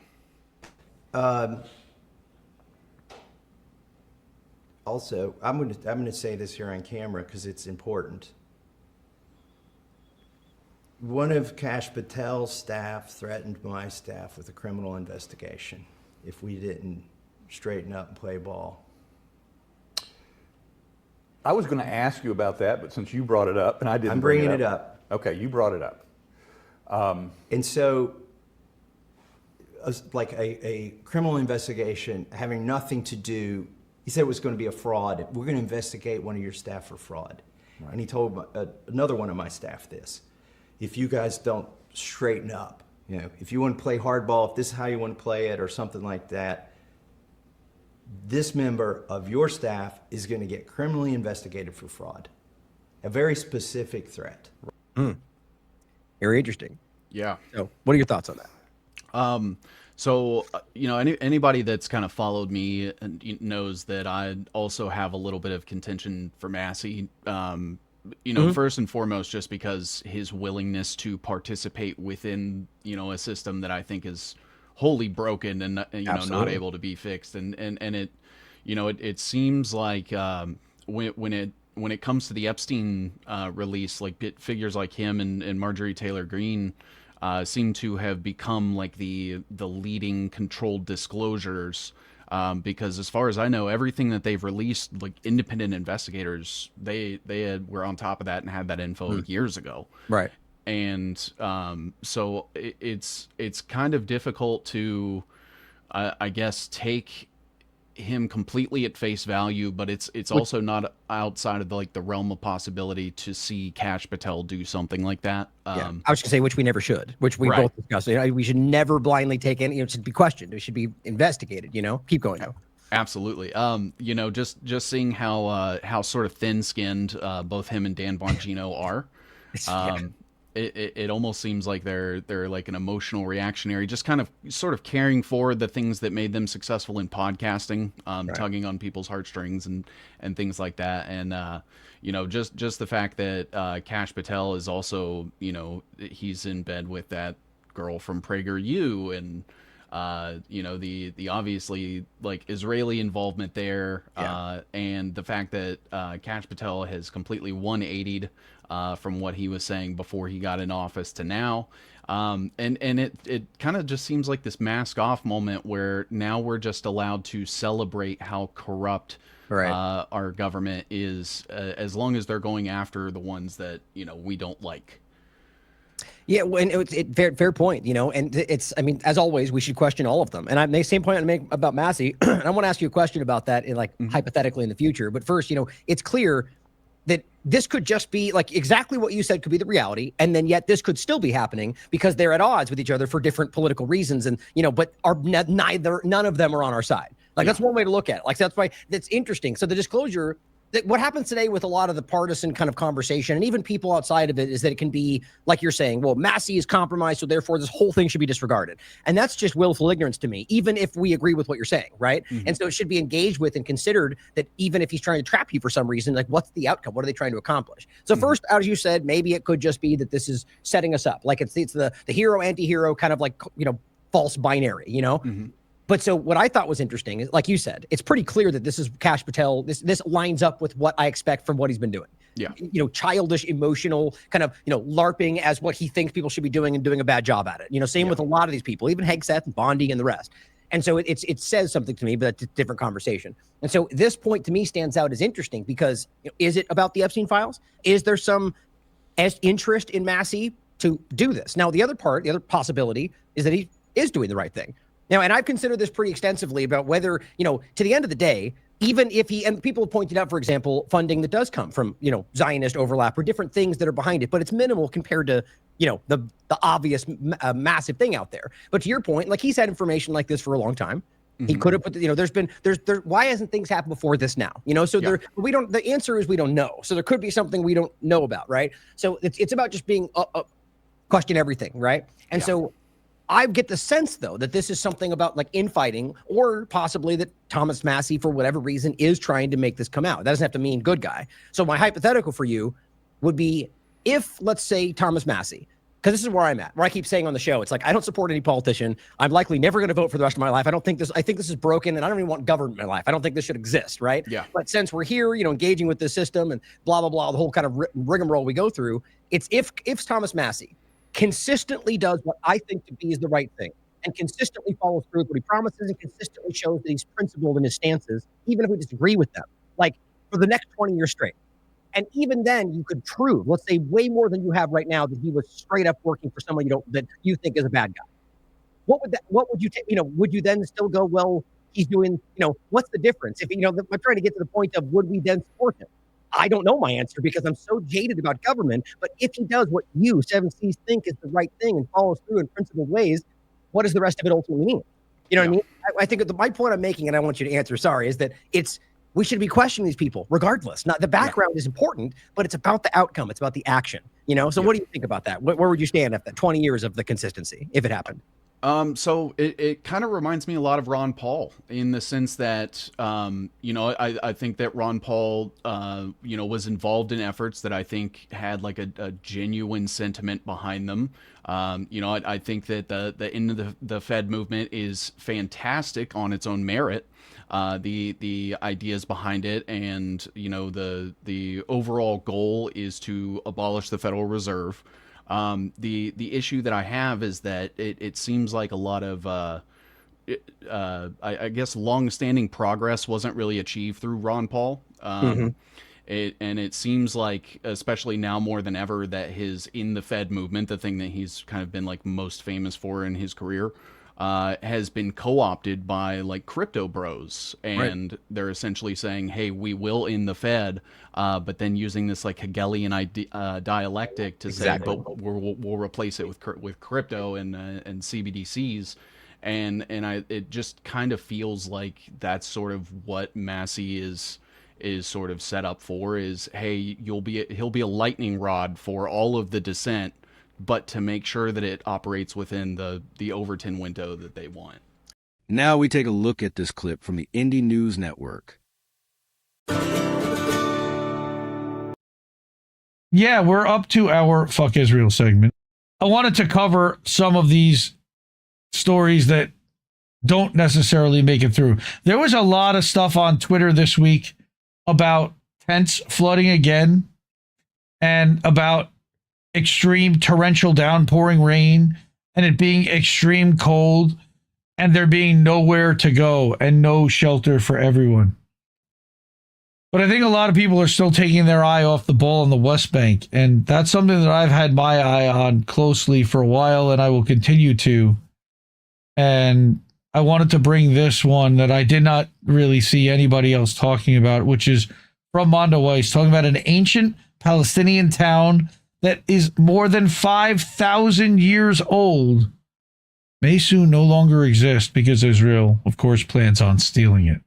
Also, I'm going to say this here on camera because it's important. One of Kash Patel's staff threatened my staff with a criminal investigation if we didn't straighten up and play ball. I was going to ask you about that, but since you brought it up, and I didn't, I'm bringing it up. Okay, you brought it up. And so, like a criminal investigation having nothing to do. He said it was going to be a fraud. We're going to investigate one of your staff for fraud. Right. And he told another one of my staff this. If you guys don't straighten up, you know, if you want to play hardball, if this is how you want to play it or something like that, this member of your staff is going to get criminally investigated for fraud. A very specific threat. Very interesting. Yeah. So what are your thoughts on that? So, you know, anybody that's kind of followed me knows that I also have a little bit of contention for Massey. You know, first and foremost, just because his willingness to participate within, you know, a system that I think is wholly broken and, you know, not able to be fixed. And it, you know, it seems like when it comes to the Epstein release, like figures like him and Marjorie Taylor Greene seem to have become like the leading controlled disclosures, because as far as I know, everything that they've released, like independent investigators, they were on top of that and had that info years ago. Right. And so it's kind of difficult to, I guess, take him completely at face value, but it's also not outside of the realm of possibility to see Kash Patel do something like that. I was gonna say, which we never should, which we both discussed. You know, we should never blindly take any. It should be questioned. It should be investigated. You know, keep going though. Absolutely. You know, just seeing how sort of thin-skinned both him and Dan Bongino are. It almost seems like they're like an emotional reactionary, just kind of sort of carrying forward the things that made them successful in podcasting, tugging on people's heartstrings and things like that. And, you know, just the fact that Kash Patel is also, you know, he's in bed with that girl from PragerU and, you know, the obviously like Israeli involvement there, and the fact that Kash Patel has completely 180'd from what he was saying before he got in office to now. And it kind of just seems like this mask off moment where now we're just allowed to celebrate how corrupt our government is, as long as they're going after the ones that, you know, we don't like. Yeah, and it's fair point, you know, and it's, I mean, as always, we should question all of them. And I'm the same point I make about Massey, and I want to ask you a question about that in hypothetically in the future. But first, you know, it's clear that this could just be like exactly what you said could be the reality. And then yet this could still be happening because they're at odds with each other for different political reasons. And, you know, but none of them are on our side. Like that's one way to look at it. Like that's why that's interesting. So the disclosure what happens today with a lot of the partisan kind of conversation and even people outside of it is that it can be like you're saying, well, Massey is compromised, so therefore this whole thing should be disregarded. And that's just willful ignorance to me, even if we agree with what you're saying, right? And so it should be engaged with and considered that even if he's trying to trap you for some reason, like what's the outcome? What are they trying to accomplish? So first, as you said, maybe it could just be that this is setting us up. Like it's the hero, anti-hero kind of like, false binary, But so what I thought was interesting is, like you said, it's pretty clear that this is Kash Patel. This lines up with what I expect from what he's been doing. Yeah. Childish, emotional, kind of, LARPing as what he thinks people should be doing and doing a bad job at it. Same with a lot of these people, even Hegseth and Bondi and the rest. And so it says something to me, but it's a different conversation. And so this point to me stands out as interesting because is it about the Epstein files? Is there some interest in Massey to do this? Now, the other possibility is that he is doing the right thing. Now, and I've considered this pretty extensively about whether, to the end of the day, even if and people have pointed out, for example, funding that does come from, Zionist overlap or different things that are behind it, but it's minimal compared to, the obvious massive thing out there. But to your point, like he's had information like this for a long time. He could have put, why hasn't things happened before this now? So the answer is we don't know. So there could be something we don't know about, right? So it's about just being question everything, right? And so I get the sense, though, that this is something about like infighting or possibly that Thomas Massey, for whatever reason, is trying to make this come out. That doesn't have to mean good guy. So my hypothetical for you would be if, let's say, Thomas Massey, because this is where I'm at, where I keep saying on the show, it's like, I don't support any politician. I'm likely never going to vote for the rest of my life. I think this is broken and I don't even want government in my life. I don't think this should exist, right? Yeah. But since we're here, engaging with the system and blah, blah, blah, the whole kind of rigmarole we go through, it's if Thomas Massey consistently does what I think to be is the right thing and consistently follows through with what he promises and consistently shows that he's principled in his stances, even if we disagree with them, like for the next 20 years straight. And even then you could prove, let's say way more than you have right now, that he was straight up working for someone that you think is a bad guy. What would you take? Would you then still go, well, he's doing, what's the difference? If, I'm trying to get to the point of would we then support him? I don't know my answer because I'm so jaded about government, but if he does what you, 7Cs, think is the right thing and follows through in principled ways, what does the rest of it ultimately mean? You know what I mean? I think my point I'm making, and I want you to answer, sorry, is that we should be questioning these people regardless. Not the background is important, but it's about the outcome. It's about the action, So what do you think about that? Where would you stand after 20 years of the consistency, if it happened? So it kind of reminds me a lot of Ron Paul in the sense that, I think that Ron Paul, was involved in efforts that I think had like a genuine sentiment behind them. I think that the end of the Fed movement is fantastic on its own merit. The ideas behind it and, the overall goal is to abolish the Federal Reserve. The issue that I have is that it seems like a lot of I guess long-standing progress wasn't really achieved through Ron Paul. It seems like, especially now more than ever, that his In the Fed movement, the thing that he's kind of been like most famous for in his career, has been co-opted by like crypto bros, and they're essentially saying, hey, we will in the Fed, but then using this like Hegelian dialectic to say, but we'll replace it with crypto and CBDCs. And it just kind of feels like that's sort of what Massey is sort of set up for, is, hey, he'll be a lightning rod for all of the dissent, but to make sure that it operates within the Overton window that they want. Now we take a look at this clip from the Indie News Network. Yeah, we're up to our Fuck Israel segment. I wanted to cover some of these stories that don't necessarily make it through. There was a lot of stuff on Twitter this week about tents flooding again and about extreme torrential downpouring rain and it being extreme cold and there being nowhere to go and no shelter for everyone. But I think a lot of people are still taking their eye off the ball on the West Bank, and that's something that I've had my eye on closely for a while, and I will continue to. And I wanted to bring this one that I did not really see anybody else talking about, which is from Mondo Weiss, talking about an ancient Palestinian town that is more than 5,000 years old may soon no longer exist because Israel, of course, plans on stealing it.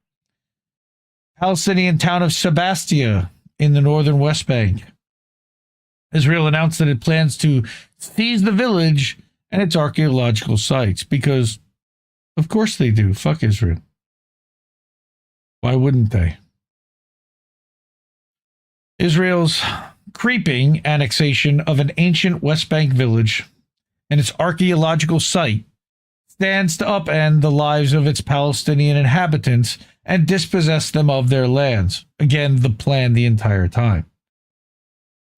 Palestinian town of Sebastia in the northern West Bank. Israel announced that it plans to seize the village and its archaeological sites because, of course they do. Fuck Israel. Why wouldn't they? Israel's creeping annexation of an ancient West Bank village and its archaeological site stands to upend the lives of its Palestinian inhabitants and dispossess them of their lands. Again, the plan the entire time.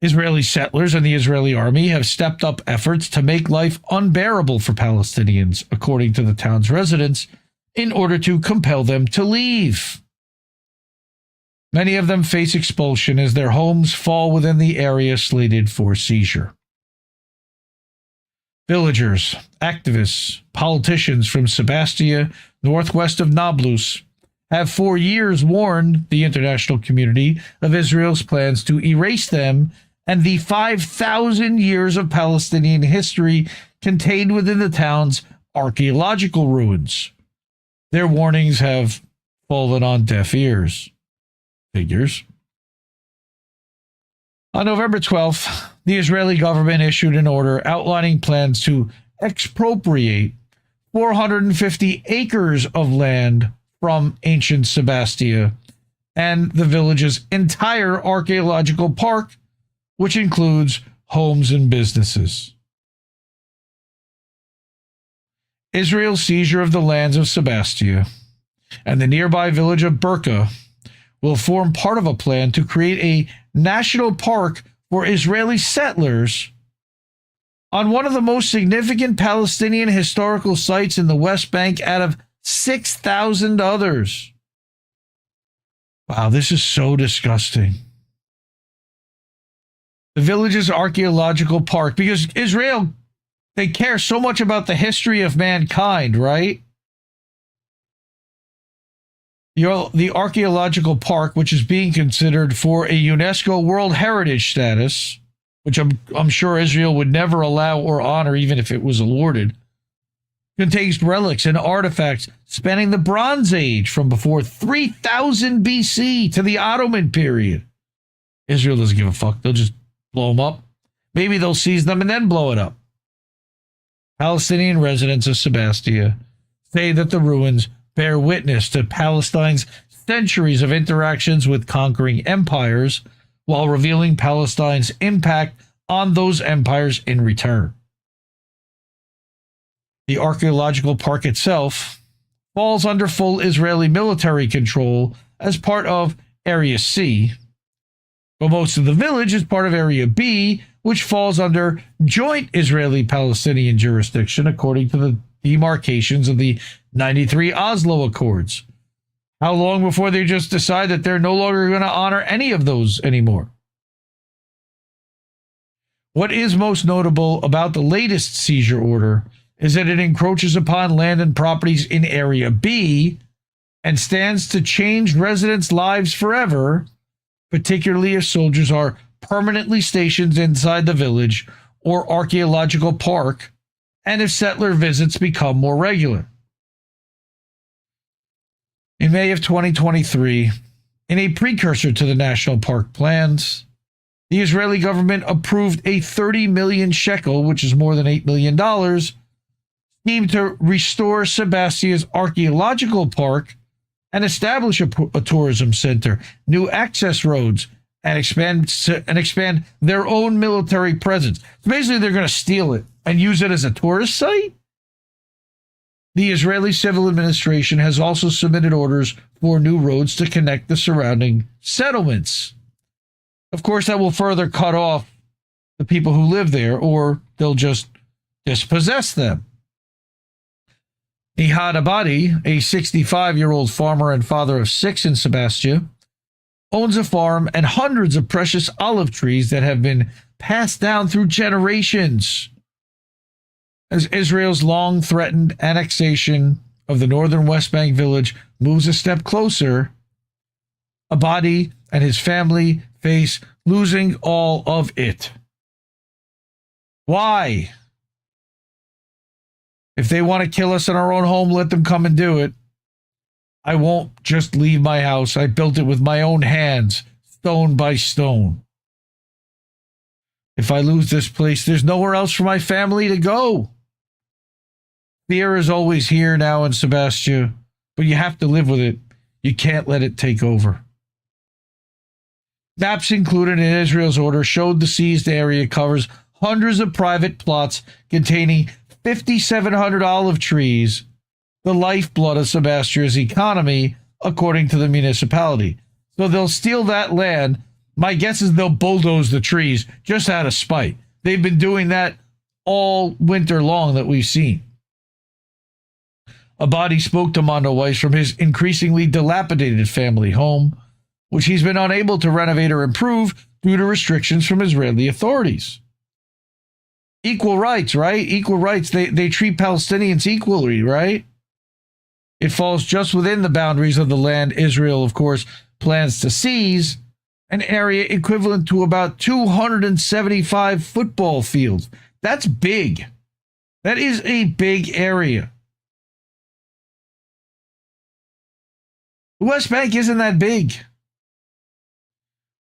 Israeli settlers and the Israeli army have stepped up efforts to make life unbearable for Palestinians, according to the town's residents, in order to compel them to leave. Many of them face expulsion as their homes fall within the area slated for seizure. Villagers, activists, politicians from Sebastia, northwest of Nablus, have for years warned the international community of Israel's plans to erase them and the 5,000 years of Palestinian history contained within the town's archaeological ruins. Their warnings have fallen on deaf ears. Figures. On November 12th, the Israeli government issued an order outlining plans to expropriate 450 acres of land from ancient Sebastia and the village's entire archaeological park, which includes homes and businesses. Israel's seizure of the lands of Sebastia and the nearby village of Burqa will form part of a plan to create a national park for Israeli settlers on one of the most significant Palestinian historical sites in the West Bank out of 6,000 others. Wow, this is so disgusting. The village's archaeological park, because Israel, they care so much about the history of mankind, right? The archaeological park, which is being considered for a UNESCO World Heritage status, which I'm sure Israel would never allow or honor even if it was awarded, contains relics and artifacts spanning the Bronze Age from before 3000 BC to the Ottoman period. Israel doesn't give a fuck. They'll just blow them up. Maybe they'll seize them and then blow it up. Palestinian residents of Sebastia say that the ruins bear witness to Palestine's centuries of interactions with conquering empires while revealing Palestine's impact on those empires in return. The archaeological park itself falls under full Israeli military control as part of Area C, but most of the village is part of Area B, which falls under joint Israeli-Palestinian jurisdiction according to the demarcations of the 93 Oslo Accords. How long before they just decide that they're no longer going to honor any of those anymore? What is most notable about the latest seizure order is that it encroaches upon land and properties in Area B and stands to change residents' lives forever, particularly if soldiers are permanently stationed inside the village or archaeological park, and if settler visits become more regular. In May of 2023, in a precursor to the national park plans, the Israeli government approved a 30 million shekel, which is more than $8 million, scheme to restore Sebastia's archaeological park and establish a tourism center, new access roads, and expand their own military presence. So basically, they're going to steal it and use it as a tourist site. The Israeli Civil Administration has also submitted orders for new roads to connect the surrounding settlements. Of course, that will further cut off the people who live there, or they'll just dispossess them. Ihad Abadi, a 65-year-old farmer and father of 6 in Sebastia, owns a farm and hundreds of precious olive trees that have been passed down through generations. As Israel's long-threatened annexation of the northern West Bank village moves a step closer, Abadi and his family face losing all of it. Why? If they want to kill us in our own home, let them come and do it. I won't just leave my house. I built it with my own hands, stone by stone. If I lose this place, there's nowhere else for my family to go. Fear is always here now in Sebastia, but you have to live with it. You can't let it take over. Maps included in Israel's order showed the seized area covers hundreds of private plots containing 5,700 olive trees, the lifeblood of Sebastia's economy, according to the municipality. So they'll steal that land. My guess is they'll bulldoze the trees just out of spite. They've been doing that all winter long that we've seen. Abadi spoke to Mondo Weiss from his increasingly dilapidated family home, which he's been unable to renovate or improve due to restrictions from Israeli authorities. Equal rights, right? Equal rights. They treat Palestinians equally, right? It falls just within the boundaries of the land Israel, of course, plans to seize, an area equivalent to about 275 football fields. That's big. That is a big area. The West Bank isn't that big.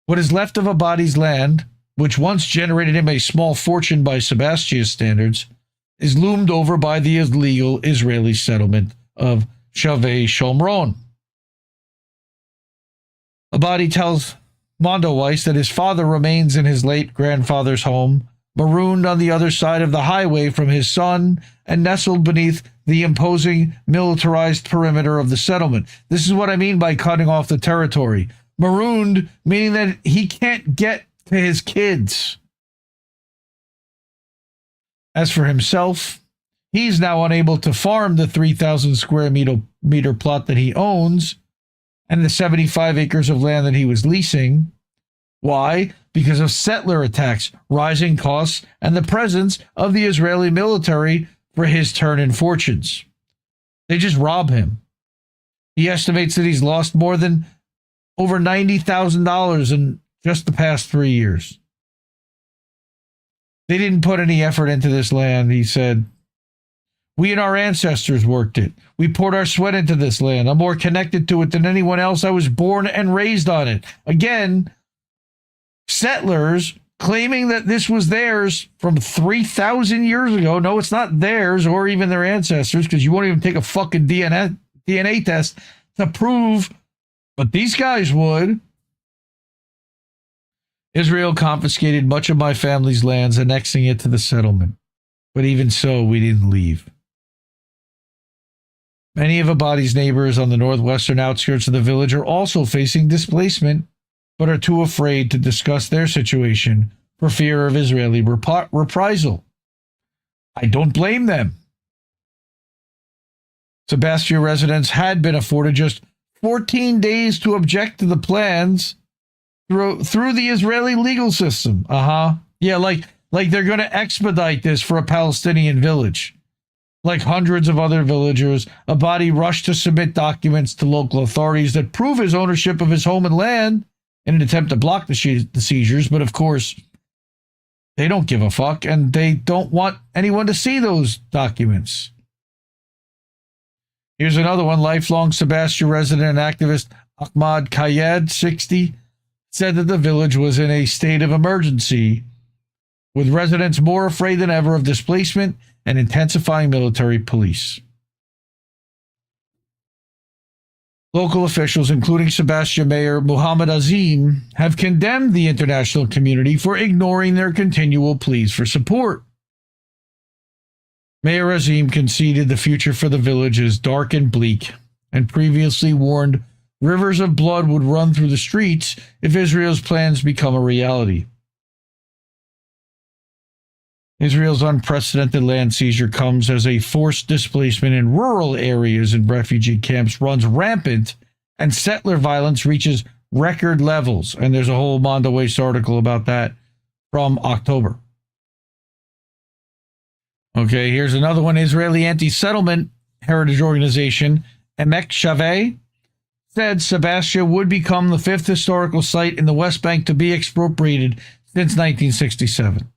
What is left of Abadi's land, which once generated him a small fortune by Sebastia's standards, is loomed over by the illegal Israeli settlement of Shavei Shomron. Abadi tells Mondo Weiss that his father remains in his late grandfather's home, marooned on the other side of the highway from his son and nestled beneath the imposing militarized perimeter of the settlement. This is what I mean by cutting off the territory. Marooned, meaning that he can't get to his kids. As for himself, he's now unable to farm the 3,000 square meter plot that he owns and the 75 acres of land that he was leasing. Why? Because of settler attacks, rising costs, and the presence of the Israeli military for his turn in fortunes. They just rob him. He estimates that he's lost more than over $90,000 in just the past 3 years. They didn't put any effort into this land, he said. We and our ancestors worked it. We poured our sweat into this land. I'm more connected to it than anyone else. I was born and raised on it. Again, settlers claiming that this was theirs from 3,000 years ago. No, it's not theirs or even their ancestors, because you won't even take a fucking DNA test to prove, but these guys would. Israel confiscated much of my family's lands, annexing it to the settlement. But even so, we didn't leave. Many of Abadi's neighbors on the northwestern outskirts of the village are also facing displacement, but are too afraid to discuss their situation for fear of Israeli reprisal. I don't blame them. Sebastia residents had been afforded just 14 days to object to the plans through the Israeli legal system. Yeah, like they're going to expedite this for a Palestinian village. Like hundreds of other villagers, Abadi rushed to submit documents to local authorities that prove his ownership of his home and land in an attempt to block the seizures, but of course, they don't give a fuck, and they don't want anyone to see those documents. Here's another one. Lifelong Sebastia resident and activist Ahmad Kayed, 60, said that the village was in a state of emergency, with residents more afraid than ever of displacement and intensifying military police. Local officials, including Sebastia Mayor Muhammad Azim, have condemned the international community for ignoring their continual pleas for support. Mayor Azim conceded the future for the village is dark and bleak, and previously warned rivers of blood would run through the streets if Israel's plans become a reality. Israel's unprecedented land seizure comes as a forced displacement in rural areas and refugee camps runs rampant and settler violence reaches record levels. And there's a whole Mondo Weiss article about that from October. Okay, here's another one. Israeli anti-settlement heritage organization Emek Shavei said Sebastia would become the fifth historical site in the West Bank to be expropriated since 1967.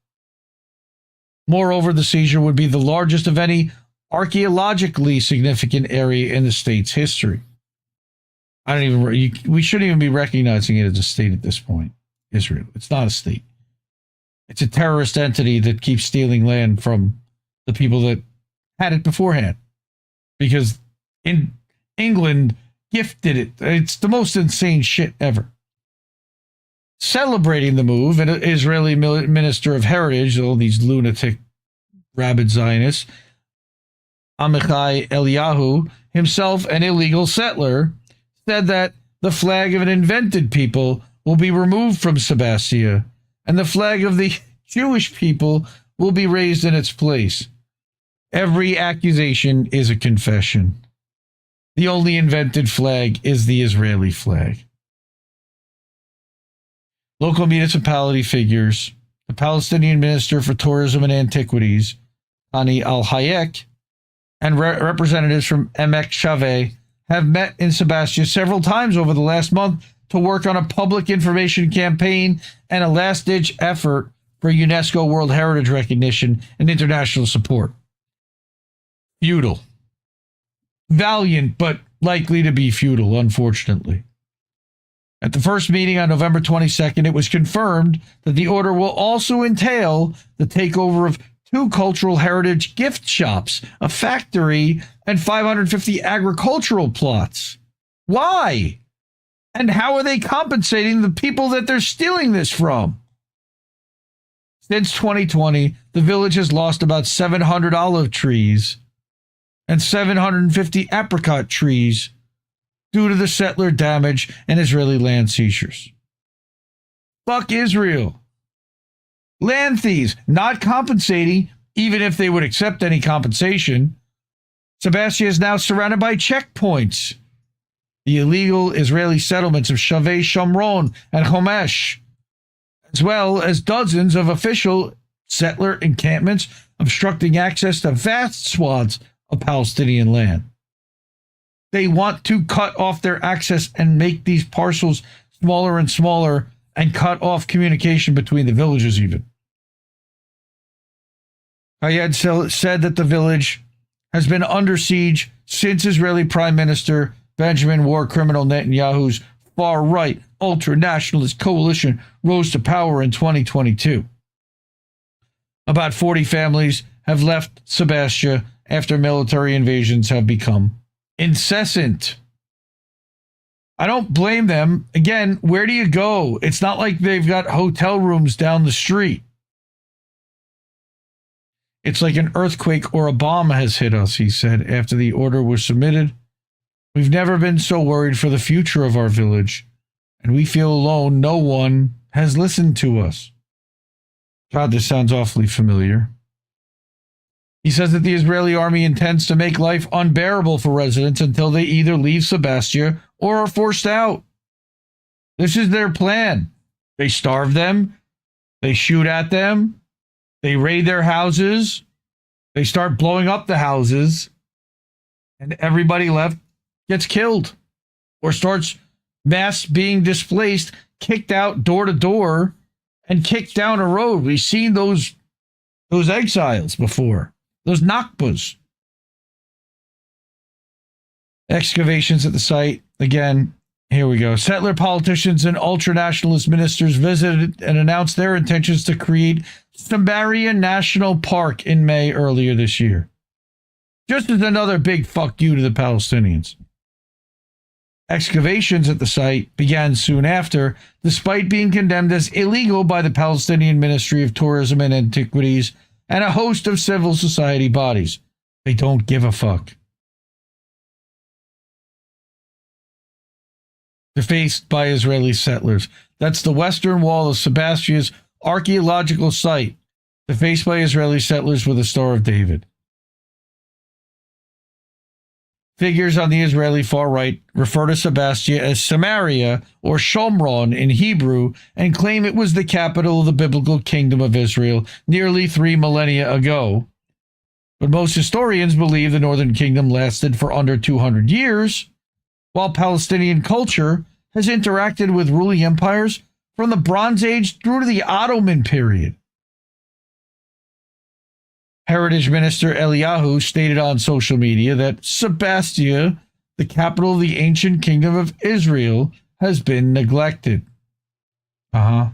Moreover, the seizure would be the largest of any archaeologically significant area in the state's history. We shouldn't even be recognizing it as a state at this point. Israel. It's not a state. It's a terrorist entity that keeps stealing land from the people that had it beforehand. Because in England gifted it. It's the most insane shit ever. Celebrating the move, an Israeli minister of heritage, all these lunatic rabid Zionists, Amichai Eliyahu, himself an illegal settler, said that the flag of an invented people will be removed from Sebastia, and the flag of the Jewish people will be raised in its place. Every accusation is a confession. The only invented flag is the Israeli flag. Local municipality figures, the Palestinian Minister for Tourism and Antiquities, Hani Al-Hayek, and representatives from Emek Shaveh have met in Sebastia several times over the last month to work on a public information campaign and a last-ditch effort for UNESCO World Heritage recognition and international support. Futile. Valiant, but likely to be futile, unfortunately. At the first meeting on November 22nd, it was confirmed that the order will also entail the takeover of 2 cultural heritage gift shops, a factory, and 550 agricultural plots. Why? And how are they compensating the people that they're stealing this from? Since 2020, the village has lost about 700 olive trees and 750 apricot trees due to the settler damage and Israeli land seizures. Fuck Israel. Land thieves not compensating, even if they would accept any compensation. Sebastia is now surrounded by checkpoints. The illegal Israeli settlements of Shavei Shomron and Homesh, as well as dozens of official settler encampments obstructing access to vast swaths of Palestinian land. They want to cut off their access and make these parcels smaller and smaller and cut off communication between the villages even. Hayed said that the village has been under siege since Israeli Prime Minister Benjamin war criminal Netanyahu's far-right ultra-nationalist coalition rose to power in 2022. About 40 families have left Sebastia after military invasions have become incessant. I don't blame them. Again, where do you go? It's not like they've got hotel rooms down the street. It's like an earthquake or a bomb has hit us, he said after the order was submitted. We've never been so worried for the future of our village, and we feel alone. No one has listened to us. God, this sounds awfully familiar. He says that the Israeli army intends to make life unbearable for residents until they either leave Sebastia or are forced out. This is their plan. They starve them. They shoot at them. They raid their houses. They start blowing up the houses. And everybody left gets killed or starts mass being displaced, kicked out door to door, and kicked down a road. We've seen those exiles before. Those Nakbas. Excavations at the site. Again, here we go. Settler politicians and ultra-nationalist ministers visited and announced their intentions to create Samaria National Park in May earlier this year. Just as another big fuck you to the Palestinians. Excavations at the site began soon after, despite being condemned as illegal by the Palestinian Ministry of Tourism and Antiquities and a host of civil society bodies. They don't give a fuck. Defaced by Israeli settlers. That's the western wall of Sebastia's archaeological site, defaced by Israeli settlers with a Star of David. Figures on the Israeli far right refer to Sebastia as Samaria or Shomron in Hebrew and claim it was the capital of the biblical kingdom of Israel nearly 3 millennia ago. But most historians believe the northern kingdom lasted for under 200 years, while Palestinian culture has interacted with ruling empires from the Bronze Age through to the Ottoman period. Heritage Minister Eliyahu stated on social media that Sebastia, the capital of the ancient kingdom of Israel has been neglected. The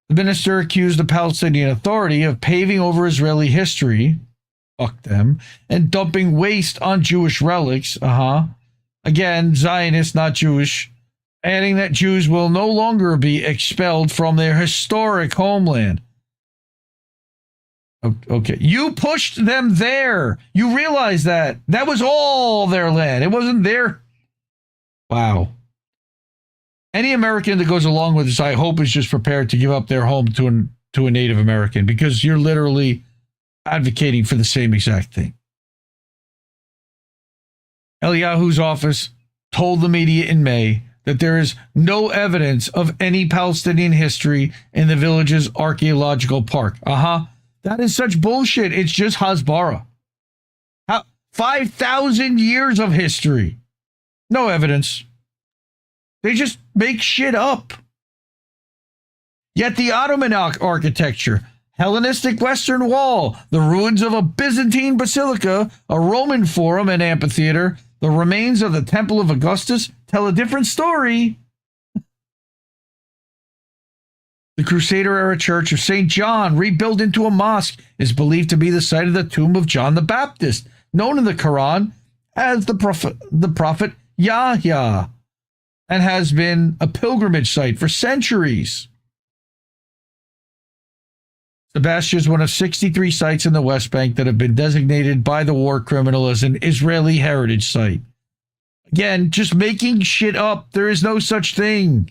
minister accused the Palestinian Authority of paving over Israeli history, fuck them, and dumping waste on Jewish relics. Again, Zionist, not Jewish, adding that Jews will no longer be expelled from their historic homeland. Okay, you pushed them there. You realize that. That was all their land. It wasn't their... Wow. Any American that goes along with this, I hope, is just prepared to give up their home to a Native American, because you're literally advocating for the same exact thing. Eliyahu's office told the media in May that there is no evidence of any Palestinian history in the village's archaeological park. That is such bullshit. It's just Hasbara. 5,000 years of history. No evidence. They just make shit up. Yet the Ottoman architecture, Hellenistic Western Wall, the ruins of a Byzantine basilica, a Roman forum and amphitheater, the remains of the Temple of Augustus tell a different story. The Crusader-era Church of St. John, rebuilt into a mosque, is believed to be the site of the tomb of John the Baptist, known in the Quran as the prophet Yahya, and has been a pilgrimage site for centuries. Sebastia is one of 63 sites in the West Bank that have been designated by the war criminal as an Israeli heritage site. Again, just making shit up. There is no such thing.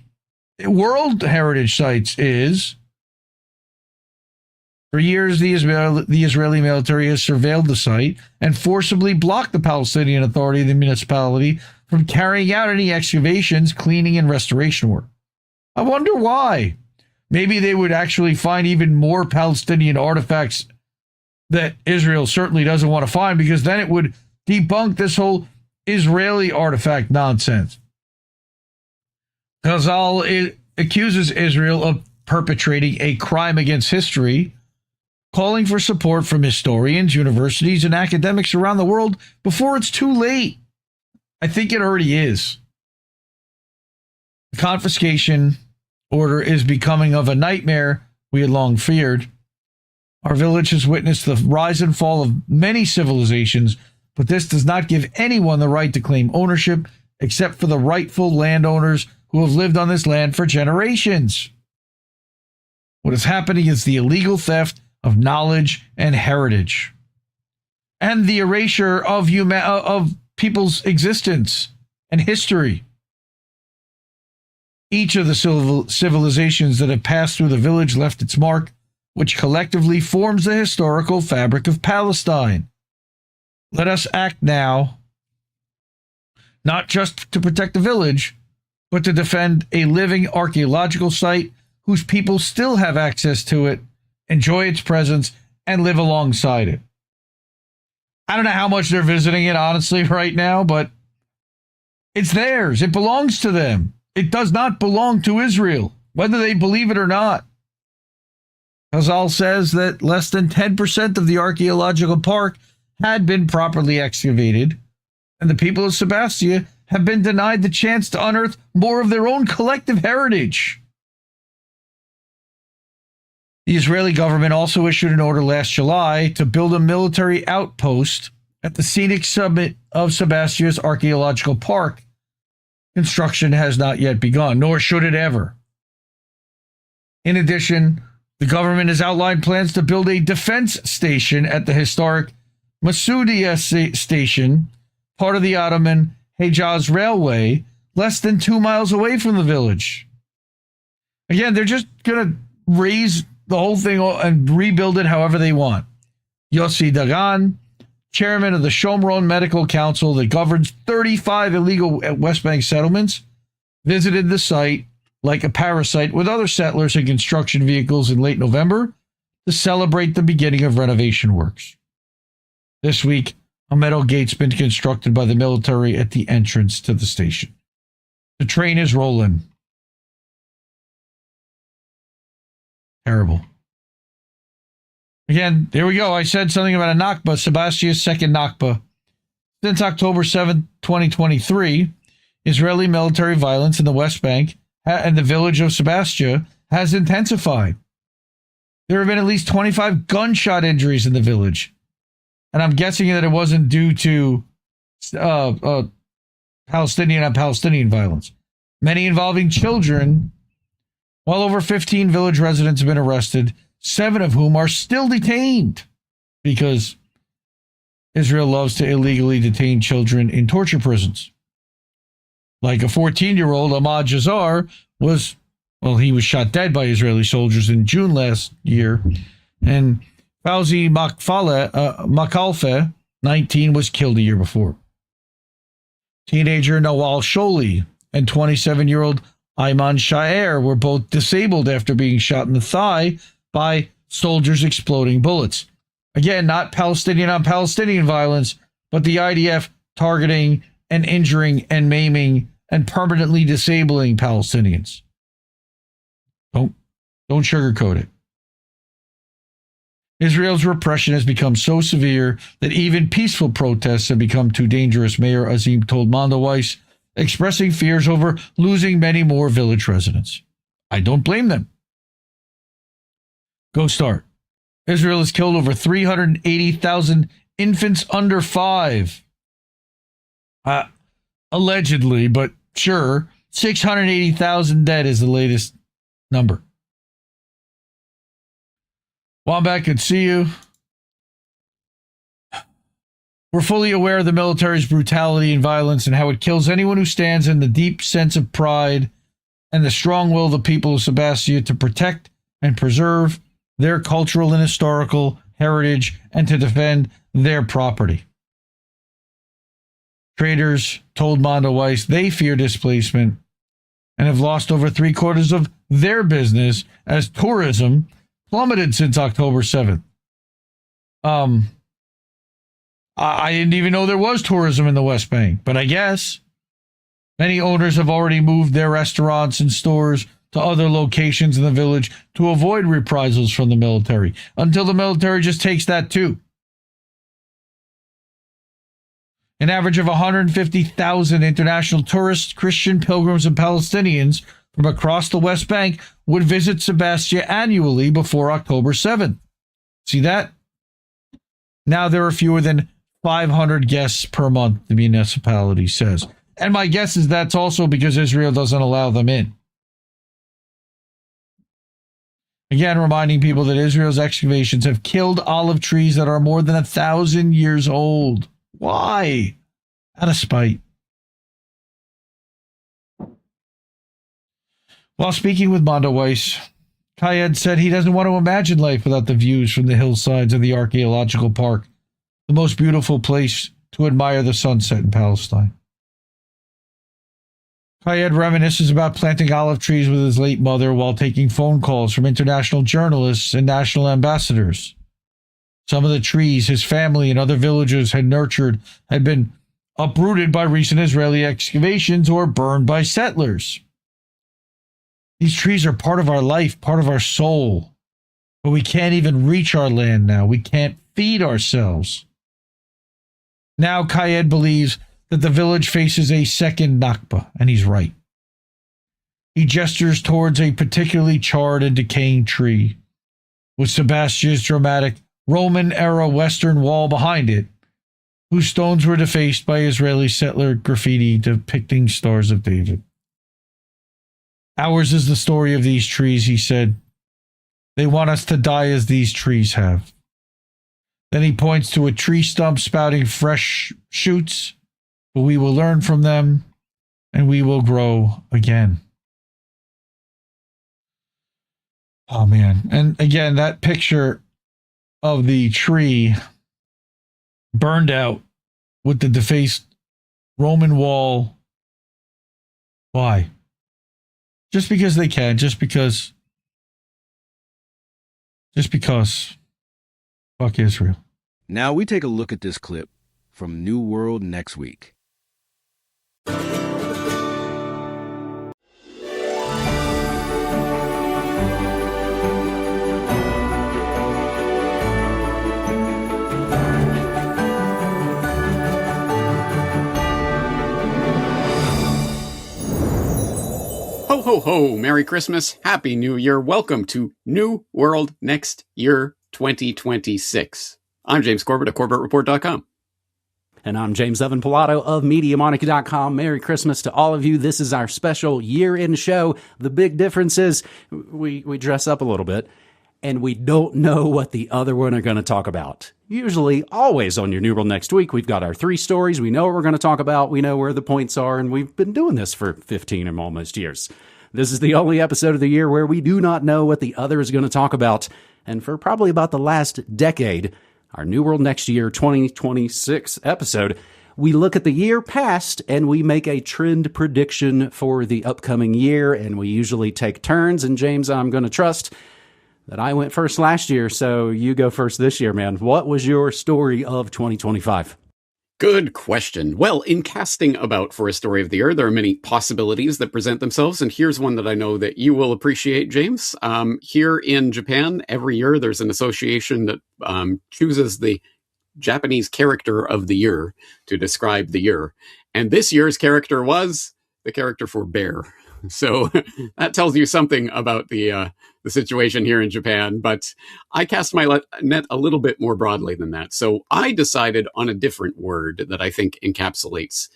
World Heritage Sites is. For years, the Israeli military has surveilled the site and forcibly blocked the Palestinian Authority and the municipality from carrying out any excavations, cleaning, and restoration work. I wonder why. Maybe they would actually find even more Palestinian artifacts that Israel certainly doesn't want to find, because then it would debunk this whole Israeli artifact nonsense. Ghazal accuses Israel of perpetrating a crime against history, calling for support from historians, universities, and academics around the world before it's too late. I think it already is. The confiscation order is becoming of a nightmare we had long feared. Our village has witnessed the rise and fall of many civilizations, but this does not give anyone the right to claim ownership except for the rightful landowners who have lived on this land for generations. What is happening is the illegal theft of knowledge and heritage, and the erasure of people's existence and history. Each of the civilizations that have passed through the village left its mark, which collectively forms the historical fabric of Palestine. Let us act now, not just to protect the village, but to defend a living archaeological site whose people still have access to it, enjoy its presence, and live alongside it. I don't know how much they're visiting it, honestly, right now, but it's theirs. It belongs to them. It does not belong to Israel, whether they believe it or not. Ghazal says that less than 10% of the archaeological park had been properly excavated, and the people of Sebastia have been denied the chance to unearth more of their own collective heritage. The Israeli government also issued an order last July to build a military outpost at the scenic summit of Sebastia's archaeological park. Construction has not yet begun, nor should it ever. In addition, the government has outlined plans to build a defense station at the historic Masoudia station, part of the Ottoman Hejaz Railway, less than 2 miles away from the village. Again, they're just going to raise the whole thing and rebuild it however they want. Yossi Dagan, chairman of the Shomron Medical Council that governs 35 illegal West Bank settlements, visited the site like a parasite with other settlers and construction vehicles in late November to celebrate the beginning of renovation works. This week, a metal gate's been constructed by the military at the entrance to the station. The train is rolling. Terrible. Again, there we go. I said something about a Nakba, Sebastia's second Nakba. Since October 7th, 2023, Israeli military violence in the West Bank and the village of Sebastia has intensified. There have been at least 25 gunshot injuries in the village. And I'm guessing that it wasn't due to Palestinian on Palestinian violence. Many involving children. Well over 15 village residents have been arrested, 7 of whom are still detained because Israel loves to illegally detain children in torture prisons. Like a 14-year-old, Ahmad Jazar he was shot dead by Israeli soldiers in June last year. And Fauzi Makalfe, 19, was killed a year before. Teenager Nawal Sholi and 27-year-old Ayman Shaer were both disabled after being shot in the thigh by soldiers exploding bullets. Again, not Palestinian on Palestinian violence, but the IDF targeting and injuring and maiming and permanently disabling Palestinians. Don't sugarcoat it. Israel's repression has become so severe that even peaceful protests have become too dangerous, Mayor Azim told Mondoweiss, expressing fears over losing many more village residents. I don't blame them. Go start. Israel has killed over 380,000 infants under 5. Allegedly, but sure, 680,000 dead is the latest number. Wombat, good to see you. We're fully aware of the military's brutality and violence and how it kills anyone who stands in the deep sense of pride and the strong will of the people of Sebastia to protect and preserve their cultural and historical heritage and to defend their property. Traders told Mondoweiss they fear displacement and have lost over 3/4 of their business as tourism plummeted since October 7th. I didn't even know there was tourism in the West Bank, but I guess many owners have already moved their restaurants and stores to other locations in the village to avoid reprisals from the military, until the military just takes that too. An average of 150,000 international tourists, Christian pilgrims, and Palestinians from across the West Bank would visit Sebastia annually before October 7th. See that? Now there are fewer than 500 guests per month, the municipality says. And my guess is that's also because Israel doesn't allow them in. Again, reminding people that Israel's excavations have killed olive trees that are more than 1,000 years old. Why? Out of spite. While speaking with Mondoweiss, Kayed said he doesn't want to imagine life without the views from the hillsides of the archaeological park, the most beautiful place to admire the sunset in Palestine. Kayed reminisces about planting olive trees with his late mother while taking phone calls from international journalists and national ambassadors. Some of the trees his family and other villagers had nurtured had been uprooted by recent Israeli excavations or burned by settlers. These trees are part of our life, part of our soul. But we can't even reach our land now. We can't feed ourselves. Now Kayed believes that the village faces a second Nakba, and he's right. He gestures towards a particularly charred and decaying tree, with Sebastia's dramatic Roman-era western wall behind it, whose stones were defaced by Israeli settler graffiti depicting Stars of David. Ours is the story of these trees, he said. They want us to die as these trees have. Then he points to a tree stump spouting fresh shoots, but we will learn from them, and we will grow again. Oh, man. And again, that picture of the tree burned out with the defaced Roman wall. Why? Just because they can, just because. Fuck Israel. Now we take a look at this clip from New World Next Week. ho ho, Merry Christmas, Happy New Year, welcome to New World Next Year 2026. I'm James Corbett of CorbettReport.com. And I'm James Evan Pilato of MediaMonica.com. Merry Christmas to all of you. This is our special year-end show. The big difference is we dress up a little bit, and we don't know what the other one are going to talk about. Usually, always on your New World Next Week, we've got our 3 stories. We know what we're going to talk about. We know where the points are, and we've been doing this for 15 or almost years. This is the only episode of the year where we do not know what the other is going to talk about. And for probably about the last decade, our New World Next Year 2026 episode, we look at the year past and we make a trend prediction for the upcoming year. And we usually take turns. And James, I'm going to trust that I went first last year, so you go first this year, man. What was your story of 2025? Good question. Well, in casting about for a story of the year, there are many possibilities that present themselves, and here's one that I know that you will appreciate, James. Here in Japan, every year there's an association that chooses the Japanese character of the year to describe the year, and this year's character was the character for bear. So that tells you something about the situation here in Japan, but I cast my net a little bit more broadly than that. So I decided on a different word that I think encapsulates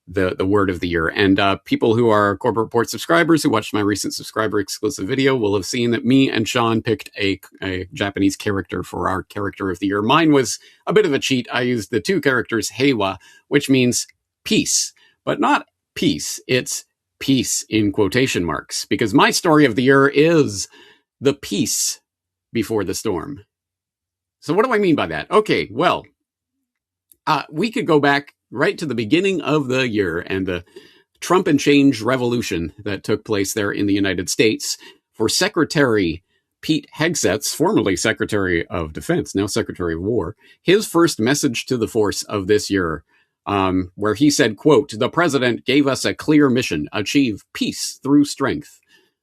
the word of the year. And people who are Corbett Report subscribers who watched my recent subscriber exclusive video will have seen that me and Sean picked a Japanese character for our character of the year. Mine was a bit of a cheat. I used the 2 characters heiwa, which means peace, but not peace. It's peace in quotation marks, because my story of the year is the peace before the storm. So what do I mean by that? Okay, well, we could go back right to the beginning of the year and the Trump and change revolution that took place there in the United States. For Secretary Pete Hegseth's, formerly Secretary of Defense, now Secretary of War, his first message to the force of this year, where he said, quote, "The president gave us a clear mission, achieve peace through strength,"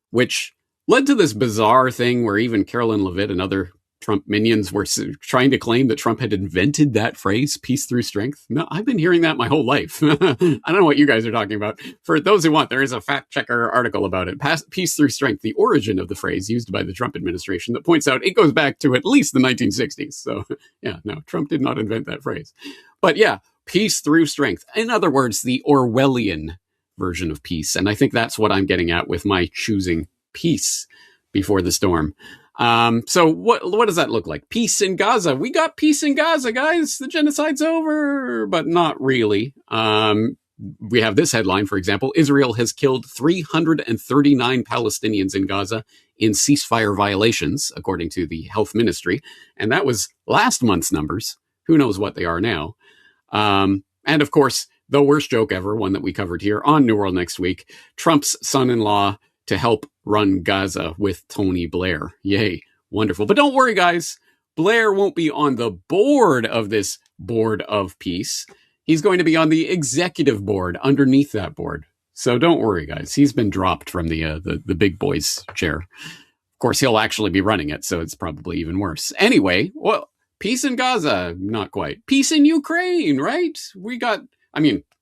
which led to this bizarre thing where even Carolyn Levitt and other Trump minions were trying to claim that Trump had invented that phrase, peace through strength. No, I've been hearing that my whole life. I don't know what you guys are talking about. For those who want, there is a fact checker article about it. Peace through strength, the origin of the phrase used by the Trump administration, that points out it goes back to at least the 1960s. So yeah, no, Trump did not invent that phrase. But yeah, peace through strength. In other words, the Orwellian version of peace. And I think that's what I'm getting at with my choosing peace before the storm. So what does that look like? Peace in Gaza. We got peace in Gaza, guys. The genocide's over, but not really. We have this headline, for example: Israel has killed 339 Palestinians in Gaza in ceasefire violations, according to the health ministry. And that was last month's numbers. Who knows what they are now? And of course, the worst joke ever, one that we covered here on New World Next Week: Trump's son-in-law to help run Gaza with Tony Blair. Yay. Wonderful. But don't worry, guys. Blair won't be on the board of this board of peace. He's going to be on the executive board underneath that board. So don't worry, guys. He's been dropped from the big boys chair. Of course, he'll actually be running it, so it's probably even worse. Anyway, well, peace in Gaza, not quite. Peace in Ukraine, right?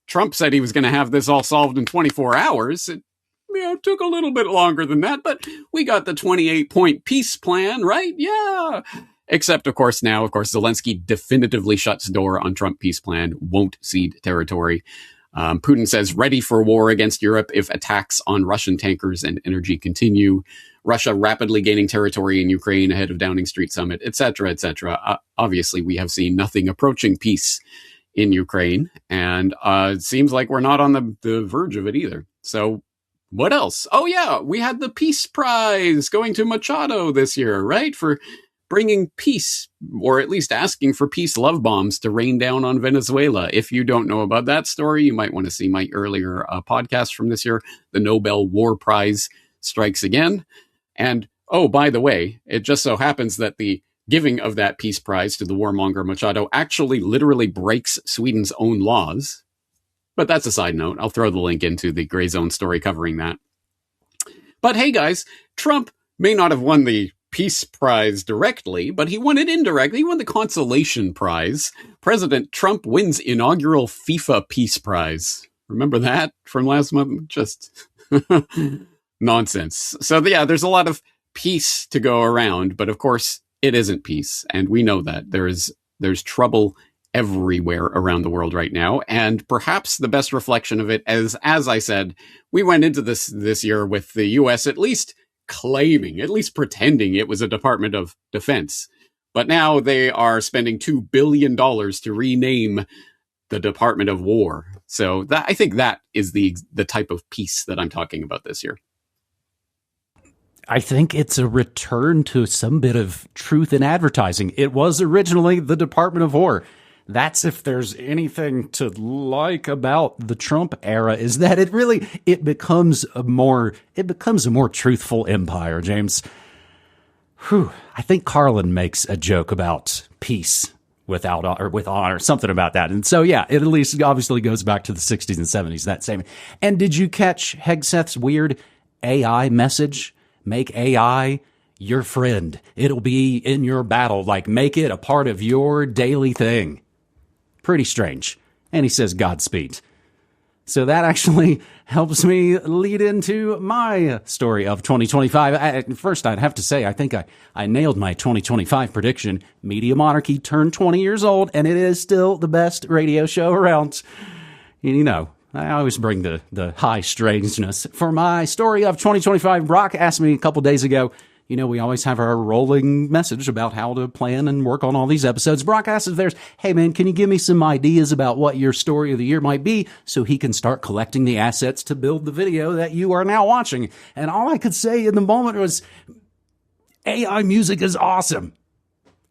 Trump said he was going to have this all solved in 24 hours. It took a little bit longer than that, but we got the 28-point peace plan, right? Yeah. Except, of course, Zelensky definitively shuts door on Trump peace plan, won't cede territory. Putin says ready for war against Europe if attacks on Russian tankers and energy continue. Russia rapidly gaining territory in Ukraine ahead of Downing Street summit, etc., etc. Obviously, we have seen nothing approaching peace in Ukraine, and it seems like we're not on the verge of it either. So what else? Oh, yeah, we had the Peace Prize going to Machado this year, right? For bringing peace, or at least asking for peace love bombs to rain down on Venezuela. If you don't know about that story, you might want to see my earlier podcast from this year. The Nobel War Prize strikes again. And, oh, by the way, it just so happens that the giving of that Peace Prize to the warmonger Machado actually literally breaks Sweden's own laws. But that's a side note. I'll throw the link into the Gray Zone story covering that. But hey, guys, Trump may not have won the Peace Prize directly, but he won it indirectly. He won the Consolation Prize. President Trump wins inaugural FIFA Peace Prize. Remember that from last month? Just nonsense. So yeah, there's a lot of peace to go around, but of course it isn't peace. And we know that there's trouble everywhere around the world right now. And perhaps the best reflection of it is, as I said, we went into this year with the US at least claiming, at least pretending it was a Department of Defense. But now they are spending $2 billion to rename the Department of War. So I think that is the type of peace that I'm talking about this year. I think it's a return to some bit of truth in advertising. It was originally the Department of War. That's if there's anything to like about the Trump era, is that it becomes a more truthful empire, James. Whew. I think Carlin makes a joke about peace with honor, something about that. And so, yeah, it at least obviously goes back to the 60s and 70s, that same. And did you catch Hegseth's weird AI message? Make AI your friend. It'll be in your battle. Like, make it a part of your daily thing. Pretty strange. And he says Godspeed. So that actually helps me lead into my story of 2025. First, I'd have to say, I think I nailed my 2025 prediction. Media Monarchy turned 20 years old, and it is still the best radio show around. You know, I always bring the high strangeness. For my story of 2025, Brock asked me a couple days ago, you know, we always have our rolling message about how to plan and work on all these episodes. Brock asks if hey man, can you give me some ideas about what your story of the year might be so he can start collecting the assets to build the video that you are now watching? And all I could say in the moment was, AI music is awesome.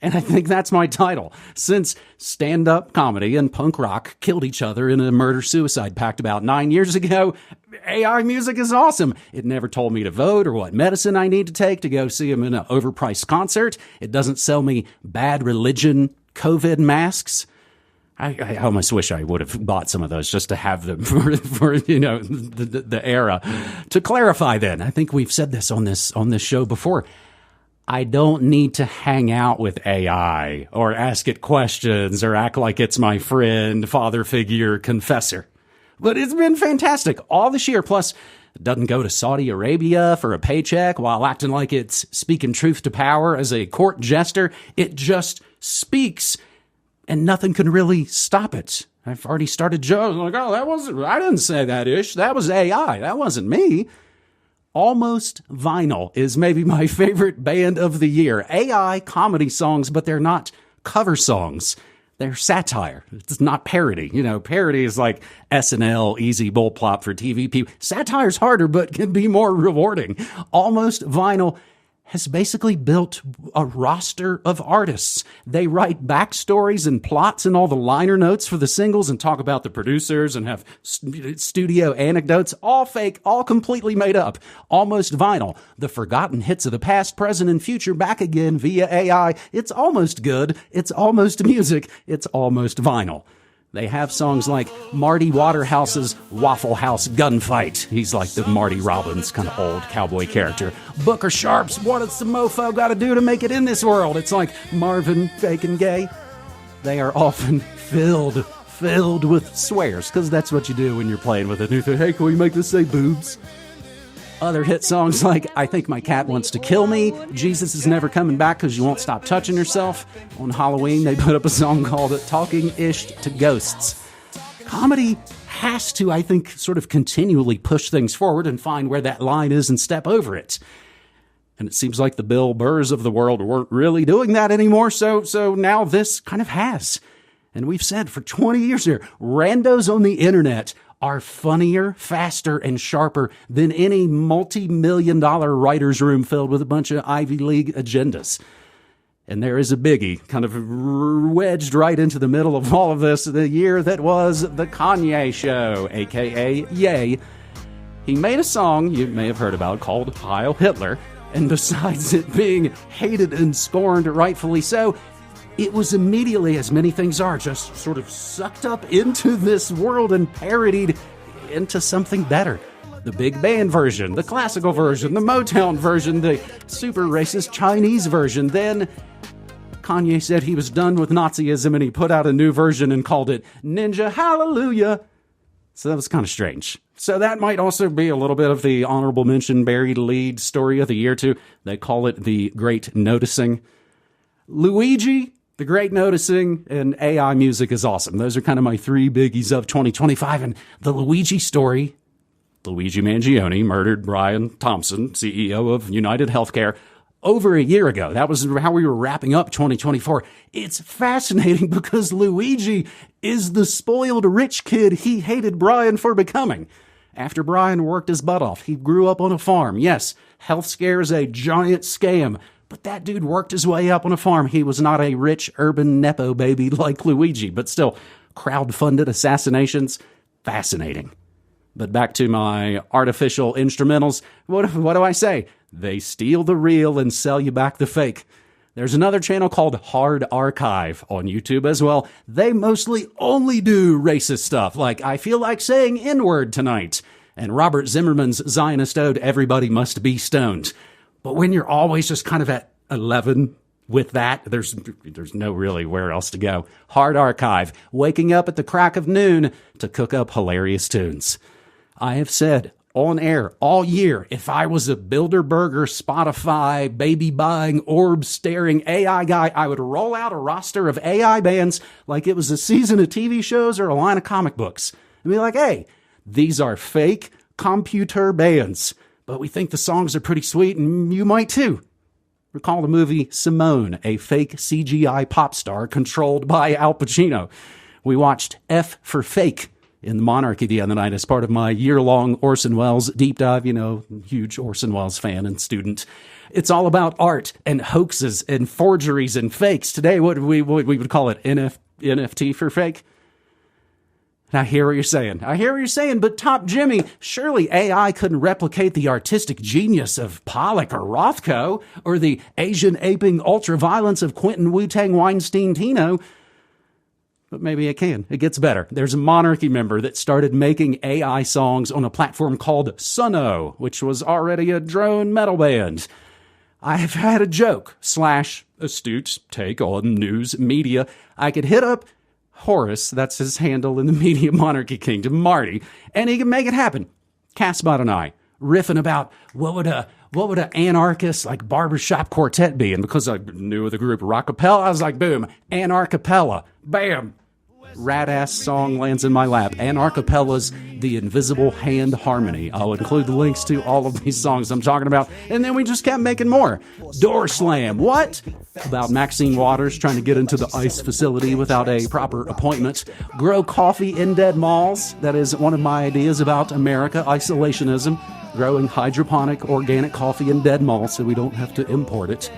And I think that's my title. Since stand-up comedy and punk rock killed each other in a murder-suicide pact about 9 years ago, AI music is awesome. It never told me to vote or what medicine I need to take to go see him in an overpriced concert. It doesn't sell me bad religion COVID masks. I almost wish I would have bought some of those just to have them for you know, the era. To clarify then, I think we've said this on this show before. I don't need to hang out with AI or ask it questions or act like it's my friend, father figure, confessor. But it's been fantastic all this year. Plus, it doesn't go to Saudi Arabia for a paycheck while acting like it's speaking truth to power as a court jester. It just speaks and nothing can really stop it. I've already started joking like, oh, I didn't say that ish. That was AI. That wasn't me. Almost Vinyl is maybe my favorite band of the year. AI comedy songs, but they're not cover songs. They're satire. It's not parody. You know, parody is like SNL, easy bull plop for TV people. Satire's harder, but can be more rewarding. Almost Vinyl has basically built a roster of artists. They write backstories and plots and all the liner notes for the singles and talk about the producers and have studio anecdotes, all fake, all completely made up. Almost Vinyl, the forgotten hits of the past, present, and future back again via AI. It's almost good. It's almost music. It's almost vinyl. They have songs like Marty Waterhouse's Waffle House Gunfight. He's like the Marty Robbins kind of old cowboy character. Booker Sharp's What Does the Mofo Gotta Do to Make It in This World? It's like Marvin Bacon Gay. They are often filled with swears, because that's what you do when you're playing with a new thing. Hey, can we make this say boobs? Other hit songs like I Think My Cat Wants to Kill Me, Jesus Is Never Coming Back Because You Won't Stop Touching Yourself. On Halloween, they put up a song called Talking-ish to Ghosts. Comedy has to, I think, sort of continually push things forward and find where that line is and step over it. And it seems like the Bill Burrs of the world weren't really doing that anymore, so now this kind of has. And we've said for 20 years here, randos on the internet are funnier, faster, and sharper than any multi-million-dollar writer's room filled with a bunch of Ivy League agendas. And there is a biggie kind of wedged right into the middle of all of this, the year that was the Kanye Show, a.k.a. Ye. He made a song you may have heard about called Heil Hitler, and besides it being hated and scorned, rightfully so, it was immediately, as many things are, just sort of sucked up into this world and parodied into something better. The big band version, the classical version, the Motown version, the super racist Chinese version. Then Kanye said he was done with Nazism and he put out a new version and called it Ninja Hallelujah. So that was kind of strange. So that might also be a little bit of the honorable mention buried lead story of the year, too. They call it the Great Noticing. Luigi, the Great Noticing, and AI music is awesome. Those are kind of my three biggies of 2025. And the Luigi story, Luigi Mangione murdered Brian Thompson, CEO of United Healthcare, over a year ago. That was how we were wrapping up 2024. It's fascinating because Luigi is the spoiled rich kid he hated Brian for becoming. After Brian worked his butt off, he grew up on a farm. Yes, health scare is a giant scam, but that dude worked his way up on a farm. He was not a rich urban Nepo baby like Luigi, but still, crowd-funded assassinations, fascinating. But back to my artificial instrumentals. What do I say? They steal the real and sell you back the fake. There's another channel called Hard Archive on YouTube as well. They mostly only do racist stuff, like I feel like saying N-word tonight, and Robert Zimmerman's Zionist ode, Everybody Must Be Stoned. But when you're always just kind of at 11 with that, there's no really where else to go. Hard Archive, waking up at the crack of noon to cook up hilarious tunes. I have said on air all year, if I was a Bilderberger, Spotify, baby buying, orb staring AI guy, I would roll out a roster of AI bands like it was a season of TV shows or a line of comic books. And be like, hey, these are fake computer bands, but we think the songs are pretty sweet and you might too. Recall the movie Simone, a fake CGI pop star controlled by Al Pacino. We watched F for Fake in the Monarchy the other night as part of my year-long Orson Welles deep dive, huge Orson Welles fan and student. It's all about art and hoaxes and forgeries and fakes. Today, what we would call it NFT for fake. I hear what you're saying. But Top Jimmy, surely AI couldn't replicate the artistic genius of Pollock or Rothko, or the Asian aping ultraviolence of Quentin Wu-Tang Weinstein Tino. But maybe it can. It gets better. There's a Monarchy member that started making AI songs on a platform called Suno, which was already a drone metal band. I've had a joke / astute take on news media. I could hit up Horace, that's his handle in the media monarchy kingdom, Marty, and he can make it happen. Castbot and I, riffing about what would an anarchist like barbershop quartet be? And because I knew of the group Rockapella, I was like, boom, Anarchapella, bam. Rad-ass song lands in my lap. Anarchapella's The Invisible Hand Harmony. I'll include the links to all of these songs I'm talking about. And then we just kept making more. Door Slam. What? About Maxine Waters trying to get into the ICE facility without a proper appointment. Grow coffee in dead malls. That is one of my ideas about America, isolationism. Growing hydroponic organic coffee in dead malls so we don't have to import it.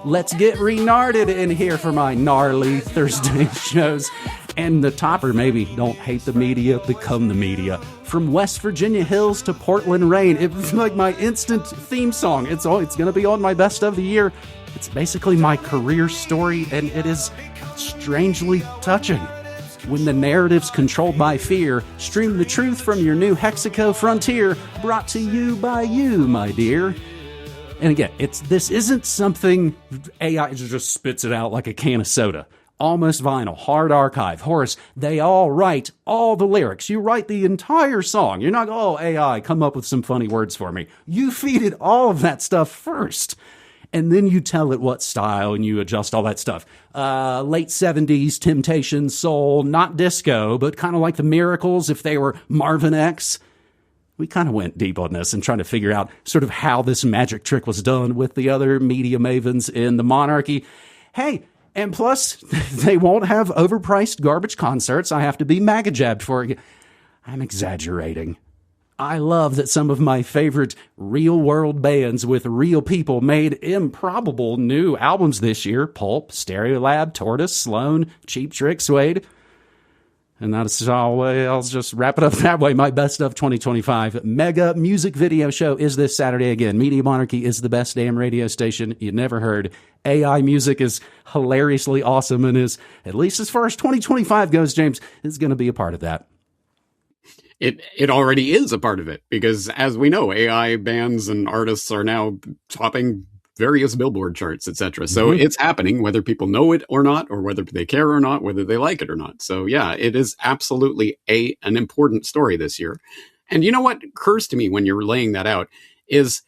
Let's get renarded in here for my gnarly Thursday shows. And the topper, maybe, don't hate the media, become the media. From West Virginia hills to Portland rain. It's like my instant theme song. It's going to be on my best of the year. It's basically my career story, and it is strangely touching. When the narrative's controlled by fear, stream the truth from your New Mexico frontier, brought to you by you, my dear. And again, this isn't something AI just spits it out like a can of soda. Almost Vinyl, Hard Archive, Horace, they all write all the lyrics. You write the entire song. You're not, AI, come up with some funny words for me. You feed it all of that stuff first. And then you tell it what style and you adjust all that stuff. Late 70s, Temptation, soul, not disco, but kind of like the Miracles if they were Marvin X. We kind of went deep on this and trying to figure out sort of how this magic trick was done with the other media mavens in the monarchy. Hey, and plus, they won't have overpriced garbage concerts. I have to be MAGA jabbed for it. I'm exaggerating. I love that some of my favorite real-world bands with real people made improbable new albums this year. Pulp, Stereolab, Tortoise, Sloan, Cheap Trick, Suede. And that's all. I'll just wrap it up that way. My best of 2025 mega music video show is this Saturday again. Media Monarchy is the best damn radio station you never heard. AI music is hilariously awesome and is, at least as far as 2025 goes, James, is going to be a part of that. It already is a part of it because, as we know, AI bands and artists are now topping various Billboard charts, etc. So it's happening, whether people know it or not, or whether they care or not, whether they like it or not. So yeah, it is absolutely an important story this year. And you know what occurs to me when you're laying that out is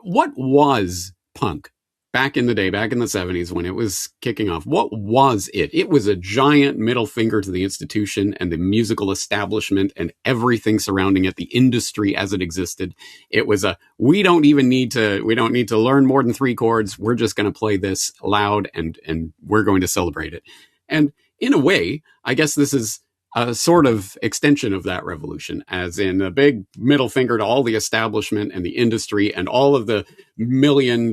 what was punk back in the day, back in the 70s when it was kicking off? What was it? It was a giant middle finger to the institution and the musical establishment and everything surrounding it, the industry as it existed. It was we don't need to learn more than 3 chords. We're just going to play this loud and we're going to celebrate it. And in a way, I guess this is a sort of extension of that revolution, as in a big middle finger to all the establishment and the industry and all of the $1 million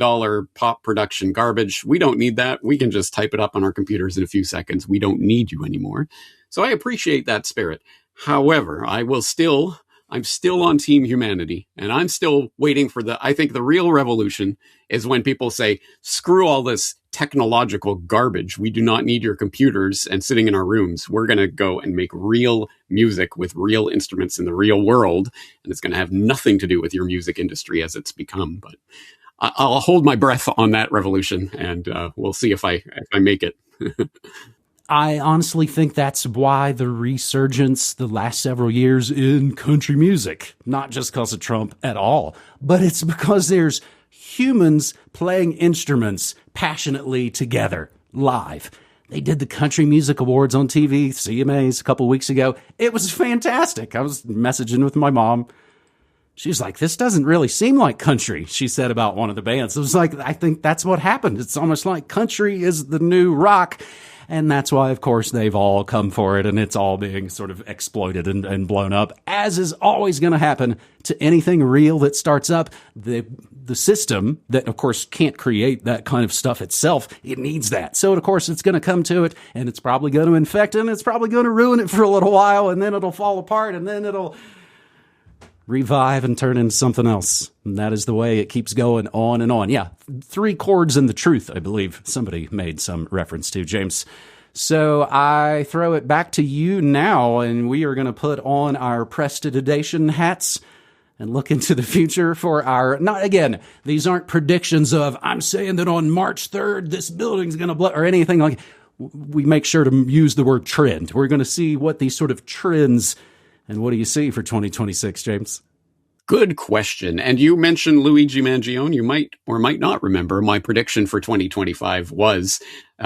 pop production garbage. We don't need that. We can just type it up on our computers in a few seconds. We don't need you anymore. So I appreciate that spirit. However, I'm still on Team Humanity, and I'm still waiting for I think the real revolution is when people say, screw all this technological garbage. We do not need your computers and sitting in our rooms. We're going to go and make real music with real instruments in the real world. And it's going to have nothing to do with your music industry as it's become. But I'll hold my breath on that revolution, and we'll see if I make it. I honestly think that's why the resurgence the last several years in country music, not just because of Trump at all, but it's because there's humans playing instruments passionately together live. They did the Country Music Awards on TV, CMAs, a couple weeks ago. It was fantastic. I was messaging with my mom. She was like, this doesn't really seem like country, she said about one of the bands. It was like, I think that's what happened. It's almost like country is the new rock. And that's why, of course, they've all come for it, and it's all being sort of exploited and blown up, as is always going to happen to anything real that starts up. The system that, of course, can't create that kind of stuff itself, it needs that. So, of course, it's going to come to it, and it's probably going to infect it, and it's probably going to ruin it for a little while, and then it'll fall apart, and then it'll revive and turn into something else. And that is the way it keeps going on and on. Yeah, 3 chords and the truth, I believe somebody made some reference to, James. So I throw it back to you now, and we are going to put on our prestidigitation hats and look into the future for our, not again, these aren't predictions of, I'm saying that on March 3rd, this building's going to blow, or anything like. We make sure to use the word trend. We're going to see what these sort of trends. And what do you see for 2026, James? Good question. And you mentioned Luigi Mangione. You might or might not remember my prediction for 2025 was,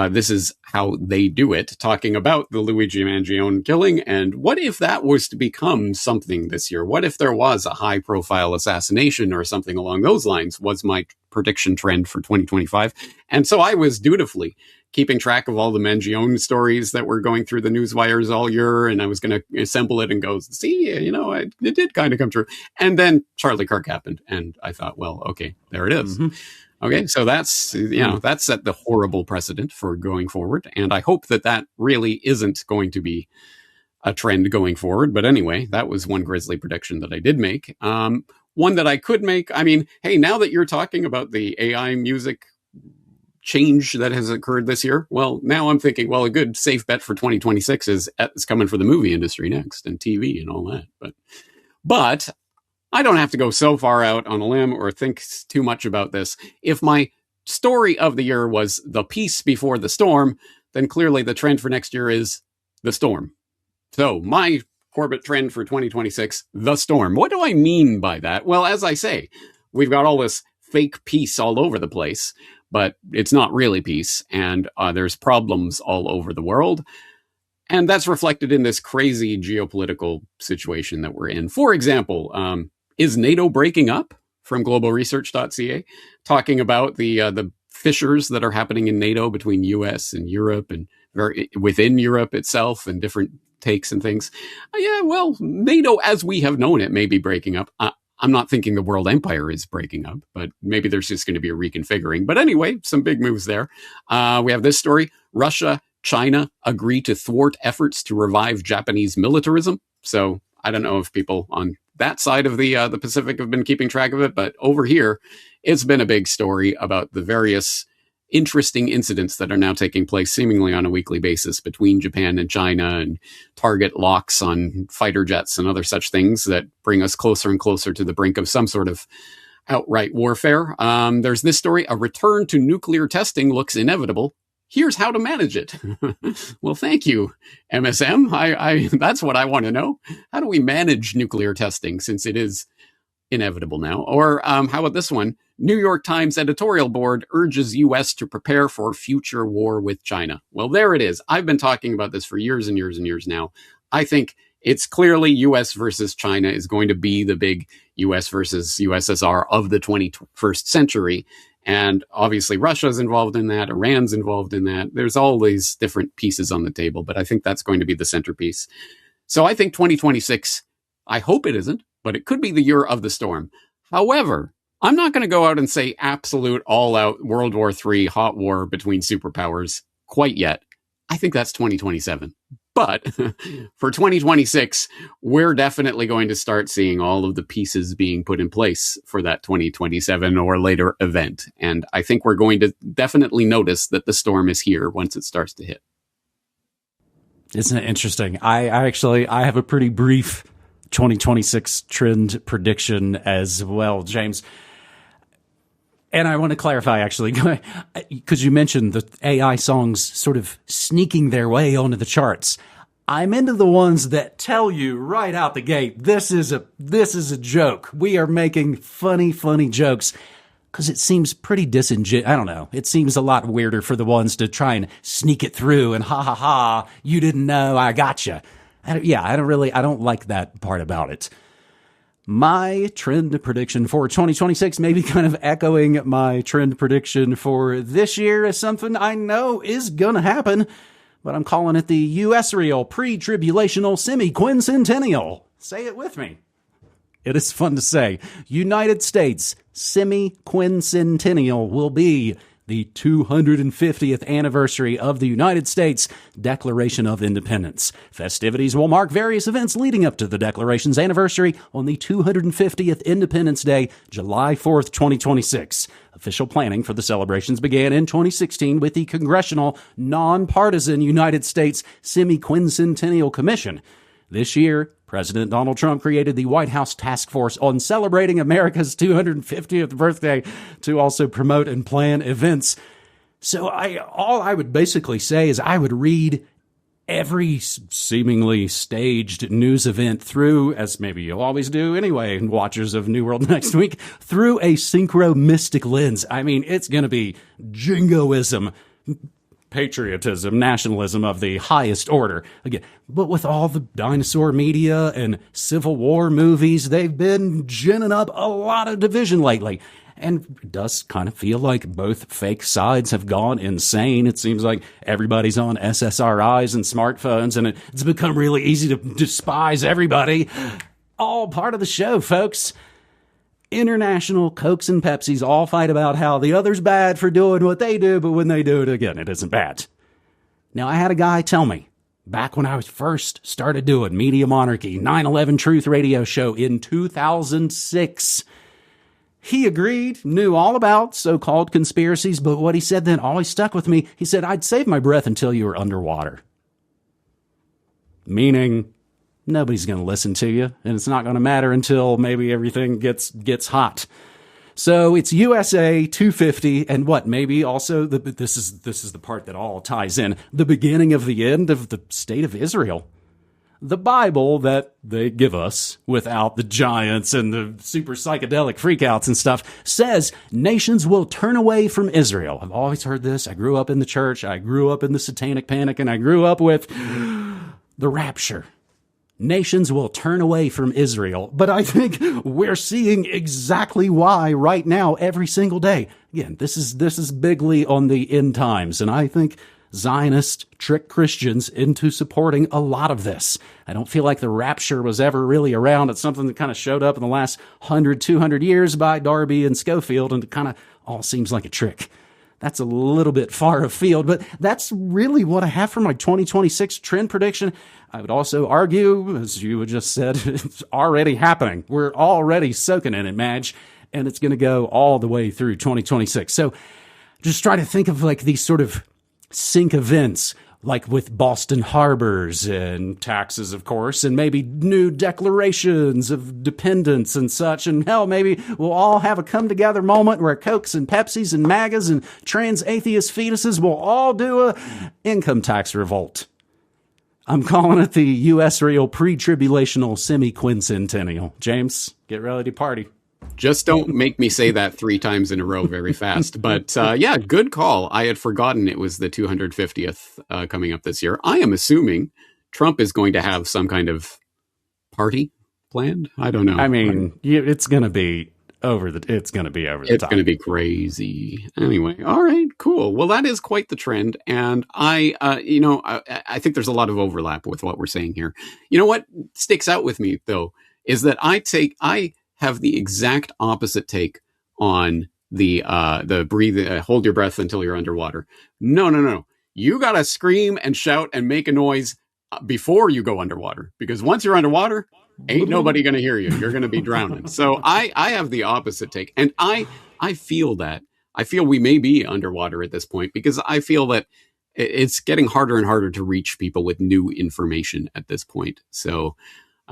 this is how they do it, talking about the Luigi Mangione killing. And what if that was to become something this year? What if there was a high profile assassination or something along those lines was my prediction trend for 2025. And so I was dutifully keeping track of all the Mangione stories that were going through the news wires all year. And I was going to assemble it and go, see, it did kind of come true. And then Charlie Kirk happened. And I thought, well, okay, there it is. Mm-hmm. Okay, so that's, that set the horrible precedent for going forward. And I hope that really isn't going to be a trend going forward. But anyway, that was one grisly prediction that I did make. One that I could make, hey, now that you're talking about the AI music change that has occurred this year, well, now I'm thinking, well, a good safe bet for 2026 is coming for the movie industry next, and TV and all that. But I don't have to go so far out on a limb or think too much about this. If my story of the year was the peace before the storm, then clearly the trend for next year is the storm. So my Corbett trend for 2026, the storm. What do I mean by that? Well, as I say, we've got all this fake peace all over the place, but it's not really peace. And there's problems all over the world. And that's reflected in this crazy geopolitical situation that we're in. For example, is NATO breaking up? From globalresearch.ca, talking about the fissures that are happening in NATO between US and Europe and within Europe itself and different takes and things. Yeah, well, NATO as we have known it may be breaking up. I'm not thinking the world empire is breaking up, but maybe there's just going to be a reconfiguring. But anyway, some big moves there. We have this story. Russia, China agree to thwart efforts to revive Japanese militarism. So I don't know if people on that side of the Pacific have been keeping track of it, but over here, it's been a big story about the various interesting incidents that are now taking place seemingly on a weekly basis between Japan and China, and target locks on fighter jets and other such things that bring us closer and closer to the brink of some sort of outright warfare. There's this story: a return to nuclear testing looks inevitable. Here's how to manage it. Well, thank you, MSM. I that's what I want to know. How do we manage nuclear testing since it is inevitable now? Or how about this one? New York Times editorial board urges U.S. to prepare for future war with China. Well, there it is. I've been talking about this for years and years and years now. I think it's clearly U.S. versus China is going to be the big U.S. versus USSR of the 21st century. And obviously Russia's involved in that. Iran's involved in that. There's all these different pieces on the table, but I think that's going to be the centerpiece. So I think 2026, I hope it isn't, but it could be the year of the storm. However, I'm not going to go out and say absolute all-out World War III hot war between superpowers quite yet. I think that's 2027. But for 2026, we're definitely going to start seeing all of the pieces being put in place for that 2027 or later event. And I think we're going to definitely notice that the storm is here once it starts to hit. Isn't it interesting? I have a pretty brief 2026 trend prediction as well, James. And I want to clarify, actually, because you mentioned the AI songs sort of sneaking their way onto the charts. I'm into the ones that tell you right out the gate, this is a joke. We are making funny jokes, because it seems pretty disingenuous. I don't know. It seems a lot weirder for the ones to try and sneak it through and ha ha ha, you didn't know, I gotcha. I don't like that part about it. My trend prediction for 2026, maybe kind of echoing my trend prediction for this year, is something I know is going to happen, but I'm calling it the U.S. real pre-tribulational semi-quincentennial. Say it with me. It is fun to say. United States semi-quincentennial will be the 250th anniversary of the United States Declaration of Independence. Festivities will mark various events leading up to the Declaration's anniversary on the 250th Independence Day, July 4th, 2026. Official planning for the celebrations began in 2016 with the Congressional Nonpartisan United States Semi-Quincentennial Commission. This year, President Donald Trump created the White House Task Force on celebrating America's 250th birthday to also promote and plan events. So all I would basically say is I would read every seemingly staged news event through, as maybe you always do anyway, watchers of New World Next Week, through a synchro-mystic lens. I mean, it's going to be jingoism, patriotism, nationalism of the highest order. Again, but with all the dinosaur media and Civil War movies, they've been ginning up a lot of division lately. And it does kind of feel like both fake sides have gone insane. It seems like everybody's on SSRIs and smartphones, and it's become really easy to despise everybody. All part of the show, folks. International Cokes and Pepsis all fight about how the other's bad for doing what they do, but when they do it again, it isn't bad. Now, I had a guy tell me, back when I was first started doing Media Monarchy, 9/11 Truth Radio show in 2006, he agreed, knew all about so-called conspiracies, but what he said then always stuck with me. He said, I'd save my breath until you were underwater. Meaning, nobody's going to listen to you, and it's not going to matter until maybe everything gets hot. So it's USA 250, and what? Maybe also this is the part that all ties in. The beginning of the end of the state of Israel. The Bible that they give us without the giants and the super psychedelic freakouts and stuff says nations will turn away from Israel. I've always heard this. I grew up in the church. I grew up in the Satanic Panic, and I grew up with the rapture. Nations will turn away from Israel, but I think we're seeing exactly why right now, every single day. Again, this is bigly on the end times, and I think Zionists trick Christians into supporting a lot of this. I don't feel like the rapture was ever really around. It's something that kind of showed up in the last 100, 200 years by Darby and Schofield, and it kind of all seems like a trick. That's a little bit far afield, but that's really what I have for my 2026 trend prediction. I would also argue, as you just said, it's already happening. We're already soaking in it, Madge, and it's going to go all the way through 2026. So just try to think of like these sort of sync events. like with Boston harbors and taxes, of course, and maybe new declarations of dependence and such. And hell, maybe we'll all have a come together moment where Cokes and Pepsis and MAGAs and trans atheist fetuses will all do a income tax revolt. I'm calling it the U.S. real pre-tribulational semi-quincentennial. James, get ready to party. Just don't make me say that 3 times in a row very fast. But yeah, good call. I had forgotten it was the 250th coming up this year. I am assuming Trump is going to have some kind of party planned. I don't know. I mean, it's going to be over the top. It's going to be crazy. Anyway, all right, cool. Well, that is quite the trend. And I think there's a lot of overlap with what we're saying here. You know what sticks out with me, though, is that I have the exact opposite take on the breathe, hold your breath until you're underwater. No. You got to scream and shout and make a noise before you go underwater, because once you're underwater, ain't nobody going to hear you. You're going to be drowning. So I have the opposite take. And I feel that. I feel we may be underwater at this point, because I feel that it's getting harder and harder to reach people with new information at this point. So,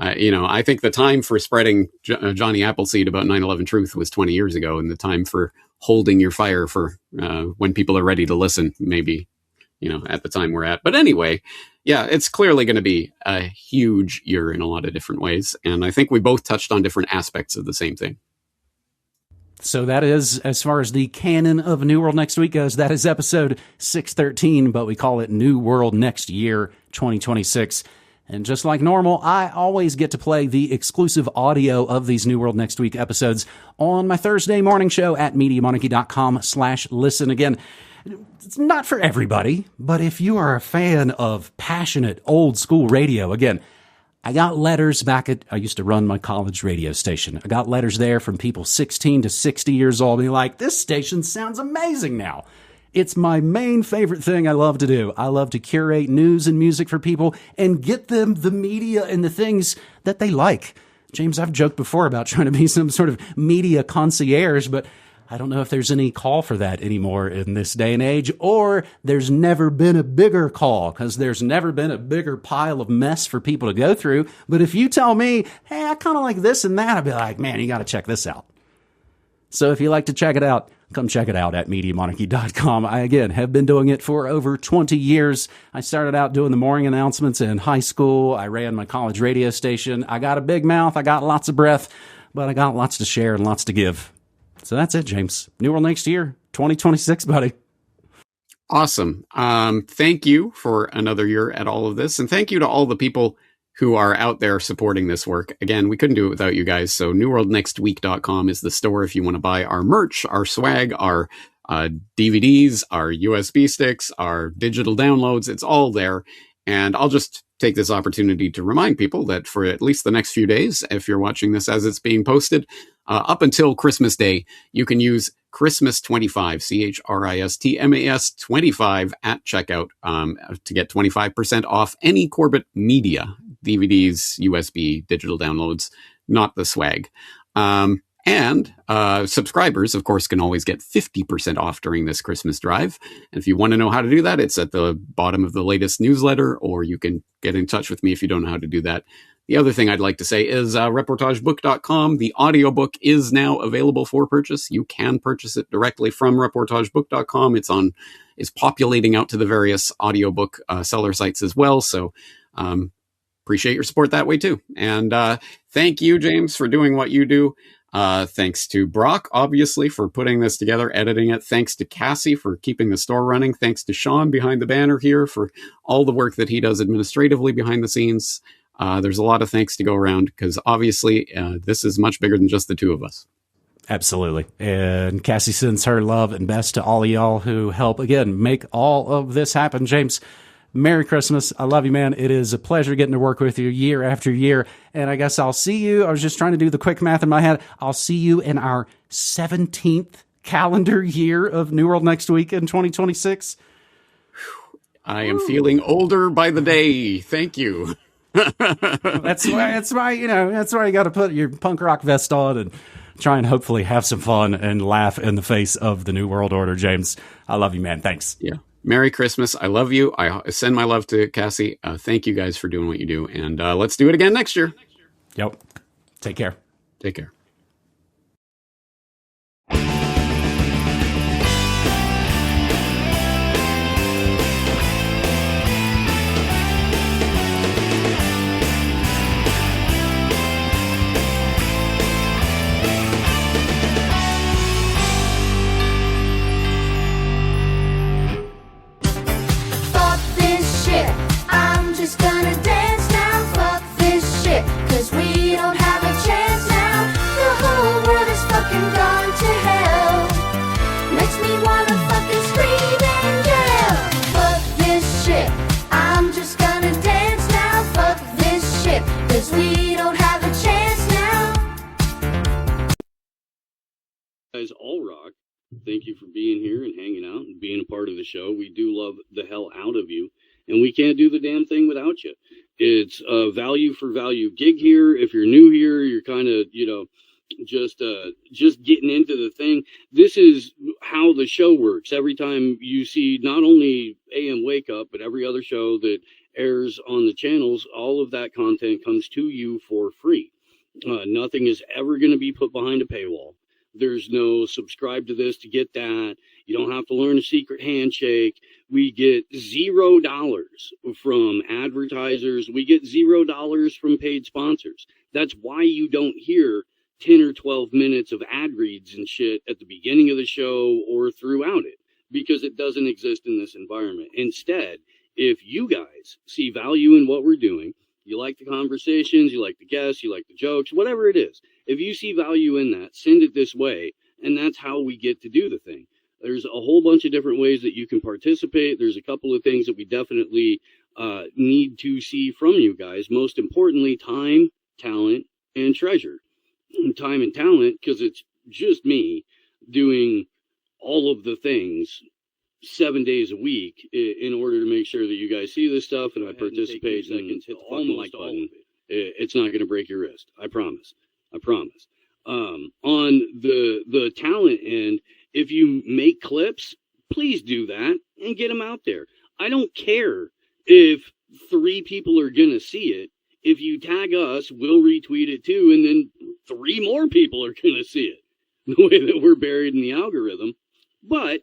I think the time for spreading Johnny Appleseed about 9/11 truth was 20 years ago. And the time for holding your fire for when people are ready to listen, maybe, at the time we're at. But anyway, yeah, it's clearly going to be a huge year in a lot of different ways. And I think we both touched on different aspects of the same thing. So that is, as far as the canon of New World Next Week goes, that is episode 613, but we call it New World Next Year 2026. And just like normal, I always get to play the exclusive audio of these New World Next Week episodes on my Thursday morning show at MediaMonarchy.com/listen. Again, it's not for everybody, but if you are a fan of passionate old school radio, again, I got letters I used to run my college radio station. I got letters there from people 16 to 60 years old being like, this station sounds amazing now. It's my main favorite thing I love to do. I love to curate news and music for people and get them the media and the things that they like. James, I've joked before about trying to be some sort of media concierge, but I don't know if there's any call for that anymore in this day and age, or there's never been a bigger call, because there's never been a bigger pile of mess for people to go through. But if you tell me, hey, I kind of like this and that, I'd be like, man, you got to check this out. So if you like to check it out, come check it out at MediaMonarchy.com. I, again, have been doing it for over 20 years. I started out doing the morning announcements in high school. I ran my college radio station. I got a big mouth. I got lots of breath, but I got lots to share and lots to give. So that's it, James. New World Next Year, 2026, buddy. Awesome. Thank you for another year at all of this. And thank you to all the people who are out there supporting this work. Again, we couldn't do it without you guys. So newworldnextweek.com is the store if you want to buy our merch, our swag, our DVDs, our USB sticks, our digital downloads. It's all there. And I'll just take this opportunity to remind people that for at least the next few days, if you're watching this as it's being posted, up until Christmas Day, you can use Christmas 25, CHRISTMAS 25 at checkout to get 25% off any Corbett Media DVDs, USB, digital downloads, not the swag. And subscribers, of course, can always get 50% off during this Christmas drive. And if you want to know how to do that, it's at the bottom of the latest newsletter, or you can get in touch with me if you don't know how to do that. The other thing I'd like to say is reportagebook.com. The audiobook is now available for purchase. You can purchase it directly from reportagebook.com. It's populating out to the various audiobook seller sites as well. So appreciate your support that way too. And thank you, James, for doing what you do. Thanks to Brock, obviously, for putting this together, editing it. Thanks to Cassie for keeping the store running. Thanks to Sean behind the banner here for all the work that he does administratively behind the scenes. There's a lot of thanks to go around, because obviously this is much bigger than just the two of us. Absolutely. And Cassie sends her love and best to all of y'all who help, again, make all of this happen. James, Merry Christmas. I love you, man. It is a pleasure getting to work with you year after year. And I guess I'll see you. I was just trying to do the quick math in my head. I'll see you in our 17th calendar year of New World Next Week in 2026. I am feeling older by the day. Thank you. That's why you got to put your punk rock vest on and try and hopefully have some fun and laugh in the face of the New World Order. James, I love you, man. Thanks. Yeah. Merry Christmas. I love you. I send my love to Cassie. Thank you guys for doing what you do. And let's do it again next year. Yep. Take care. Take care. Fuck this shit. I'm just gonna dance now. Fuck this shit. 'Cause we don't have a chance now. The whole world is fucking gone to hell. Makes me wanna fucking scream and yell. Fuck this shit. I'm just gonna dance now. Fuck this shit. 'Cause we don't have a chance now. Guys, all rock. Thank you for being here and hanging out and being a part of the show. We do love the hell out of you, and we can't do the damn thing without you. It's a value for value gig here. If you're new here, you're kind of, just getting into the thing. This is how the show works. Every time you see not only AM Wake Up, but every other show that airs on the channels, all of that content comes to you for free. Nothing is ever going to be put behind a paywall. There's no subscribe to this to get that. You don't have to learn a secret handshake. We get $0 from advertisers. We get $0 from paid sponsors. That's why you don't hear 10 or 12 minutes of ad reads and shit at the beginning of the show or throughout it, because it doesn't exist in this environment. Instead, if you guys see value in what we're doing, you like the conversations, you like the guests, you like the jokes, whatever it is. If you see value in that, send it this way, and that's how we get to do the thing. There's a whole bunch of different ways that you can participate. There's a couple of things that we definitely need to see from you guys. Most importantly, time, talent, and treasure. Time and talent, because it's just me doing all of the things 7 days a week in order to make sure that you guys see this stuff and I participate and hit the fucking like button. It's not going to break your wrist. I promise. On the talent end, if you make clips, please do that and get them out there. I don't care if 3 people are going to see it. If you tag us, we'll retweet it too, and then 3 more people are going to see it. The way that we're buried in the algorithm. But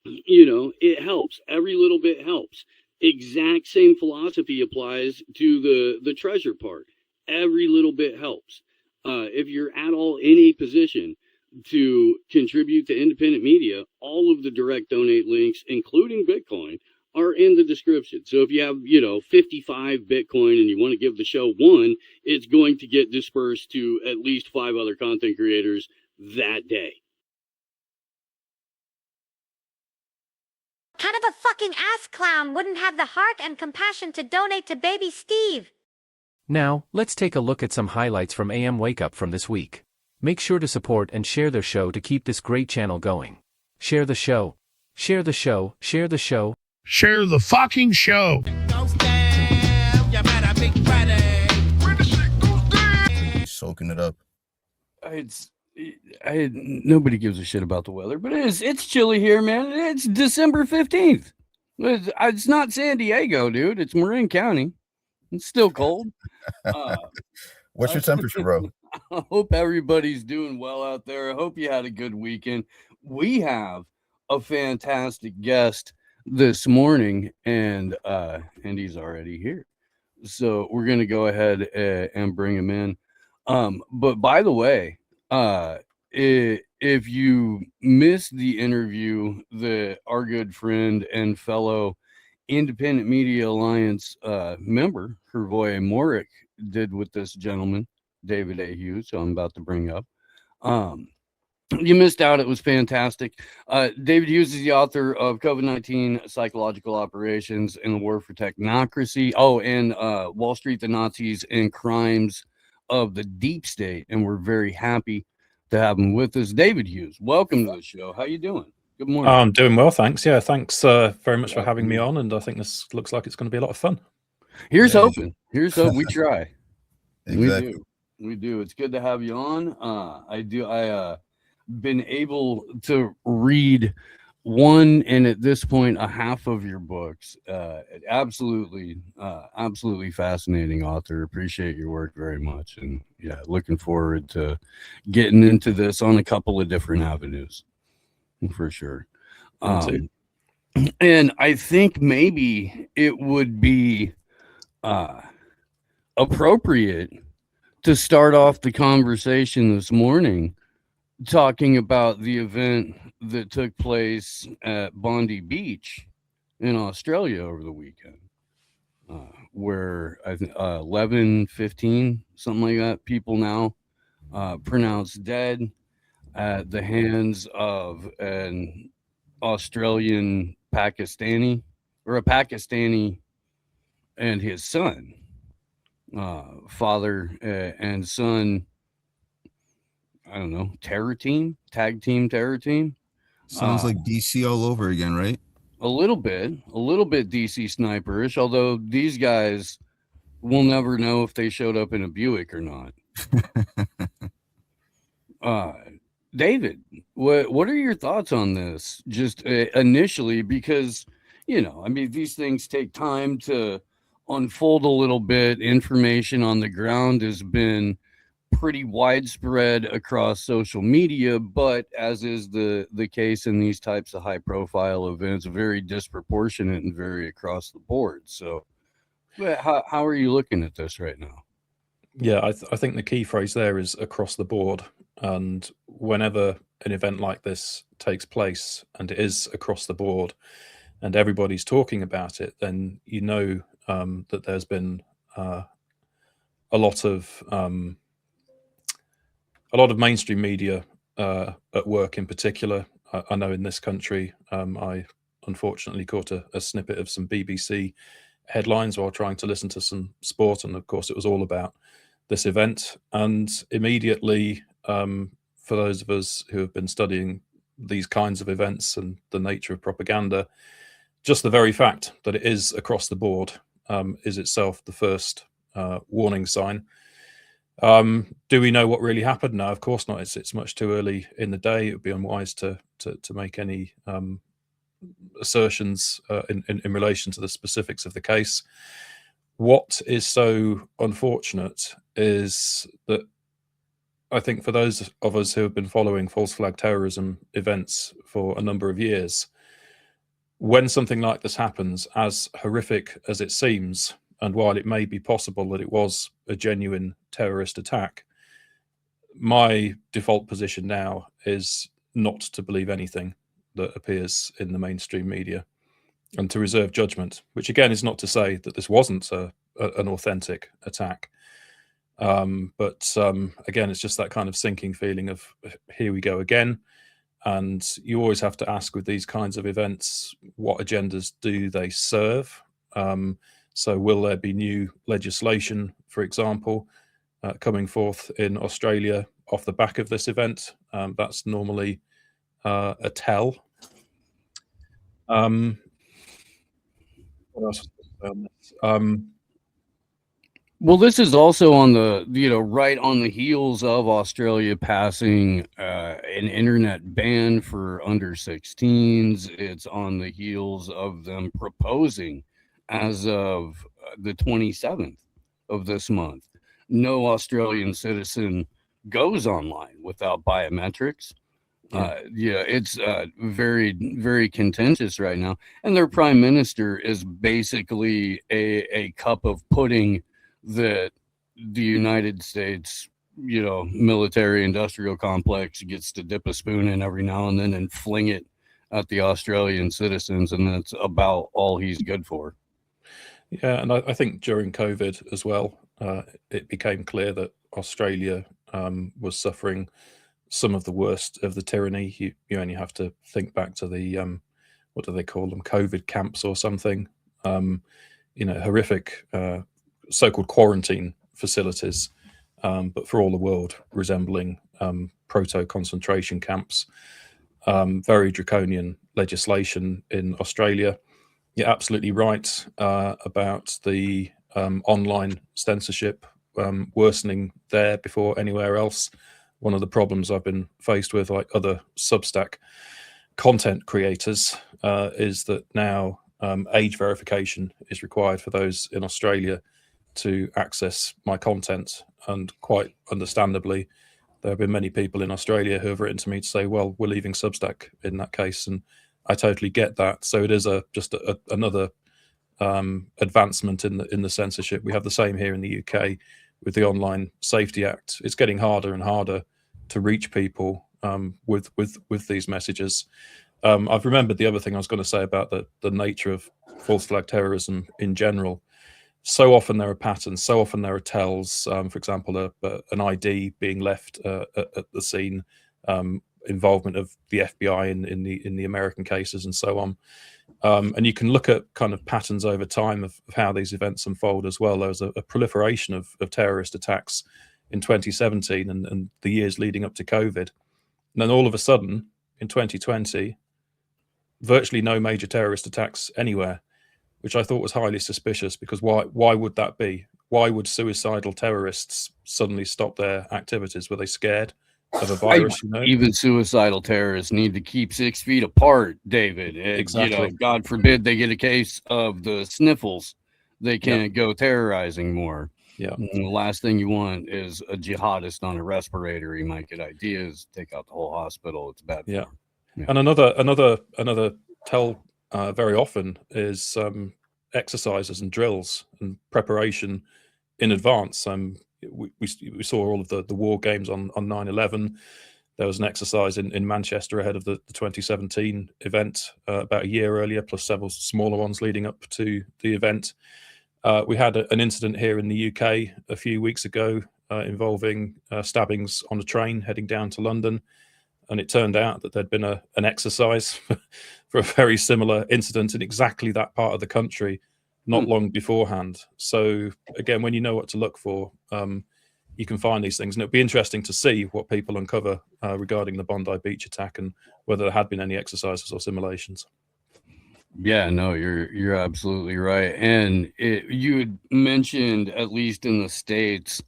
it helps. Every little bit helps. Exact same philosophy applies to the treasure part. Every little bit helps. If you're at all in a position to contribute to independent media, all of the direct donate links, including Bitcoin, are in the description. So if you have, 55 Bitcoin and you want to give the show 1, it's going to get dispersed to at least 5 other content creators that day. Kind of a fucking ass clown wouldn't have the heart and compassion to donate to baby Steve. Now, let's take a look at some highlights from AM Wake Up from this week. Make sure to support and share their show to keep this great channel going. Share the show. Share the show. Share the show. Share the fucking show. Soaking it up. Nobody gives a shit about the weather, but it's chilly here, man. It's December 15th. It's not San Diego, dude. It's Marin County. It's still cold. What's your temperature, bro? I hope everybody's doing well out there. I hope you had a good weekend. We have a fantastic guest this morning, and he's already here. So we're going to go ahead and bring him in. But by the way, if you missed the interview that our good friend and fellow Independent Media Alliance member, Hervoy Morik, did with this gentleman, David A. Hughes, so I'm about to bring up. You missed out. It was fantastic. David Hughes is the author of COVID-19 Psychological Operations and the War for Technocracy. Oh, and Wall Street, the Nazis, and Crimes of the Deep State. And we're very happy to have him with us. David Hughes, welcome to the show. How you doing? Good morning. I'm doing well, thanks. Yeah, thanks very much for having me on. And I think this looks like it's going to be a lot of fun. Here's hoping. Here's hope. We try. Exactly. We do. It's good to have you on. I been able to read one, and at this point, a half of your books. Absolutely fascinating author. Appreciate your work very much, and yeah, looking forward to getting into this on a couple of different avenues, for sure. And I think maybe it would be appropriate to start off the conversation this morning talking about the event that took place at Bondi Beach in Australia over the weekend, where I think 11, 15, something like that, people now pronounced dead at the hands of an Australian Pakistani, or a Pakistani and his son, father and son. I don't know, tag team terror team. Sounds like DC all over again, right? A little bit DC sniperish, although these guys will never know if they showed up in a Buick or not. David, what are your thoughts on this? Just initially, because, I mean, these things take time to unfold a little bit. Information on the ground has been pretty widespread across social media, but as is the case in these types of high profile events, very disproportionate and very across the board. So how are you looking at this right now? Yeah, I think the key phrase there is across the board. And whenever an event like this takes place, and it is across the board, and everybody's talking about it, then that there's been a lot of mainstream media at work in particular. I know in this country, I unfortunately caught a snippet of some BBC headlines while trying to listen to some sport, and of course it was all about this event. And immediately, for those of us who have been studying these kinds of events and the nature of propaganda, just the very fact that it is across the board is itself the first warning sign. Do we know what really happened? No, of course not. It's much too early in the day. It would be unwise to make any assertions in relation to the specifics of the case. What is so unfortunate is that I think for those of us who have been following false flag terrorism events for a number of years, when something like this happens, as horrific as it seems, and while it may be possible that it was a genuine terrorist attack, my default position now is not to believe anything that appears in the mainstream media and to reserve judgment, which again is not to say that this wasn't an authentic attack. But again, it's just that kind of sinking feeling of here we go again. And you always have to ask with these kinds of events, what agendas do they serve? So will there be new legislation, for example, coming forth in Australia off the back of this event? That's normally a tell. What else? Well, this is also on the, right on the heels of Australia passing an internet ban for under 16s. It's on the heels of them proposing, as of the 27th of this month, no Australian citizen goes online without biometrics. It's very, very contentious right now. And their prime minister is basically a cup of pudding that the United States, military industrial complex gets to dip a spoon in every now and then and fling it at the Australian citizens. And that's about all he's good for. Yeah, and I think during COVID as well, it became clear that Australia was suffering some of the worst of the tyranny. You only have to think back to the, what do they call them, COVID camps or something, horrific so-called quarantine facilities, but for all the world resembling proto-concentration camps. Very draconian legislation in Australia. You're absolutely right about the online censorship worsening there before anywhere else. One of the problems I've been faced with, like other Substack content creators is that now age verification is required for those in Australia to access my content. And quite understandably, there have been many people in Australia who have written to me to say, well, we're leaving Substack in that case. And I totally get that. So it is just another advancement in the censorship. We have the same here in the UK with the Online Safety Act. It's getting harder and harder to reach people with these messages. I've remembered the other thing I was going to say about the nature of false flag terrorism in general. So often there are patterns, so often there are tells. For example, an ID being left at the scene, involvement of the FBI in the American cases, and so on. And you can look at kind of patterns over time of how these events unfold as well. There was a proliferation of terrorist attacks in 2017 and the years leading up to COVID. And then all of a sudden, in 2020, virtually no major terrorist attacks anywhere, which I thought was highly suspicious, because why would that be? Why would suicidal terrorists suddenly stop their activities? Were they scared of a virus? Even suicidal terrorists need to keep 6 feet apart, David. Exactly. God forbid they get a case of the sniffles. They can't go terrorizing more. Yeah. And the last thing you want is a jihadist on a respirator. He might get ideas, take out the whole hospital. It's bad. Yeah. And another tell very often is exercises and drills and preparation in advance. We saw all of the war games on 9/11. There was an exercise in Manchester ahead of the 2017 event about a year earlier, plus several smaller ones leading up to the event. We had an incident here in the UK a few weeks ago involving stabbings on a train heading down to London. And it turned out that there'd been an exercise for a very similar incident in exactly that part of the country not long beforehand. So again, when you know what to look for, you can find these things. And it'll be interesting to see what people uncover regarding the Bondi Beach attack and whether there had been any exercises or simulations. Yeah, no, you're absolutely right. And you had mentioned, at least in the States,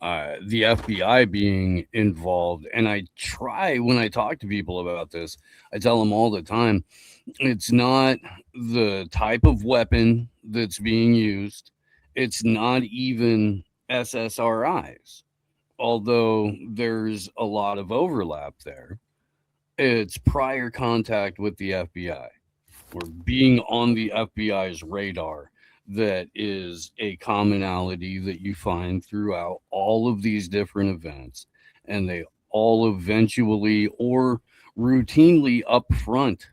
the FBI being involved. And when I talk to people about this, I tell them all the time, it's not the type of weapon that's being used. It's not even SSRIs, although there's a lot of overlap there. It's prior contact with the FBI or being on the FBI's radar. That is a commonality that you find throughout all of these different events, and they all eventually or routinely up front,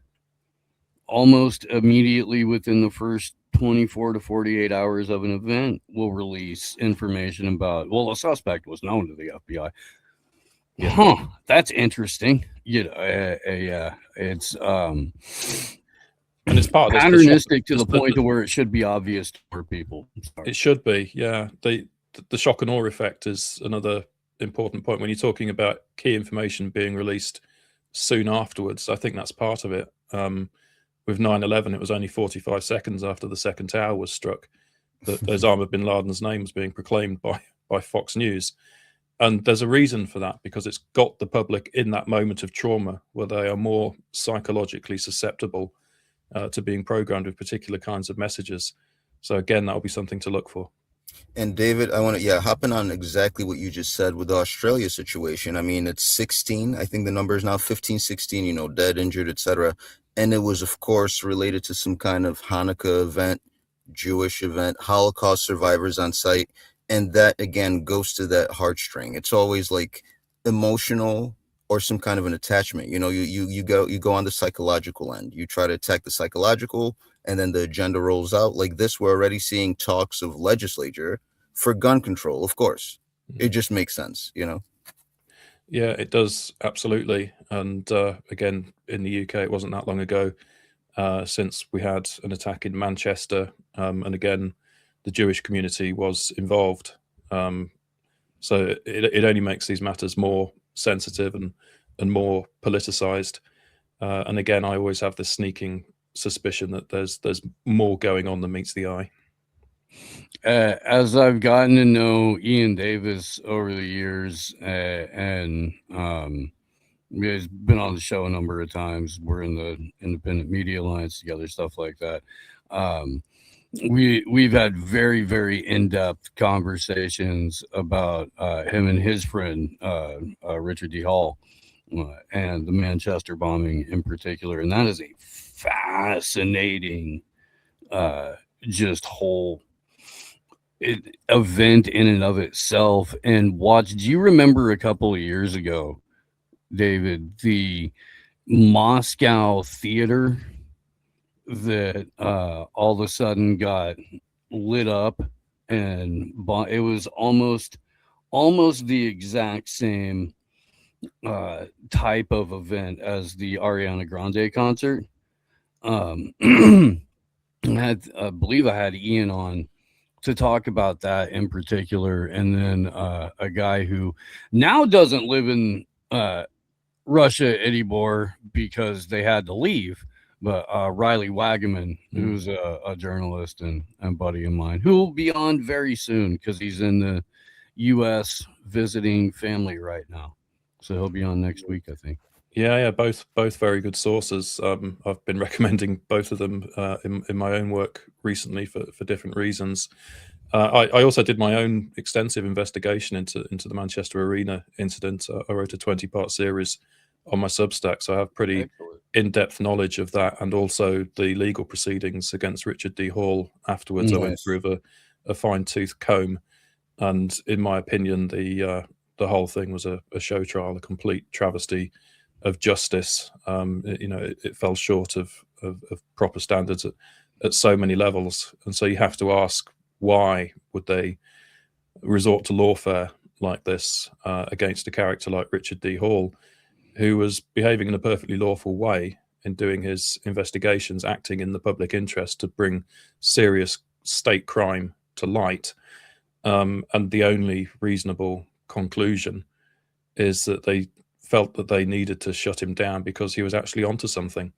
almost immediately within the first 24 to 48 hours of an event, will release information about, well, a suspect was known to the FBI. Huh, that's interesting. It's and it's part of this patternistic to the point to where it should be obvious for people. It should be, yeah. The shock and awe effect is another important point when you're talking about key information being released soon afterwards. I think that's part of it. With 9/11, it was only 45 seconds after the second tower was struck that Osama bin Laden's name was being proclaimed by Fox News. And there's a reason for that, because it's got the public in that moment of trauma where they are more psychologically susceptible to being programmed with particular kinds of messages. So again, that'll be something to look for. And David, I want to, hopping on exactly what you just said with the Australia situation. I mean, it's 16. I think the number is now 15, 16, dead, injured, etc. And it was, of course, related to some kind of Hanukkah event, Jewish event, Holocaust survivors on site. And that, again, goes to that heartstring. It's always like emotional or some kind of an attachment. You go on the psychological end. You try to attack the psychological, and then the agenda rolls out. Like this, we're already seeing talks of legislature for gun control. Of course, it just makes sense, Yeah, it does, absolutely. And again, in the UK, it wasn't that long ago since we had an attack in Manchester, and again, the Jewish community was involved. So it only makes these matters more sensitive and more politicized. And again, I always have this sneaking suspicion that there's more going on than meets the eye. As I've gotten to know Ian Davis over the years, and He's been on the show a number of times. We're in the Independent Media Alliance together, stuff like that. We've had very, very in-depth conversations about him and his friend Richard D. Hall and the Manchester bombing in particular, and that is a fascinating just whole event in and of itself. And do you remember a couple of years ago, David, the Moscow theater that all of a sudden got lit up, and it was almost the exact same type of event as the Ariana Grande concert. I believe I had Ian on to talk about that in particular, and then a guy who now doesn't live in Russia anymore because they had to leave, but Riley Wagaman, who's a journalist and buddy of mine, who will be on very soon because he's in the U.S. visiting family right now, so he'll be on next week, I think. Yeah, both very good sources. I've been recommending both of them in my own work recently for different reasons. I also did my own extensive investigation into the Manchester Arena incident. I wrote a 20-part series on my Substack, so I have pretty in-depth knowledge of that, and also the legal proceedings against Richard D. Hall afterwards. Nice. I went through a fine-tooth comb, and in my opinion, the whole thing was a show trial, a complete travesty of justice. It fell short of proper standards at so many levels, and so you have to ask, why would they resort to lawfare like this against a character like Richard D. Hall, who was behaving in a perfectly lawful way in doing his investigations, acting in the public interest to bring serious state crime to light? And the only reasonable conclusion is that they felt that they needed to shut him down because he was actually onto something.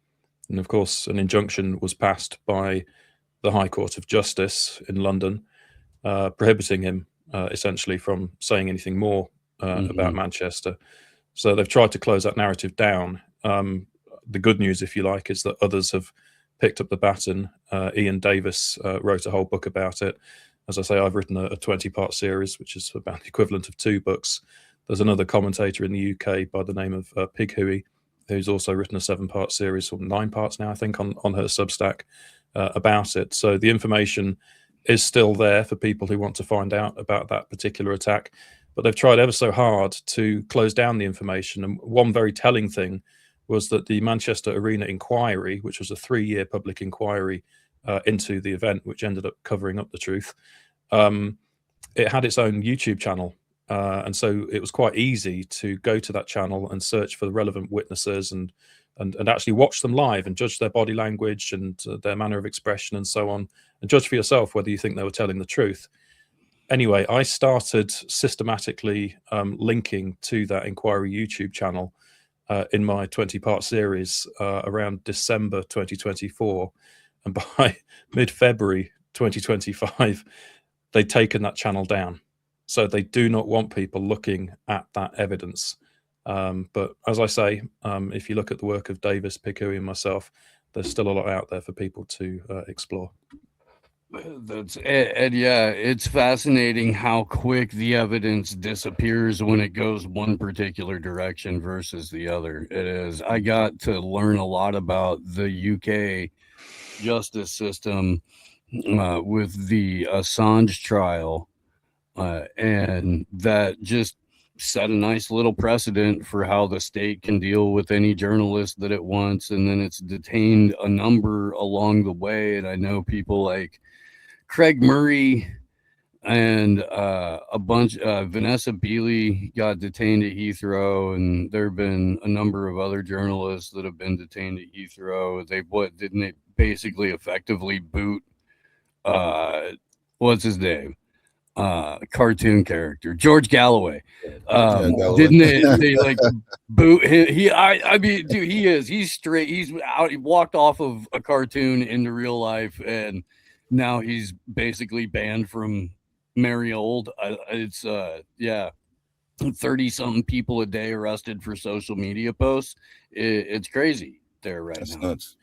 And of course, an injunction was passed by the High Court of Justice in London, prohibiting him essentially from saying anything more about Manchester. So they've tried to close that narrative down. The good news, if you like, is that others have picked up the baton. Ian Davis wrote a whole book about it. As I say, I've written a 20-part series, which is about the equivalent of 2 books. There's another commentator in the UK by the name of Pig Huey, who's also written a 7-part series, or 9 parts now, I think, on her Substack about it. So the information is still there for people who want to find out about that particular attack, but they've tried ever so hard to close down the information. And one very telling thing was that the Manchester Arena inquiry, which was a 3-year public inquiry into the event, which ended up covering up the truth, it had its own YouTube channel. And so it was quite easy to go to that channel and search for the relevant witnesses and actually watch them live and judge their body language and their manner of expression and so on, and judge for yourself whether you think they were telling the truth. Anyway, I started systematically linking to that inquiry YouTube channel in my 20-part series around December 2024. And by mid-February 2025, they'd taken that channel down. So they do not want people looking at that evidence. But as I say, if you look at the work of Davis, Picui, and myself, there's still a lot out there for people to explore. It's fascinating how quick the evidence disappears when it goes one particular direction versus the other. It is. I got to learn a lot about the UK justice system with the Assange trial, and that just set a nice little precedent for how the state can deal with any journalist that it wants, and then it's detained a number along the way. And I know people like Craig Murray and a bunch. Vanessa Beeley got detained at Heathrow, and there have been a number of other journalists that have been detained at Heathrow. Didn't they basically effectively boot? What's his name? Cartoon character George Galloway. Didn't they like boot him? I mean, dude, he's straight. He's out. He walked off of a cartoon into real life, and now he's basically banned from Merry Old. Yeah. 30-something people a day arrested for social media posts. It's crazy there right now. Nuts.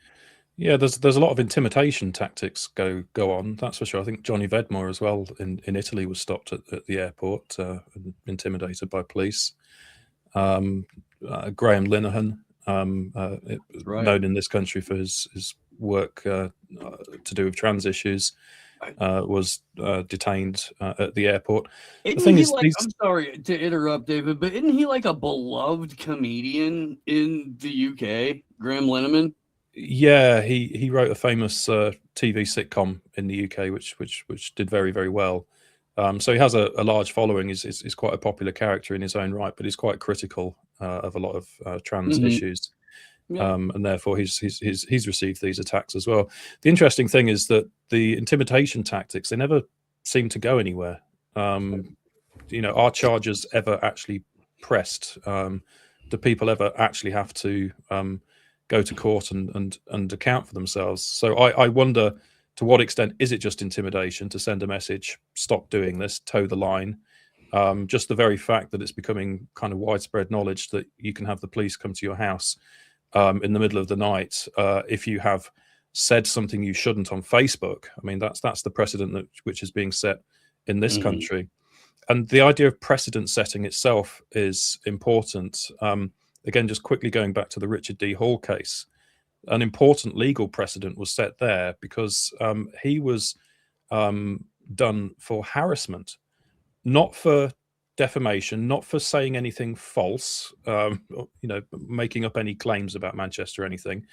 Yeah, there's a lot of intimidation tactics go on. That's for sure. I think Johnny Vedmore as well in Italy was stopped at the airport, and intimidated by police. Graham Linehan, known in this country for his work to do with trans issues, was detained at the airport. Isn't The thing he is, like, I'm sorry to interrupt, David, but isn't he like a beloved comedian in the UK, Graham Linehan? yeah, he wrote a famous TV sitcom in the UK, which did very, very well. So he has a large following. He's quite a popular character in his own right, but he's quite critical of a lot of trans issues. Yeah. And therefore he's received these attacks as well. The interesting thing is that the intimidation tactics, they never seem to go anywhere. Are charges ever actually pressed? Do people ever actually have to go to court and account for themselves? So I wonder, to what extent is it just intimidation to send a message, stop doing this, toe the line? Just the very fact that it's becoming kind of widespread knowledge that you can have the police come to your house in the middle of the night if you have said something you shouldn't on Facebook. I mean, that's the precedent which is being set in this country. And the idea of precedent setting itself is important. Again, just quickly going back to the Richard D. Hall case, an important legal precedent was set there because he was done for harassment, not for defamation, not for saying anything false, making up any claims about Manchester or anything,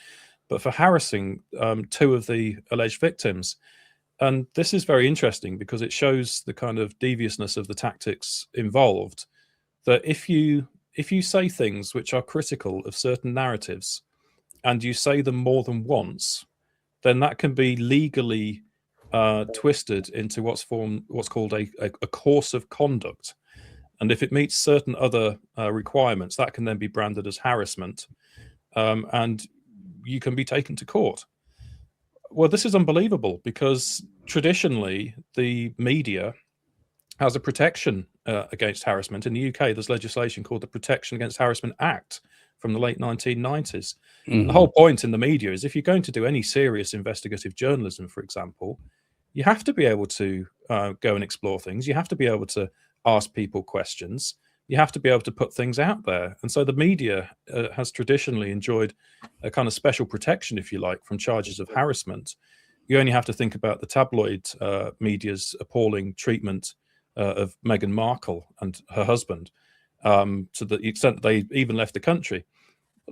but for harassing two of the alleged victims. And this is very interesting because it shows the kind of deviousness of the tactics involved, that if you say things which are critical of certain narratives and you say them more than once, then that can be legally twisted into what's called a course of conduct. And if it meets certain other requirements, that can then be branded as harassment, and you can be taken to court. Well, this is unbelievable because traditionally the media has a protection against harassment. In the UK, there's legislation called the Protection Against Harassment Act from the late 1990s. And the whole point in the media is if you're going to do any serious investigative journalism, for example, you have to be able to go and explore things. You have to be able to ask people questions. You have to be able to put things out there. And so the media has traditionally enjoyed a kind of special protection, if you like, from charges of harassment. You only have to think about the tabloid media's appalling treatment of Meghan Markle and her husband, to the extent that they even left the country.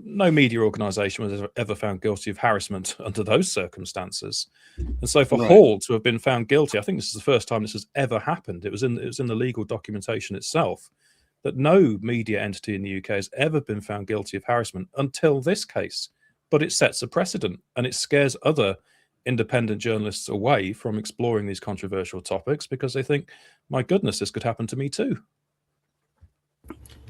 No media organisation was ever found guilty of harassment under those circumstances. And so for Hall to have been found guilty, I think this is the first time this has ever happened. It was in the legal documentation itself that no media entity in the UK has ever been found guilty of harassment until this case. But it sets a precedent and it scares other independent journalists away from exploring these controversial topics because they think, my goodness, this could happen to me too.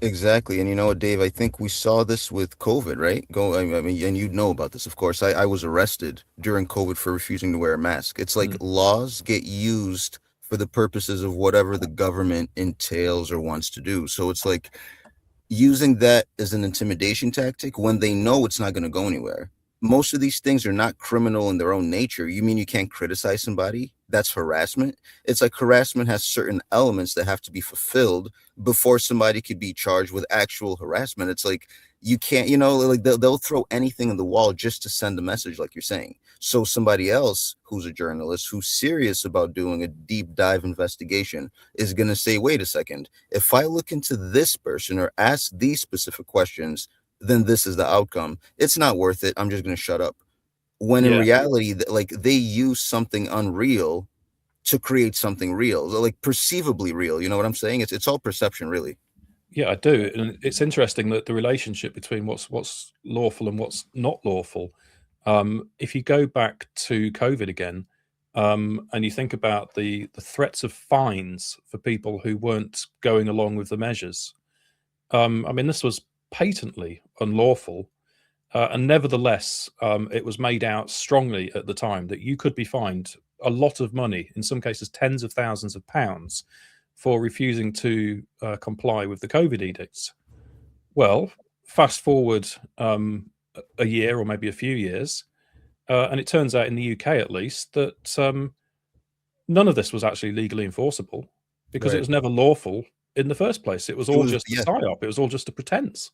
Exactly. And you know what, Dave, I think we saw this with COVID, right? I mean, and you know about this, of course. I was arrested during COVID for refusing to wear a mask. It's like laws get used for the purposes of whatever the government entails or wants to do. So it's like using that as an intimidation tactic when they know it's not going to go anywhere. Most of these things are not criminal in their own nature. You mean you can't criticize somebody? That's harassment. It's like harassment has certain elements that have to be fulfilled before somebody could be charged with actual harassment. It's like you can't, like they'll throw anything on the wall just to send a message, like you're saying. So somebody else who's a journalist who's serious about doing a deep dive investigation is going to say, wait a second, if I look into this person or ask these specific questions, then this is the outcome. It's not worth it. I'm just going to shut up. When in reality, like they use something unreal to create something real, like perceivably real. You know what I'm saying? It's all perception, really. Yeah, I do. And it's interesting that the relationship between what's lawful and what's not lawful. If you go back to COVID again, and you think about the threats of fines for people who weren't going along with the measures, I mean, this was patently unlawful. And nevertheless, it was made out strongly at the time that you could be fined a lot of money, in some cases tens of thousands of pounds, for refusing to comply with the COVID edicts. Well, fast forward a year or maybe a few years, and it turns out in the UK at least that none of this was actually legally enforceable because it was never lawful in the first place. It was all just a psyop. It was all just a pretense.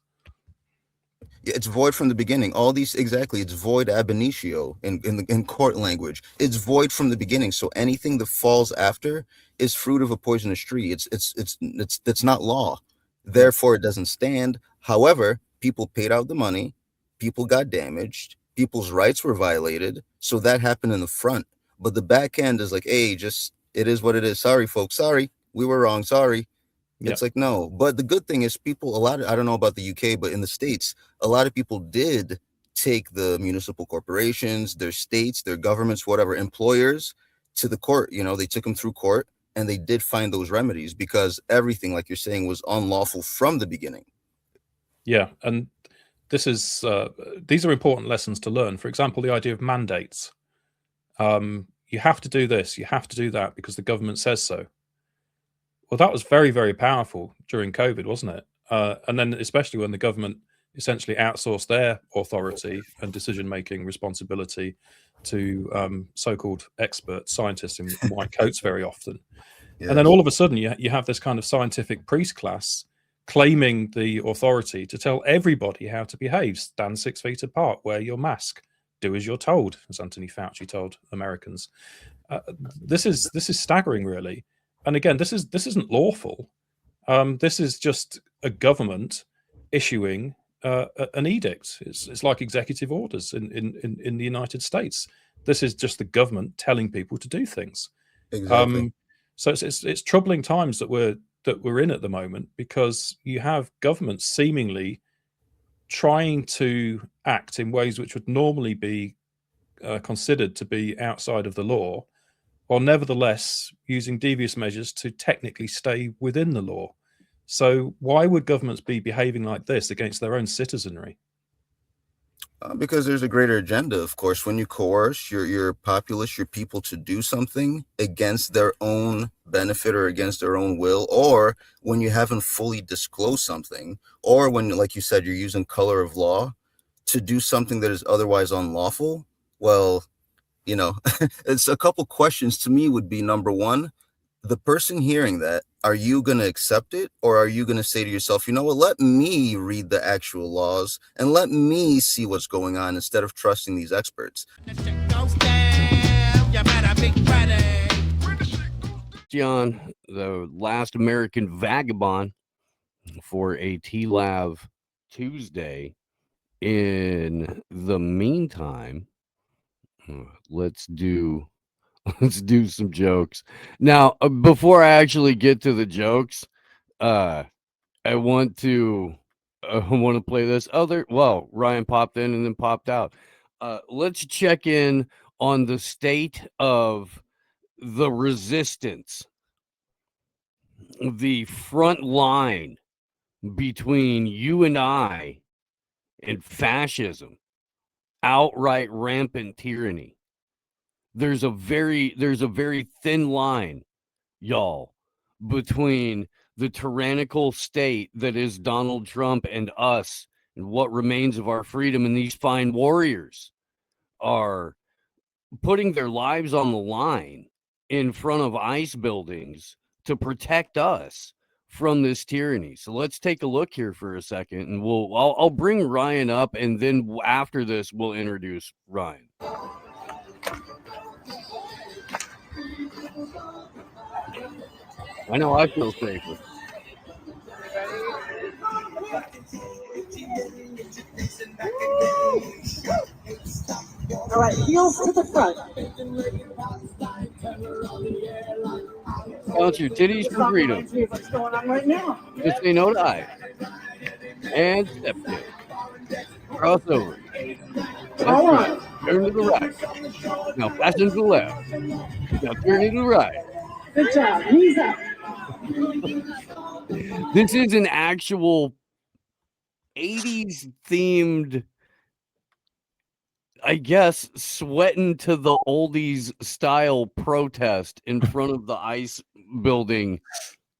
Yeah, it's void from the beginning. All these, exactly, it's void ab initio in court language. It's void from the beginning. So anything that falls after is fruit of a poisonous tree. It's not law. Therefore, it doesn't stand. However, people paid out the money, people got damaged, people's rights were violated. So that happened in the front. But the back end is like, hey, just it is what it is. Sorry, folks. Sorry, we were wrong. Sorry. It's like, no. But the good thing is people, I don't know about the UK, but in the States, a lot of people did take the municipal corporations, their states, their governments, whatever, employers to the court. You know, they took them through court and they did find those remedies because everything, like you're saying, was unlawful from the beginning. Yeah. And this is, these are important lessons to learn. For example, the idea of mandates. You have to do this, you have to do that because the government says so. Well, that was very, very powerful during COVID, wasn't it? And then especially when the government essentially outsourced their authority and decision-making responsibility to so-called experts, scientists in white coats very often. Yes. And then all of a sudden you have this kind of scientific priest class claiming the authority to tell everybody how to behave. Stand 6 feet apart, wear your mask, do as you're told, as Anthony Fauci told Americans. This is staggering, really. And again, this isn't lawful. This is just a government issuing an edict. It's like executive orders in the United States. This is just the government telling people to do things. Exactly. So it's troubling times that we're in at the moment because you have governments seemingly trying to act in ways which would normally be considered to be outside of the law, while nevertheless using devious measures to technically stay within the law. So why would governments be behaving like this against their own citizenry? Because there's a greater agenda, of course. When you coerce your populace, your people to do something against their own benefit or against their own will, or when you haven't fully disclosed something, or when, like you said, you're using color of law to do something that is otherwise unlawful, well, you know, it's a couple questions to me would be, number one, the person hearing that, are you going to accept it? Or are you going to say to yourself, you know what, let me read the actual laws and let me see what's going on instead of trusting these experts? John, the last American vagabond for a TLAV Tuesday. In the meantime, let's do some jokes. Now, before I actually get to the jokes, I want to play this other. Well, Ryan popped in and then popped out. Let's check in on the state of the resistance, the front line between you and I and fascism, outright rampant tyranny. There's a very thin line, y'all, between the tyrannical state that is Donald Trump and us and what remains of our freedom. And these fine warriors are putting their lives on the line in front of ICE buildings to protect us from this tyranny. So let's take a look here for a second, and I'll bring Ryan up, and then after this we'll introduce Ryan. I know I feel safer. All right, heels to the front. Count your titties for freedom. What's going on right now? Just say no to I. And step kick. Cross over. That's right. Turn to the right. Now fasten to the left. Now turn to the right. Good job. Knees up. This is an actual 80s themed, I guess, sweating to the oldies style protest in front of the ICE building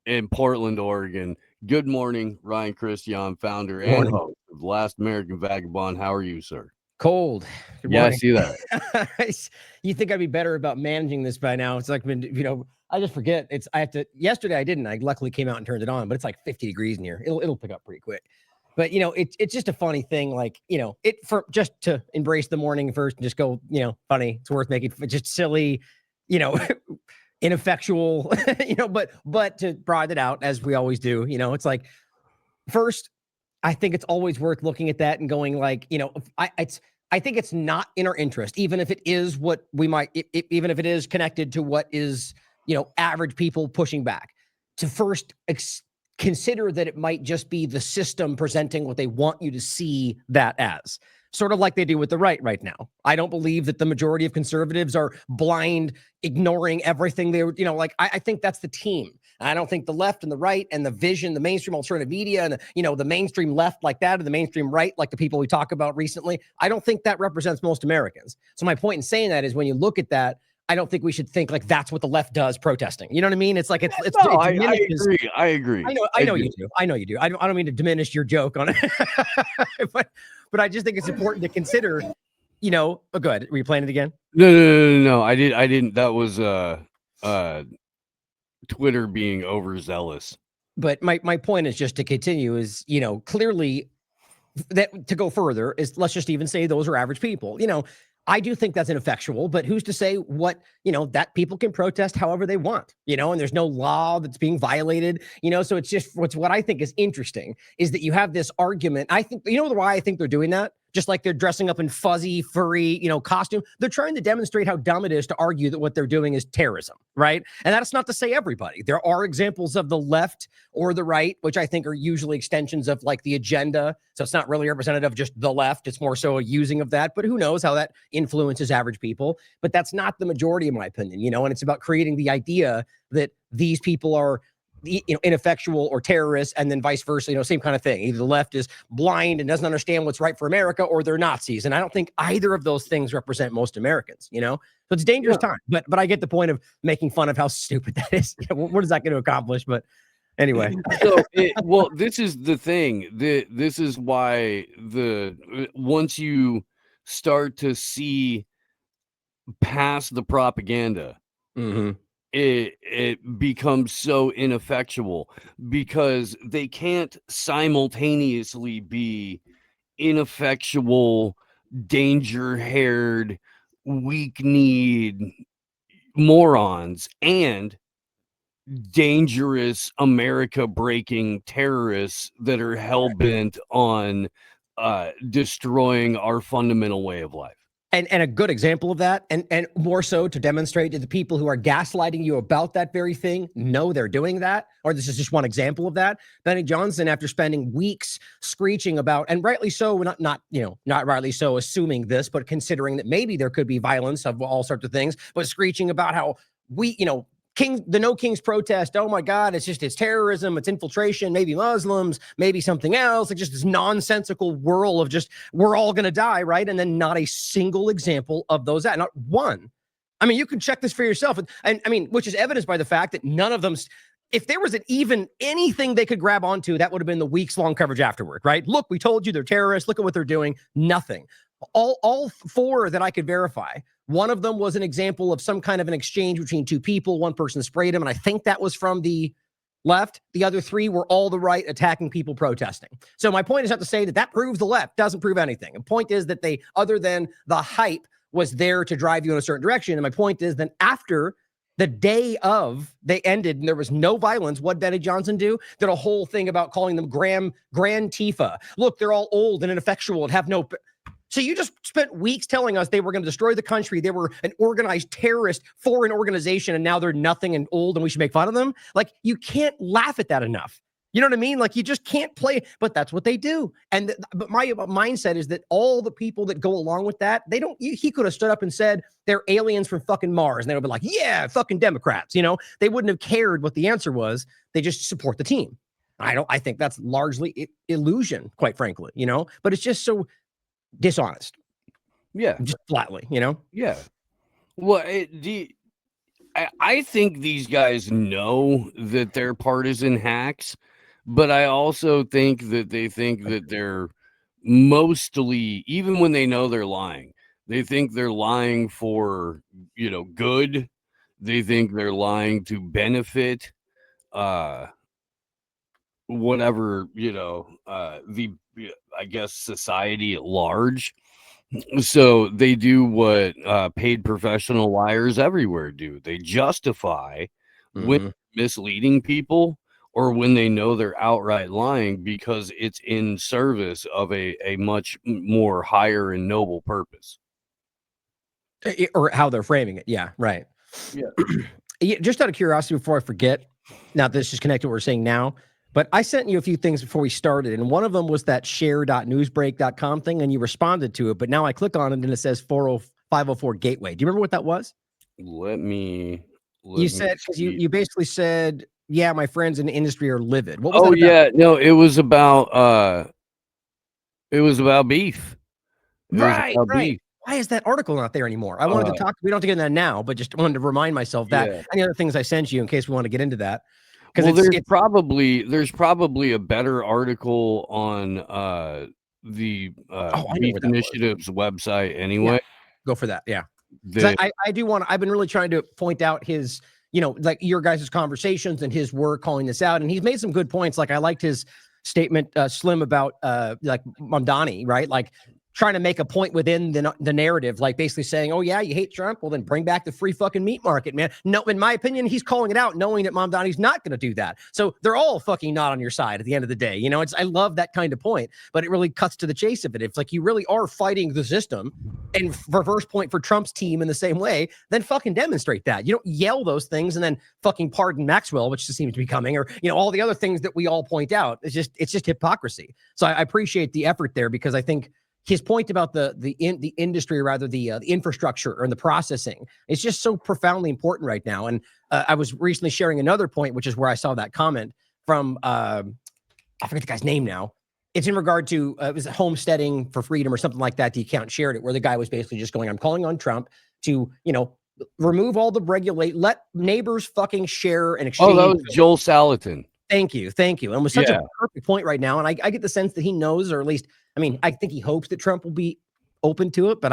in Portland, Oregon. Good morning, Ryan Cristian, founder and Morning. host of The Last American Vagabond. How are you, sir? Cold. Good Yeah, I morning. see that. You think I'd be better about managing this by now? It's like, I just forget. Yesterday I didn't. I luckily came out and turned it on, but it's like 50 degrees in here. It'll pick up pretty quick. But it's just a funny thing, like, for just to embrace the morning first and just go, funny. It's worth making, just silly, ineffectual, but to broaden it out as we always do, it's like, first, I think it's always worth looking at that and going like, I think it's not in our interest, even if it is what we might, even if it is connected to what is, average people pushing back, to first consider that it might just be the system presenting what they want you to see that as, sort of like they do with the right now. I don't believe that the majority of conservatives are blind, ignoring everything they were, I think that's the team. I don't think the left and the right and the vision, the mainstream alternative media and the mainstream left like that, or the mainstream right, like the people we talk about recently, I don't think that represents most Americans. So my point in saying that is, when you look at that, I don't think we should think like that's what the left does protesting. You know what I mean? It's like I agree. I know you do. I know you do. I don't mean to diminish your joke on it, but I just think it's important to consider. Oh, go ahead. Were you playing it again? No. I didn't. That was Twitter being overzealous. But my point is just to continue is, clearly that to go further is, let's just even say those are average people. I do think that's ineffectual, but who's to say what, that people can protest however they want, and there's no law that's being violated, so it's just what I think is interesting is that you have this argument. I think, why I think they're doing that? Just like they're dressing up in fuzzy, furry, costume. They're trying to demonstrate how dumb it is to argue that what they're doing is terrorism, right? And that's not to say everybody. There are examples of the left or the right, which I think are usually extensions of like the agenda. So it's not really representative of just the left. It's more so a using of that. But who knows how that influences average people. But that's not the majority, in my opinion, and it's about creating the idea that these people are ineffectual or terrorists, and then vice versa, same kind of thing. Either the left is blind and doesn't understand what's right for America, or they're Nazis. And I don't think either of those things represent most Americans, so it's a dangerous time, but I get the point of making fun of how stupid that is. What is that going to accomplish? But anyway. Well, this is the thing. This is why once you start to see past the propaganda, it becomes so ineffectual, because they can't simultaneously be ineffectual, danger-haired, weak-kneed morons and dangerous America-breaking terrorists that are hell-bent on destroying our fundamental way of life. And a good example of that, and more so to demonstrate to the people who are gaslighting you about that very thing, know they're doing that, or this is just one example of that. Benny Johnson, after spending weeks screeching about, and rightly so, not rightly so assuming this, but considering that maybe there could be violence of all sorts of things, but screeching about how the No Kings protest, oh my God, it's terrorism, it's infiltration, maybe Muslims, maybe something else. It's just this nonsensical whirl of just, we're all going to die, right? And then not a single example of those, not one. I mean, you can check this for yourself. And I mean, which is evidenced by the fact that none of them, if there was even anything they could grab onto, that would have been the weeks-long coverage afterward, right? Look, we told you they're terrorists. Look at what they're doing. Nothing. All four that I could verify. One of them was an example of some kind of an exchange between two people. One person sprayed him, and I think that was from the left. The other three were all the right, attacking people protesting. So my point is not to say that proves the left. Doesn't prove anything. The point is that they, other than the hype, was there to drive you in a certain direction. And my point is that after the day of they ended and there was no violence, what Benny Johnson do? Did a whole thing about calling them Grand Tifa. Look, they're all old and ineffectual and have no... So you just spent weeks telling us they were going to destroy the country. They were an organized terrorist foreign organization, and now they're nothing and old, and we should make fun of them. Like, you can't laugh at that enough. You know what I mean? Like, you just can't play, but that's what they do. And but my mindset is that all the people that go along with that, he could have stood up and said they're aliens from fucking Mars, and they would be like, yeah, fucking Democrats. They wouldn't have cared what the answer was. They just support the team. I think that's largely illusion, quite frankly, but it's just so dishonest. Yeah. Just flatly, Yeah. Well, I think these guys know that they're partisan hacks, but I also think that they're mostly, even when they know they're lying, they think they're lying for, good. They think they're lying to benefit whatever, I guess society at large. So they do what paid professional liars everywhere do. They justify when misleading people or when they know they're outright lying because it's in service of a much more higher and noble purpose. Or how they're framing it. Yeah, right. Yeah. Just out of curiosity, before I forget, now this is connected to what we're saying now, but I sent you a few things before we started, and one of them was that share.newsbreak.com thing, and you responded to it, but now I click on it and it says 504 Gateway. Do you remember what that was? You said, because you basically said, yeah, my friends in the industry are livid. What was that about? Yeah, no, it was about beef. Right. Why is that article not there anymore? I wanted to talk. We don't have to get into that now, but just wanted to remind myself that any other things I sent you in case we want to get into that. Because there's probably a better article on the Beef Initiative's website anyway. Yeah. Go for that. Yeah. I do want to, I've been really trying to point out his, like your guys' conversations and his work calling this out. And he's made some good points. Like I liked his statement, Slim, about like Mamdani, right? Like trying to make a point within the narrative, like basically saying, oh yeah, you hate Trump, well then bring back the free fucking meat market, man. No, in my opinion, he's calling it out knowing that Mamdani's not going to do that. So they're all fucking not on your side at the end of the day. I love that kind of point, but it really cuts to the chase of it. It's like you really are fighting the system and reverse point for Trump's team in the same way, then fucking demonstrate that. You don't yell those things and then fucking pardon Maxwell, which just seems to be coming, or all the other things that we all point out. It's just hypocrisy. So I appreciate the effort there, because I think his point about the industry, or rather the infrastructure and the processing, is just so profoundly important right now. And I was recently sharing another point, which is where I saw that comment from, I forget the guy's name now. It's in regard to, it was homesteading for freedom or something like that. The account shared it, where the guy was basically just going, I'm calling on Trump to, remove all the let neighbors fucking share and exchange. Oh, that was Joel Salatin. Thank you. And it was such a perfect point right now. And I get the sense that he knows, or at least, I think he hopes that Trump will be open to it. But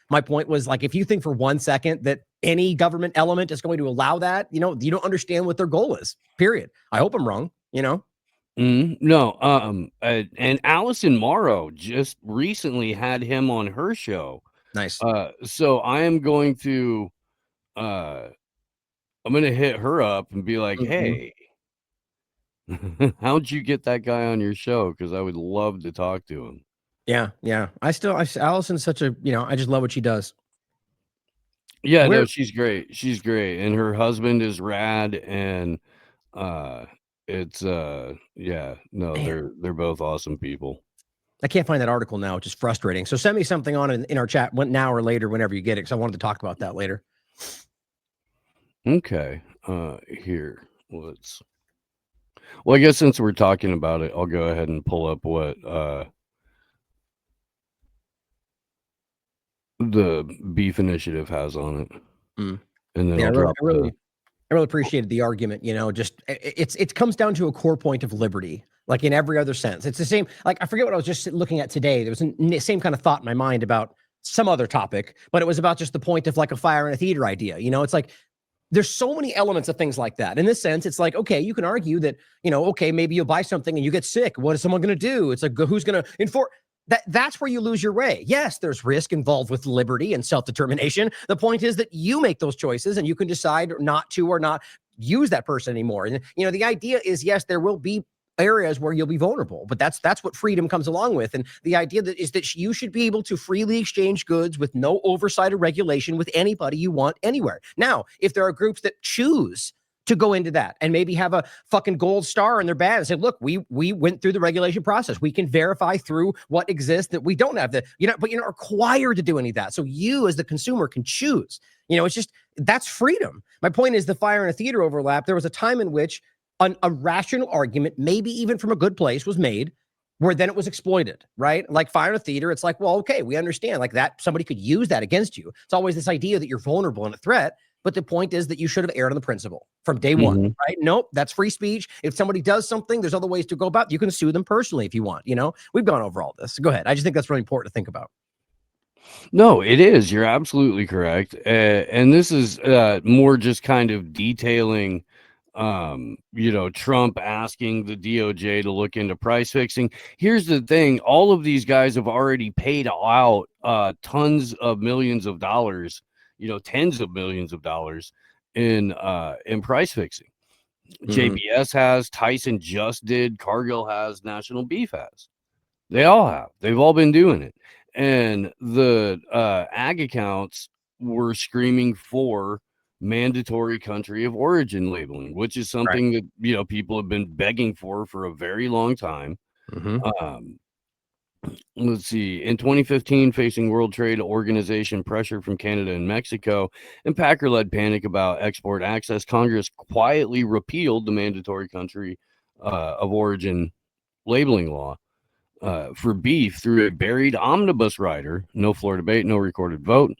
my point was, like, if you think for 1 second that any government element is going to allow that, you don't understand what their goal is, period. I hope I'm wrong, No. And Allison Morrow just recently had him on her show. Nice. So I am going to, I'm going to hit her up and be like, hey, how'd you get that guy on your show? Because I would love to talk to him. Yeah. Allison's such a, I just love what she does. Yeah, no, she's great. She's great. And her husband is rad. And it's they're both awesome people. I can't find that article now, which is frustrating. So send me something on it in our chat now or later, whenever you get it, because I wanted to talk about that later. Okay. Here, well, I guess since we're talking about it, I'll go ahead and pull up what the Beef Initiative has on it. And then I really appreciated the argument. Just it comes down to a core point of liberty, like in every other sense. It's the same. Like, I forget what I was just looking at today. There was the same kind of thought in my mind about some other topic, but it was about just the point of like a fire in a theater idea. It's like, there's so many elements of things like that. In this sense, it's like, okay, you can argue that, okay, maybe you'll buy something and you get sick. What is someone going to do? It's like, who's going to enforce that? That's where you lose your way. Yes, there's risk involved with liberty and self-determination. The point is that you make those choices and you can decide not to or not use that person anymore. And, the idea is, yes, there will be areas where you'll be vulnerable, but that's what freedom comes along with. And the idea is that you should be able to freely exchange goods with no oversight or regulation with anybody you want anywhere. Now, if there are groups that choose to go into that and maybe have a fucking gold star in their badge and say, look, we went through the regulation process. We can verify through what exists that we don't have but you're not required to do any of that. So you as the consumer can choose. It's just, that's freedom. My point is the fire in a theater overlap. There was a time in which a rational argument, maybe even from a good place, was made, where then it was exploited, right? Like fire in a theater, it's like, well, okay, we understand like that somebody could use that against you. It's always this idea that you're vulnerable and a threat. But the point is that you should have erred on the principle from day one, right? Nope, that's free speech. If somebody does something, there's other ways to go about it. You can sue them personally if you want. We've gone over all this. Go ahead. I just think that's really important to think about. No, it is. You're absolutely correct. And this is more just kind of detailing, Trump asking the DOJ to look into price fixing. Here's the thing. All of these guys have already paid out tons of millions of dollars, tens of millions of dollars in price fixing. JBS has, Tyson just did, Cargill has, National Beef has. They all have. They've all been doing it. And the ag accounts were screaming for mandatory country of origin labeling, which is something that, people have been begging for a very long time. Let's see. In 2015, facing World Trade Organization pressure from Canada and Mexico and Packer-led panic about export access, Congress quietly repealed the mandatory country of origin labeling law for beef through a buried omnibus rider. No floor debate, no recorded vote.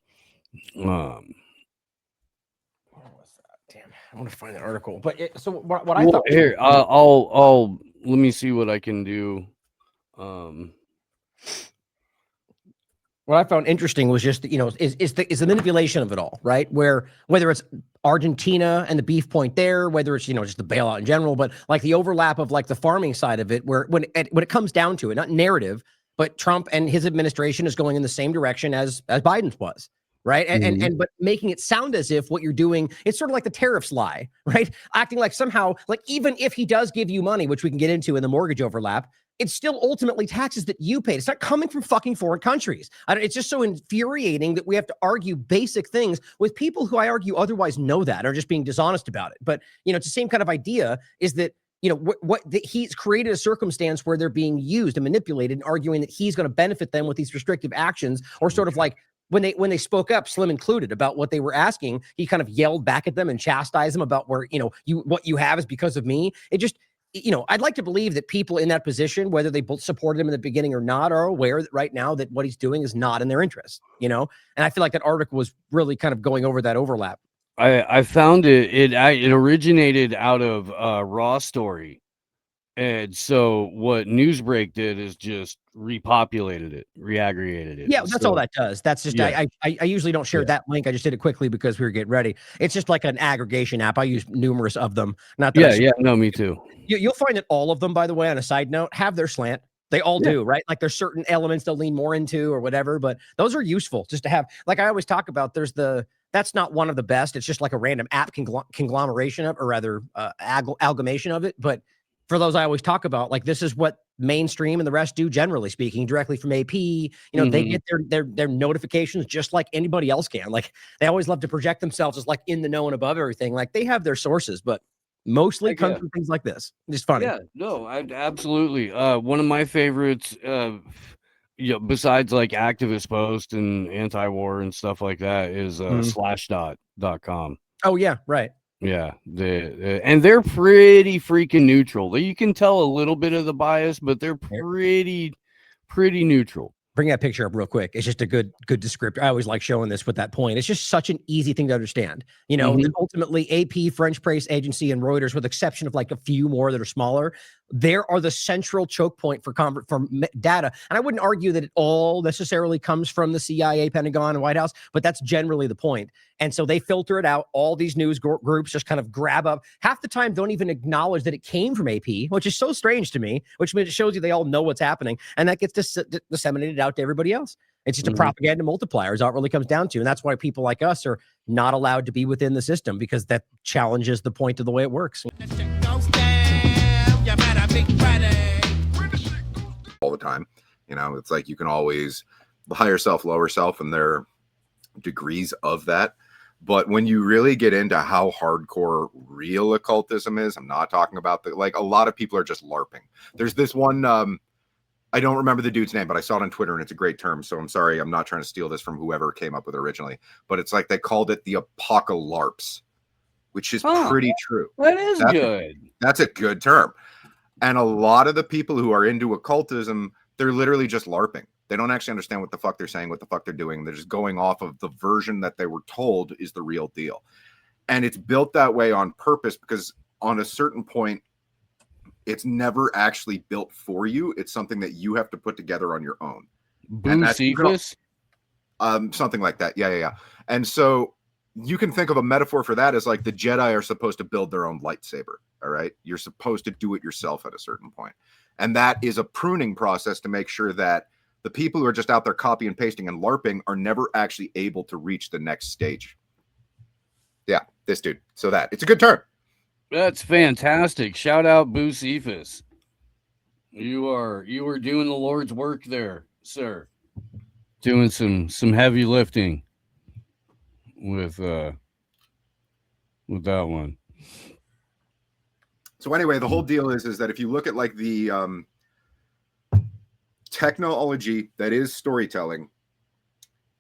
I want to find that article. But what I thought here, I'll let me see what I can do. What I found interesting was just, is the manipulation of it all, right? Whether it's Argentina and the beef point there, whether it's, just the bailout in general, but like the overlap of like the farming side of it, where when it comes down to it, not narrative, but Trump and his administration is going in the same direction as Biden's was. Right. But making it sound as if what you're doing, it's sort of like the tariffs lie, right? Acting like somehow, like even if he does give you money, which we can get into in the mortgage overlap, it's still ultimately taxes that you paid. It's not coming from fucking foreign countries. It's just so infuriating that we have to argue basic things with people who I argue otherwise know that are just being dishonest about it. But, it's the same kind of idea is that, he's created a circumstance where they're being used and manipulated and arguing that he's going to benefit them with these restrictive actions, or sort of like when they spoke up, Slim included, about what they were asking, he kind of yelled back at them and chastised them about where, what you have is because of me. It just, I'd like to believe that people in that position, whether they both supported him in the beginning or not, are aware that right now that what he's doing is not in their interest, and I feel like that article was really kind of going over that overlap. I found it originated out of Raw Story. And so what Newsbreak did is just repopulated it, reaggregated it. Yeah, that's all that does. That's just, I usually don't share that link. I just did it quickly because we were getting ready. It's just like an aggregation app. I use numerous of them. Not that no, me too. You'll find that all of them, by the way, on a side note, have their slant. They all do, right? Like there's certain elements they'll lean more into or whatever, but those are useful just to have. Like I always talk about, that's not one of the best. It's just like a random app conglomeration of, or rather amalgamation of it. But for those I always talk about, like this is what mainstream and the rest do, generally speaking, directly from AP. They get their notifications just like anybody else can. Like they always love to project themselves as like in the know and above everything. Like they have their sources, but mostly comes from things like this. Just funny. Yeah, no, absolutely. One of my favorites, besides like activist post and anti-war and stuff like that, is slashdot.com. Oh yeah, right. Yeah, and they're pretty freaking neutral. You can tell a little bit of the bias, but they're pretty neutral. Bring that picture up real quick. It's just a good descriptor. I always like showing this with that point. It's just such an easy thing to understand. That ultimately AP, French Press Agency, and Reuters, with the exception of like a few more that are smaller, there are the central choke point for data. And I wouldn't argue that it all necessarily comes from the CIA, Pentagon, and White House, but that's generally the point. And so they filter it out. All these news groups just kind of grab up. Half the time don't even acknowledge that it came from AP, which is so strange to me, which means it shows you they all know what's happening. And that gets disseminated out to everybody else. It's just a propaganda multiplier is all it really comes down to. And that's why people like us are not allowed to be within the system, because that challenges the point of the way it works. All the time. It's like you can always higher self, lower self, and there are degrees of that. But when you really get into how hardcore real occultism is, I'm not talking about a lot of people are just LARPing. There's this one, I don't remember the dude's name, but I saw it on Twitter and it's a great term. So I'm sorry, I'm not trying to steal this from whoever came up with it originally, but it's like they called it the apocalypse, which is pretty true. That's good. That's a good term. And a lot of the people who are into occultism, they're literally just LARPing. They don't actually understand what the fuck they're saying, what the fuck they're doing. They're just going off of the version that they were told is the real deal. And it's built that way on purpose because on a certain point, it's never actually built for you. It's something that you have to put together on your own. Bocephus? Something like that. Yeah. And so you can think of a metaphor for that as like the Jedi are supposed to build their own lightsaber. All right. You're supposed to do it yourself at a certain point. And that is a pruning process to make sure that the people who are just out there copy and pasting and LARPing are never actually able to reach the next stage. Yeah, this dude. So that it's a good term. That's fantastic. Shout out Bocephus. You are doing the Lord's work there, sir. Doing some heavy lifting with that one. So anyway, the whole deal is that if you look at like the technology that is storytelling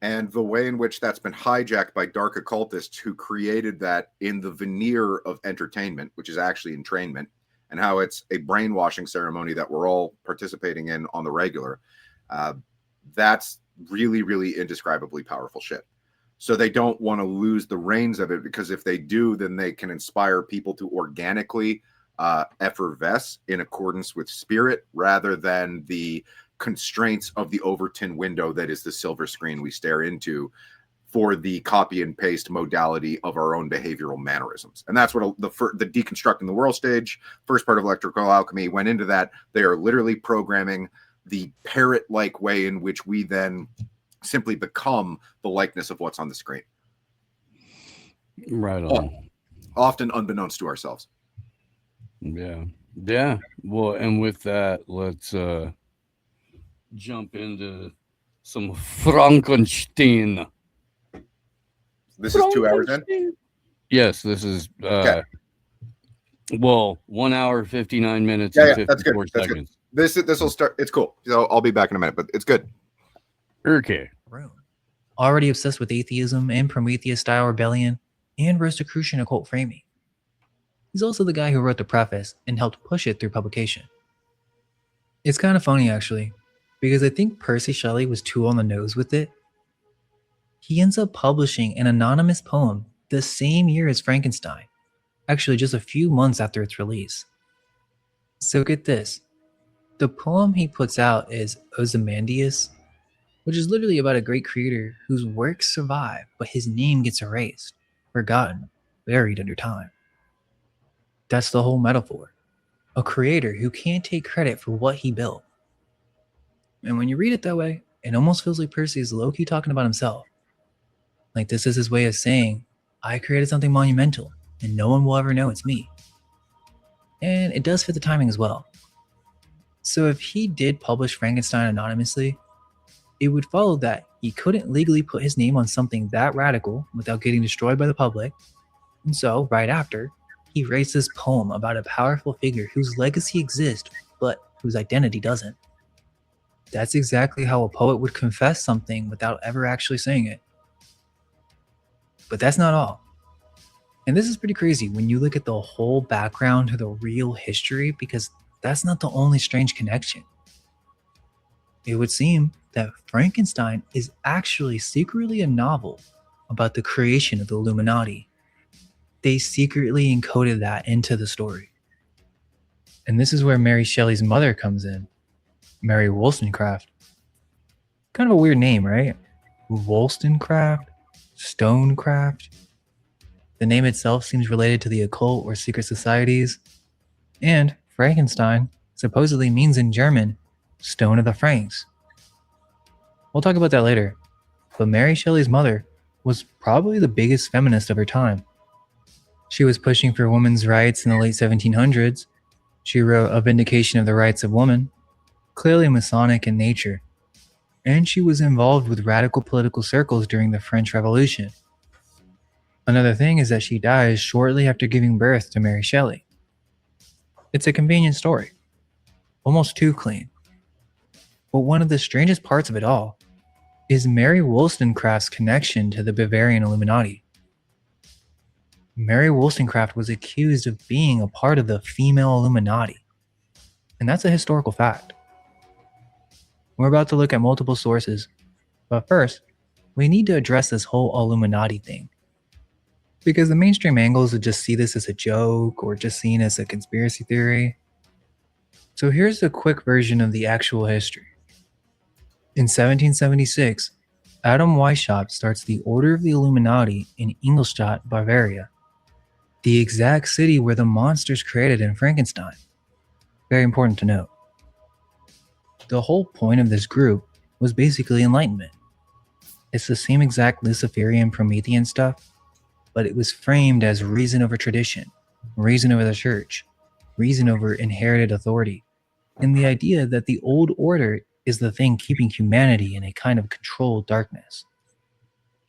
and the way in which that's been hijacked by dark occultists who created that in the veneer of entertainment, which is actually entrainment, and how it's a brainwashing ceremony that we're all participating in on the regular, that's really, really indescribably powerful shit. So they don't want to lose the reins of it, because if they do, then they can inspire people to organically effervesce in accordance with spirit rather than the constraints of the Overton window that is the silver screen we stare into for the copy and paste modality of our own behavioral mannerisms. And that's what the Deconstructing the World stage, first part of Electrical Alchemy, went into that. They are literally programming the parrot-like way in which we then simply become the likeness of what's on the screen. Right on. Often unbeknownst to ourselves. Yeah. Well, and with that, let's jump into some Frankenstein. This is 2 hours in? Yes, this is okay. Well, 1 hour, 59 minutes, and and 54 that's good. seconds. That's good. This will start. It's cool. So I'll be back in a minute, but it's good. Okay. Already obsessed with atheism and Prometheus-style rebellion and Rosicrucian occult framing. He's also the guy who wrote the preface and helped push it through publication. It's kind of funny, actually, because I think Percy Shelley was too on the nose with it. He ends up publishing an anonymous poem the same year as Frankenstein, actually just a few months after its release. So get this. The poem he puts out is Ozymandias, which is literally about a great creator whose works survive, but his name gets erased, forgotten, buried under time. That's the whole metaphor. A creator who can't take credit for what he built. And when you read it that way, it almost feels like Percy is low-key talking about himself. Like this is his way of saying, I created something monumental, and no one will ever know it's me. And it does fit the timing as well. So if he did publish Frankenstein anonymously, it would follow that he couldn't legally put his name on something that radical without getting destroyed by the public. And so, right after, he writes this poem about a powerful figure whose legacy exists, but whose identity doesn't. That's exactly how a poet would confess something without ever actually saying it. But that's not all. And this is pretty crazy when you look at the whole background to the real history, because that's not the only strange connection. It would seem that Frankenstein is actually secretly a novel about the creation of the Illuminati. They secretly encoded that into the story. And this is where Mary Shelley's mother comes in, Mary Wollstonecraft. Kind of a weird name, right? Wollstonecraft? Stonecraft? The name itself seems related to the occult or secret societies. And Frankenstein supposedly means in German, Stone of the Franks. We'll talk about that later. But Mary Shelley's mother was probably the biggest feminist of her time. She was pushing for women's rights in the late 1700s. She wrote A Vindication of the Rights of Woman, clearly Masonic in nature. And she was involved with radical political circles during the French Revolution. Another thing is that she dies shortly after giving birth to Mary Shelley. It's a convenient story. Almost too clean. But one of the strangest parts of it all is Mary Wollstonecraft's connection to the Bavarian Illuminati. Mary Wollstonecraft was accused of being a part of the female Illuminati. And that's a historical fact. We're about to look at multiple sources, but first, we need to address this whole Illuminati thing. Because the mainstream angles would just see this as a joke or just seen as a conspiracy theory. So here's a quick version of the actual history. In 1776, Adam Weishaupt starts the Order of the Illuminati in Ingolstadt, Bavaria, the exact city where the monsters created in Frankenstein. Very important to note. The whole point of this group was basically enlightenment. It's the same exact Luciferian Promethean stuff, but it was framed as reason over tradition, reason over the church, reason over inherited authority, and the idea that the old order is the thing keeping humanity in a kind of controlled darkness.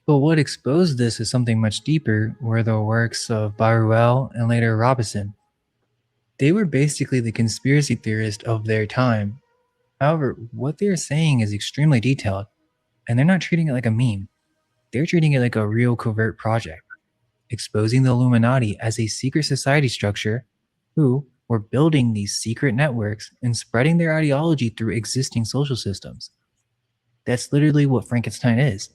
But what exposed this is something much deeper were the works of Baruel and later Robison. They were basically the conspiracy theorists of their time. However, what they're saying is extremely detailed, and they're not treating it like a meme. They're treating it like a real covert project, exposing the Illuminati as a secret society structure who were building these secret networks and spreading their ideology through existing social systems. That's literally what Frankenstein is.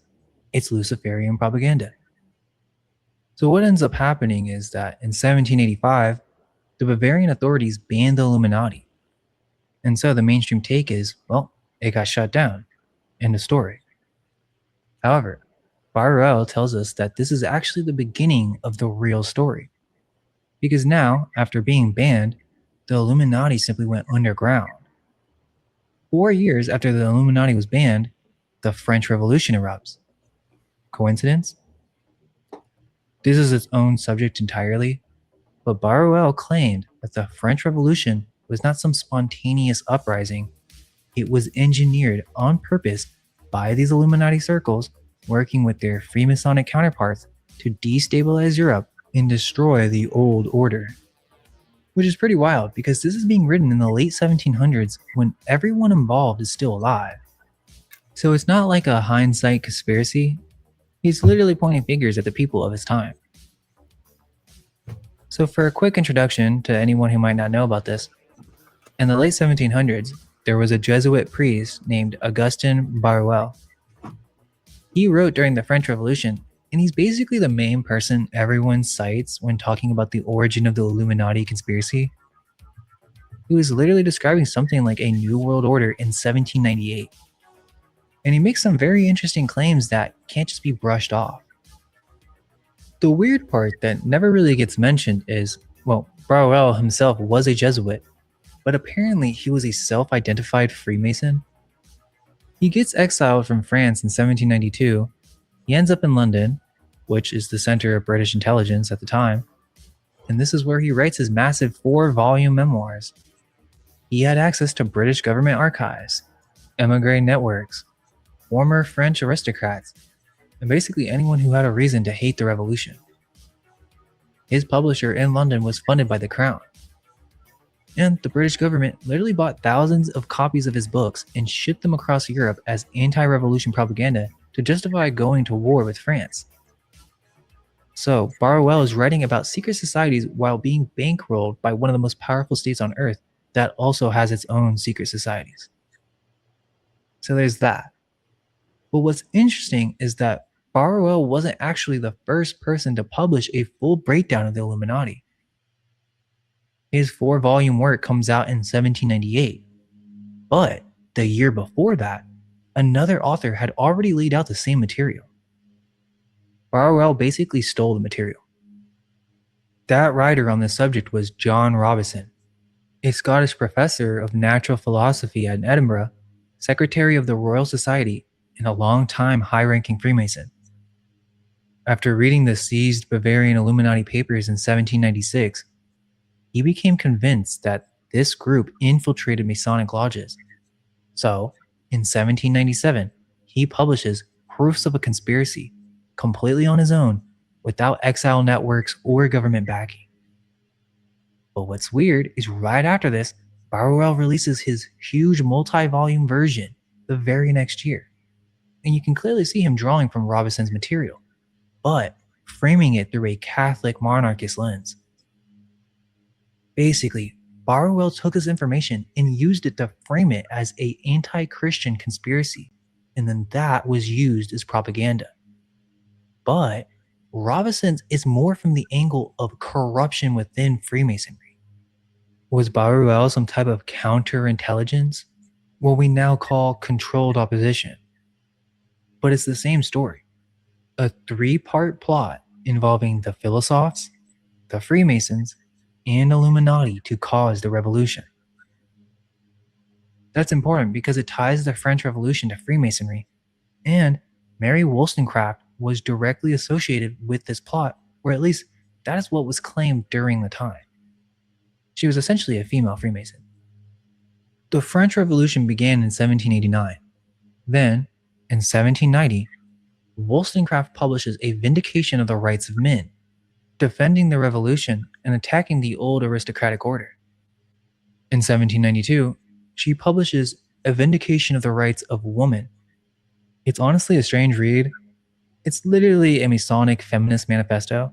It's Luciferian propaganda. So what ends up happening is that in 1785, the Bavarian authorities banned the Illuminati. And so the mainstream take is, well, it got shut down. End of story. However, Baruel tells us that this is actually the beginning of the real story. Because now, after being banned, the Illuminati simply went underground. 4 years after the Illuminati was banned, the French Revolution erupts. Coincidence? This is its own subject entirely, but Baruel claimed that the French Revolution was not some spontaneous uprising. It was engineered on purpose by these Illuminati circles working with their Freemasonic counterparts to destabilize Europe and destroy the old order. Which is pretty wild because this is being written in the late 1700s when everyone involved is still alive. So it's not like a hindsight conspiracy. He's literally pointing fingers at the people of his time. So for a quick introduction to anyone who might not know about this, in the late 1700s, there was a Jesuit priest named Augustin Baruel. He wrote during the French Revolution, and he's basically the main person everyone cites when talking about the origin of the Illuminati conspiracy. He was literally describing something like a new world order in 1798. And he makes some very interesting claims that can't just be brushed off. The weird part that never really gets mentioned is, well, Baruel himself was a Jesuit, but apparently he was a self-identified Freemason. He gets exiled from France in 1792. He ends up in London, which is the center of British intelligence at the time, and this is where he writes his massive 4-volume memoirs. He had access to British government archives, emigre networks, former French aristocrats, and basically anyone who had a reason to hate the revolution. His publisher in London was funded by the crown. And the British government literally bought thousands of copies of his books and shipped them across Europe as anti-revolution propaganda to justify going to war with France. So Baruel is writing about secret societies while being bankrolled by one of the most powerful states on earth that also has its own secret societies. So there's that. But what's interesting is that Baruel wasn't actually the first person to publish a full breakdown of the Illuminati. His 4-volume work comes out in 1798. But the year before that, another author had already laid out the same material. Baruel basically stole the material. That writer on the subject was John Robison, a Scottish professor of natural philosophy at Edinburgh, secretary of the Royal Society, and a long-time high-ranking Freemason. After reading the seized Bavarian Illuminati papers in 1796, he became convinced that this group infiltrated Masonic lodges. So, in 1797, he publishes Proofs of a Conspiracy, completely on his own, without exile networks or government backing. But what's weird is right after this, Baruel releases his huge multi-volume version the very next year. And you can clearly see him drawing from Robison's material, but framing it through a Catholic monarchist lens. Basically, Baruel took this information and used it to frame it as an anti-Christian conspiracy, and then that was used as propaganda. But Robinson's is more from the angle of corruption within Freemasonry. Was Baruel some type of counterintelligence? What we now call controlled opposition. But it's the same story. A 3-part plot involving the Philosophes, the Freemasons, and Illuminati to cause the revolution. That's important because it ties the French Revolution to Freemasonry, and Mary Wollstonecraft was directly associated with this plot, or at least that is what was claimed during the time. She was essentially a female Freemason. The French Revolution began in 1789. Then, in 1790, Wollstonecraft publishes A Vindication of the Rights of Men, defending the revolution and attacking the old aristocratic order. In 1792, she publishes A Vindication of the Rights of Woman. It's honestly a strange read. It's literally a Masonic feminist manifesto.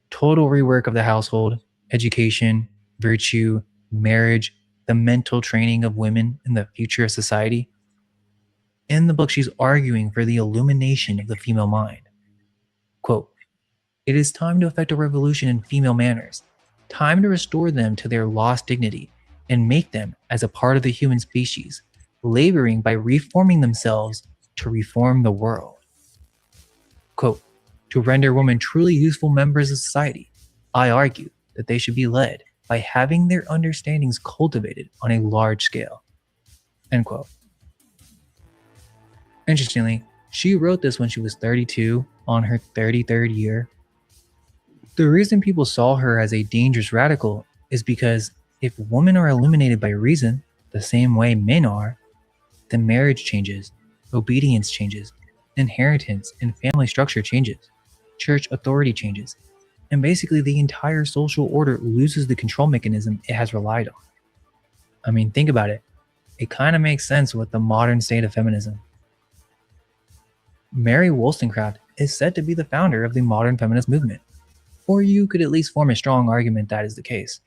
Total rework of the household, education, virtue, marriage, the mental training of women in the future of society. In the book, she's arguing for the illumination of the female mind. Quote, "It is time to effect a revolution in female manners, time to restore them to their lost dignity and make them as a part of the human species, laboring by reforming themselves to reform the world." Quote, "To render women truly useful members of society, I argue that they should be led by having their understandings cultivated on a large scale." End quote. Interestingly, she wrote this when she was 32 on her 33rd year. The reason people saw her as a dangerous radical is because if women are illuminated by reason the same way men are, then marriage changes, obedience changes, inheritance and family structure changes, church authority changes, and basically the entire social order loses the control mechanism it has relied on. I mean, think about it. It kind of makes sense with the modern state of feminism. Mary Wollstonecraft is said to be the founder of the modern feminist movement, or you could at least form a strong argument that is the case.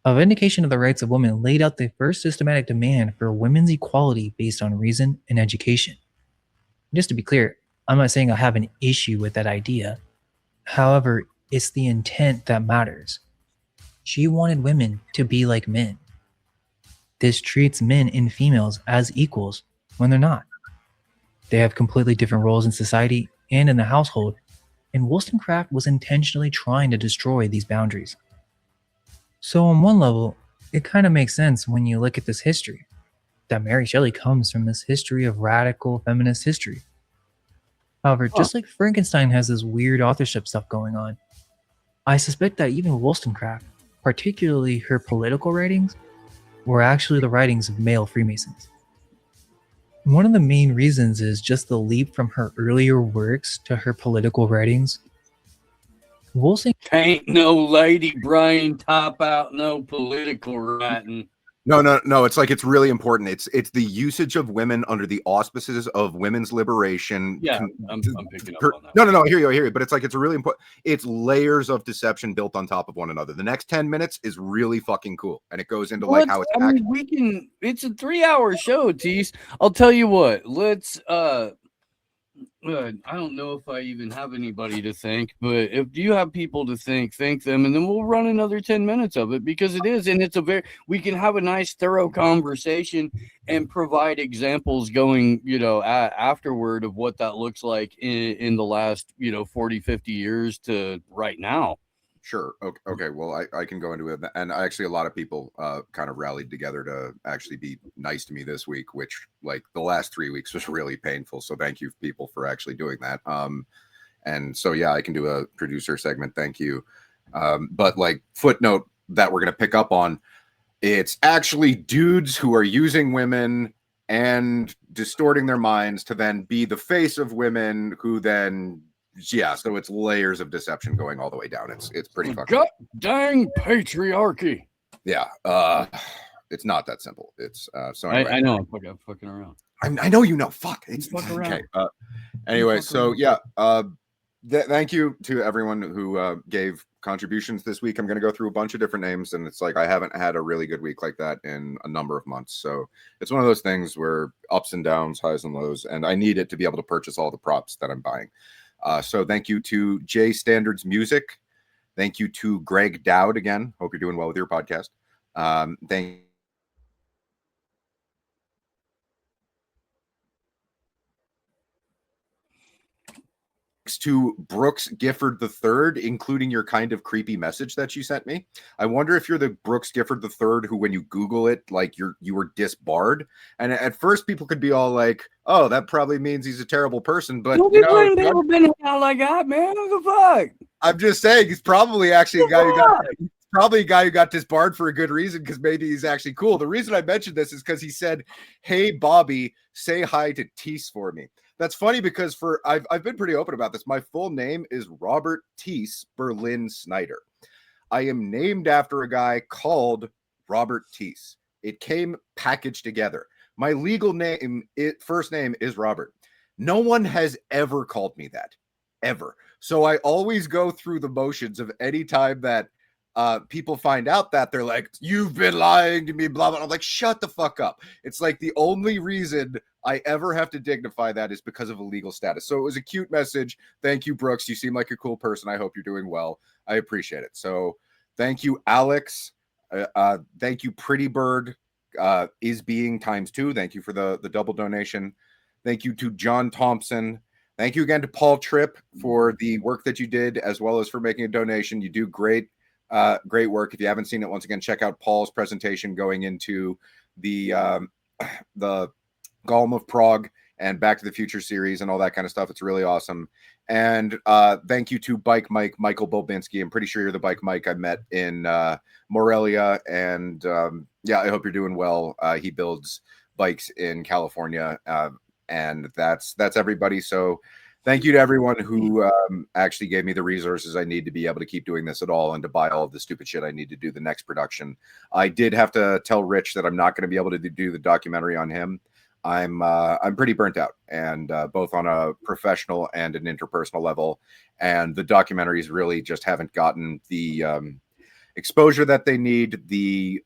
A Vindication of the Rights of Women laid out the first systematic demand for women's equality based on reason and education. Just to be clear, I'm not saying I have an issue with that idea. However, it's the intent that matters. She wanted women to be like men. This treats men and females as equals when they're not. They have completely different roles in society and in the household, and Wollstonecraft was intentionally trying to destroy these boundaries. So on one level, it kind of makes sense when you look at this history, that Mary Shelley comes from this history of radical feminist history. However, just like Frankenstein has this weird authorship stuff going on, I suspect that even Wollstonecraft, particularly her political writings, were actually the writings of male Freemasons. One of the main reasons is just the leap from her earlier works to her political writings. Ain't no Lady Brian top out, no political writing. No. It's like, it's really important. It's the usage of women under the auspices of women's liberation. Yeah, I'm picking up on that. No. I hear you. But it's like, it's a really important. It's layers of deception built on top of one another. The next 10 minutes is really fucking cool, and it goes into like how it's. I mean, it's a 3-hour show, Tease. I'll tell you what. Let's. I don't know if I even have anybody to thank, but if you have people to thank them, and then we'll run another 10 minutes of it, because it is, and it's we can have a nice, thorough conversation and provide examples going, afterward of what that looks like in the last, 40, 50 years to right now. Sure. Okay. Well, I can go into it. And actually, a lot of people kind of rallied together to actually be nice to me this week, which, like, the last 3 weeks was really painful. So thank you, people, for actually doing that. And so, yeah, I can do a producer segment. Thank you. But, like, footnote that we're going to pick up on, it's actually dudes who are using women and distorting their minds to then be the face of women who then... Yeah, so it's layers of deception going all the way down. It's pretty fucking. God dang patriarchy. Yeah, it's not that simple. It's so anyway. I know I'm fucking around. I know you know. Fuck. It's fuck around. Okay. Anyway, so yeah. Thank you to everyone who gave contributions this week. I'm going to go through a bunch of different names, and it's like I haven't had a really good week like that in a number of months. So it's one of those things where ups and downs, highs and lows, and I need it to be able to purchase all the props that I'm buying. So thank you to Jay Standards Music. Thank you to Greg Dowd again. Hope you're doing well with your podcast. Thank to Brooks Gifford III, including your kind of creepy message that you sent me. I wonder if you're the Brooks Gifford III who, when you Google it, like you were disbarred. And at first, people could be all like, "Oh, that probably means he's a terrible person." But Don't be playing never been out like that, man. What the fuck? I'm just saying, he's probably actually a guy who got disbarred for a good reason, because maybe he's actually cool. The reason I mentioned this is because he said, "Hey, Bobby, say hi to Teese for me." That's funny because I've been pretty open about this. My full name is Robert Teese Berlin Snyder. I am named after a guy called Robert Teese. It came packaged together. My legal name, first name is Robert. No one has ever called me that, ever. So I always go through the motions of any time that people find out that, they're like, "You've been lying to me, blah, blah." I'm like, shut the fuck up. It's like the only reason I ever have to dignify that is because of a legal status. So it was a cute message. Thank you, Brooks. You seem like a cool person. I hope you're doing well. I appreciate it. So thank you, Alex. Thank you, Pretty Bird. Is being ×2. Thank you for the double donation. Thank you to John Thompson. Thank you again to Paul Tripp for the work that you did, as well as for making a donation. You do great work. If you haven't seen it, once again, check out Paul's presentation going into the Golem of Prague and Back to the Future series and all that kind of stuff. It's really awesome. And thank you to Bike Mike, Michael Bobinski. I'm pretty sure you're the Bike Mike I met in Morelia. And yeah, I hope you're doing well. He builds bikes in California. And that's everybody. So thank you to everyone who actually gave me the resources I need to be able to keep doing this at all and to buy all of the stupid shit I need to do the next production. I did have to tell Rich that I'm not going to be able to do the documentary on him. I'm pretty burnt out, and both on a professional and an interpersonal level. And the documentaries really just haven't gotten the exposure that they need, the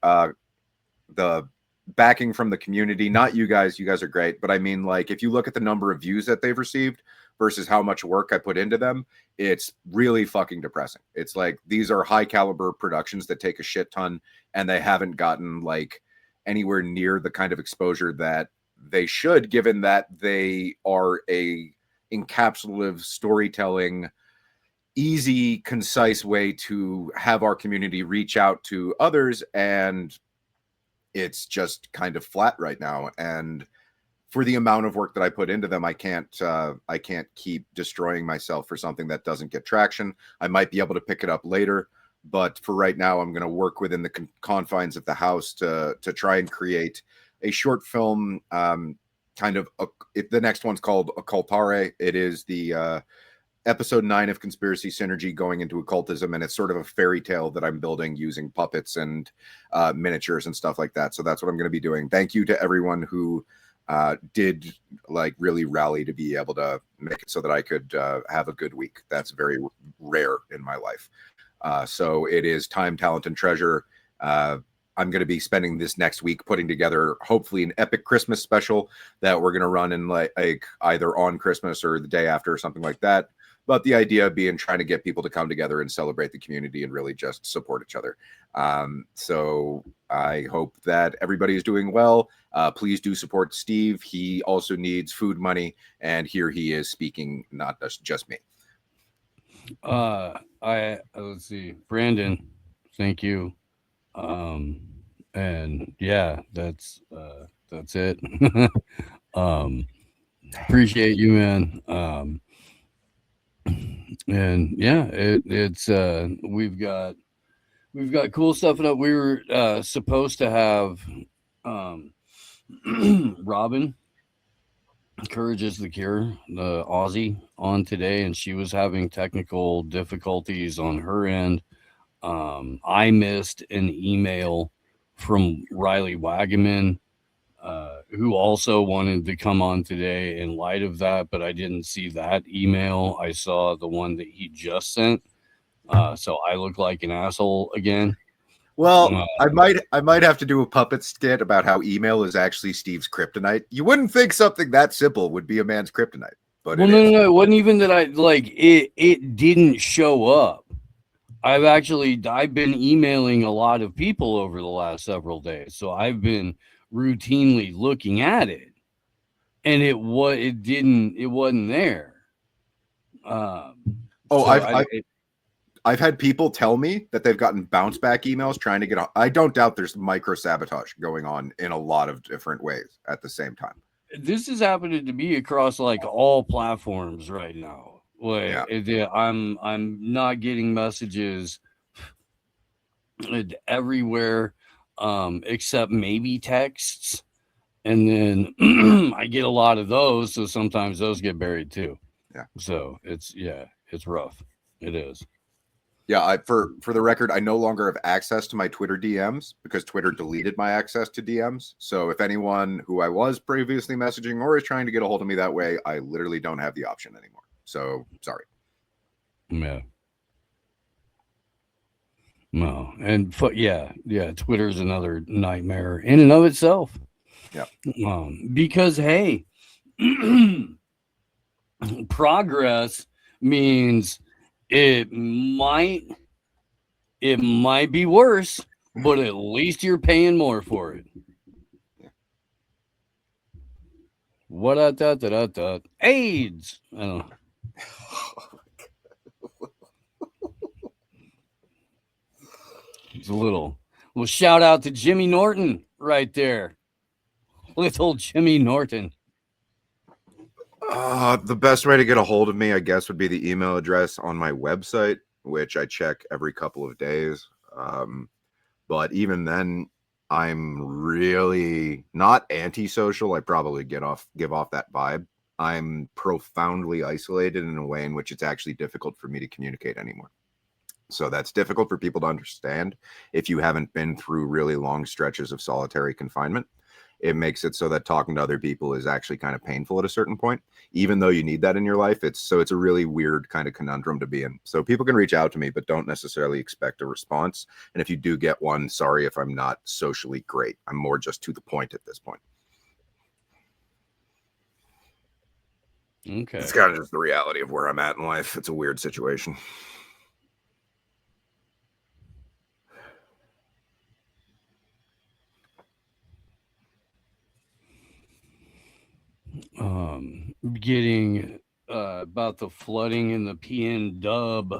backing from the community. Not you guys are great, but I mean, like, if you look at the number of views that they've received versus how much work I put into them, it's really fucking depressing. It's like, these are high caliber productions that take a shit ton, and they haven't gotten like anywhere near the kind of exposure that they should, given that they are a encapsulative storytelling, easy, concise way to have our community reach out to others. And it's just kind of flat right now. And for the amount of work that I put into them, I can't keep destroying myself for something that doesn't get traction. I might be able to pick it up later, but for right now, I'm going to work within the confines of the house to try and create a short film. The next one's called Occultare. It is the episode 9 of Conspiracy Synergy going into occultism, and it's sort of a fairy tale that I'm building using puppets and miniatures and stuff like that. So that's what I'm going to be doing. Thank you to everyone who did like really rally to be able to make it so that I could have a good week. That's very rare in my life. So it is time, talent, and treasure. I'm going to be spending this next week putting together hopefully an epic Christmas special that we're going to run in like either on Christmas or the day after or something like that. But the idea being trying to get people to come together and celebrate the community and really just support each other. So I hope that everybody is doing well. Please do support Steve. He also needs food money. And here he is speaking, not just me. Let's see, Brandon, thank you. And yeah, that's it. Appreciate you, man. And yeah, it's we've got cool stuff up. We were supposed to have Robin, Courage is the Cure, the Aussie, on today, and she was having technical difficulties on her end. I missed an email from Riley Wagaman, who also wanted to come on today in light of that, but I didn't see that email. I saw the one that he just sent. So I look like an asshole again. Well, I might have to do a puppet skit about how email is actually Steve's kryptonite. You wouldn't think something that simple would be a man's kryptonite, But well, no, it wasn't even that I like it. It didn't show up. I've been emailing a lot of people over the last several days, so I've been routinely looking at it, and it wasn't there. I've had people tell me that they've gotten bounce back emails trying to get. I don't doubt there's micro sabotage going on in a lot of different ways at the same time. This is happening to me across like all platforms right now. Like I'm not getting messages everywhere, except maybe texts, and then I get a lot of those, so sometimes those get buried too. Yeah. So it's rough. It is. Yeah, for the record, I no longer have access to my Twitter DMs because Twitter deleted my access to DMs. So if anyone who I was previously messaging or is trying to get a hold of me that way, I literally don't have the option anymore. So sorry. Yeah. No, and Twitter's another nightmare in and of itself. Yeah. Because hey, progress means it might be worse, but at least you're paying more for it. What AIDS? I don't know. It's a little shout out to Jimmy Norton right there. Little Jimmy Norton. The best way to get a hold of me, I guess, would be the email address on my website, which I check every couple of days. But even then, I'm really not antisocial. I probably give off that vibe. I'm profoundly isolated in a way in which it's actually difficult for me to communicate anymore. So that's difficult for people to understand if you haven't been through really long stretches of solitary confinement. It makes it so that talking to other people is actually kind of painful at a certain point, even though you need that in your life. It's a really weird kind of conundrum to be in. So people can reach out to me, but don't necessarily expect a response. And if you do get one, sorry if I'm not socially great. I'm more just to the point at this point. Okay. It's kind of just the reality of where I'm at in life. It's a weird situation. Getting about the flooding in the PN Dub,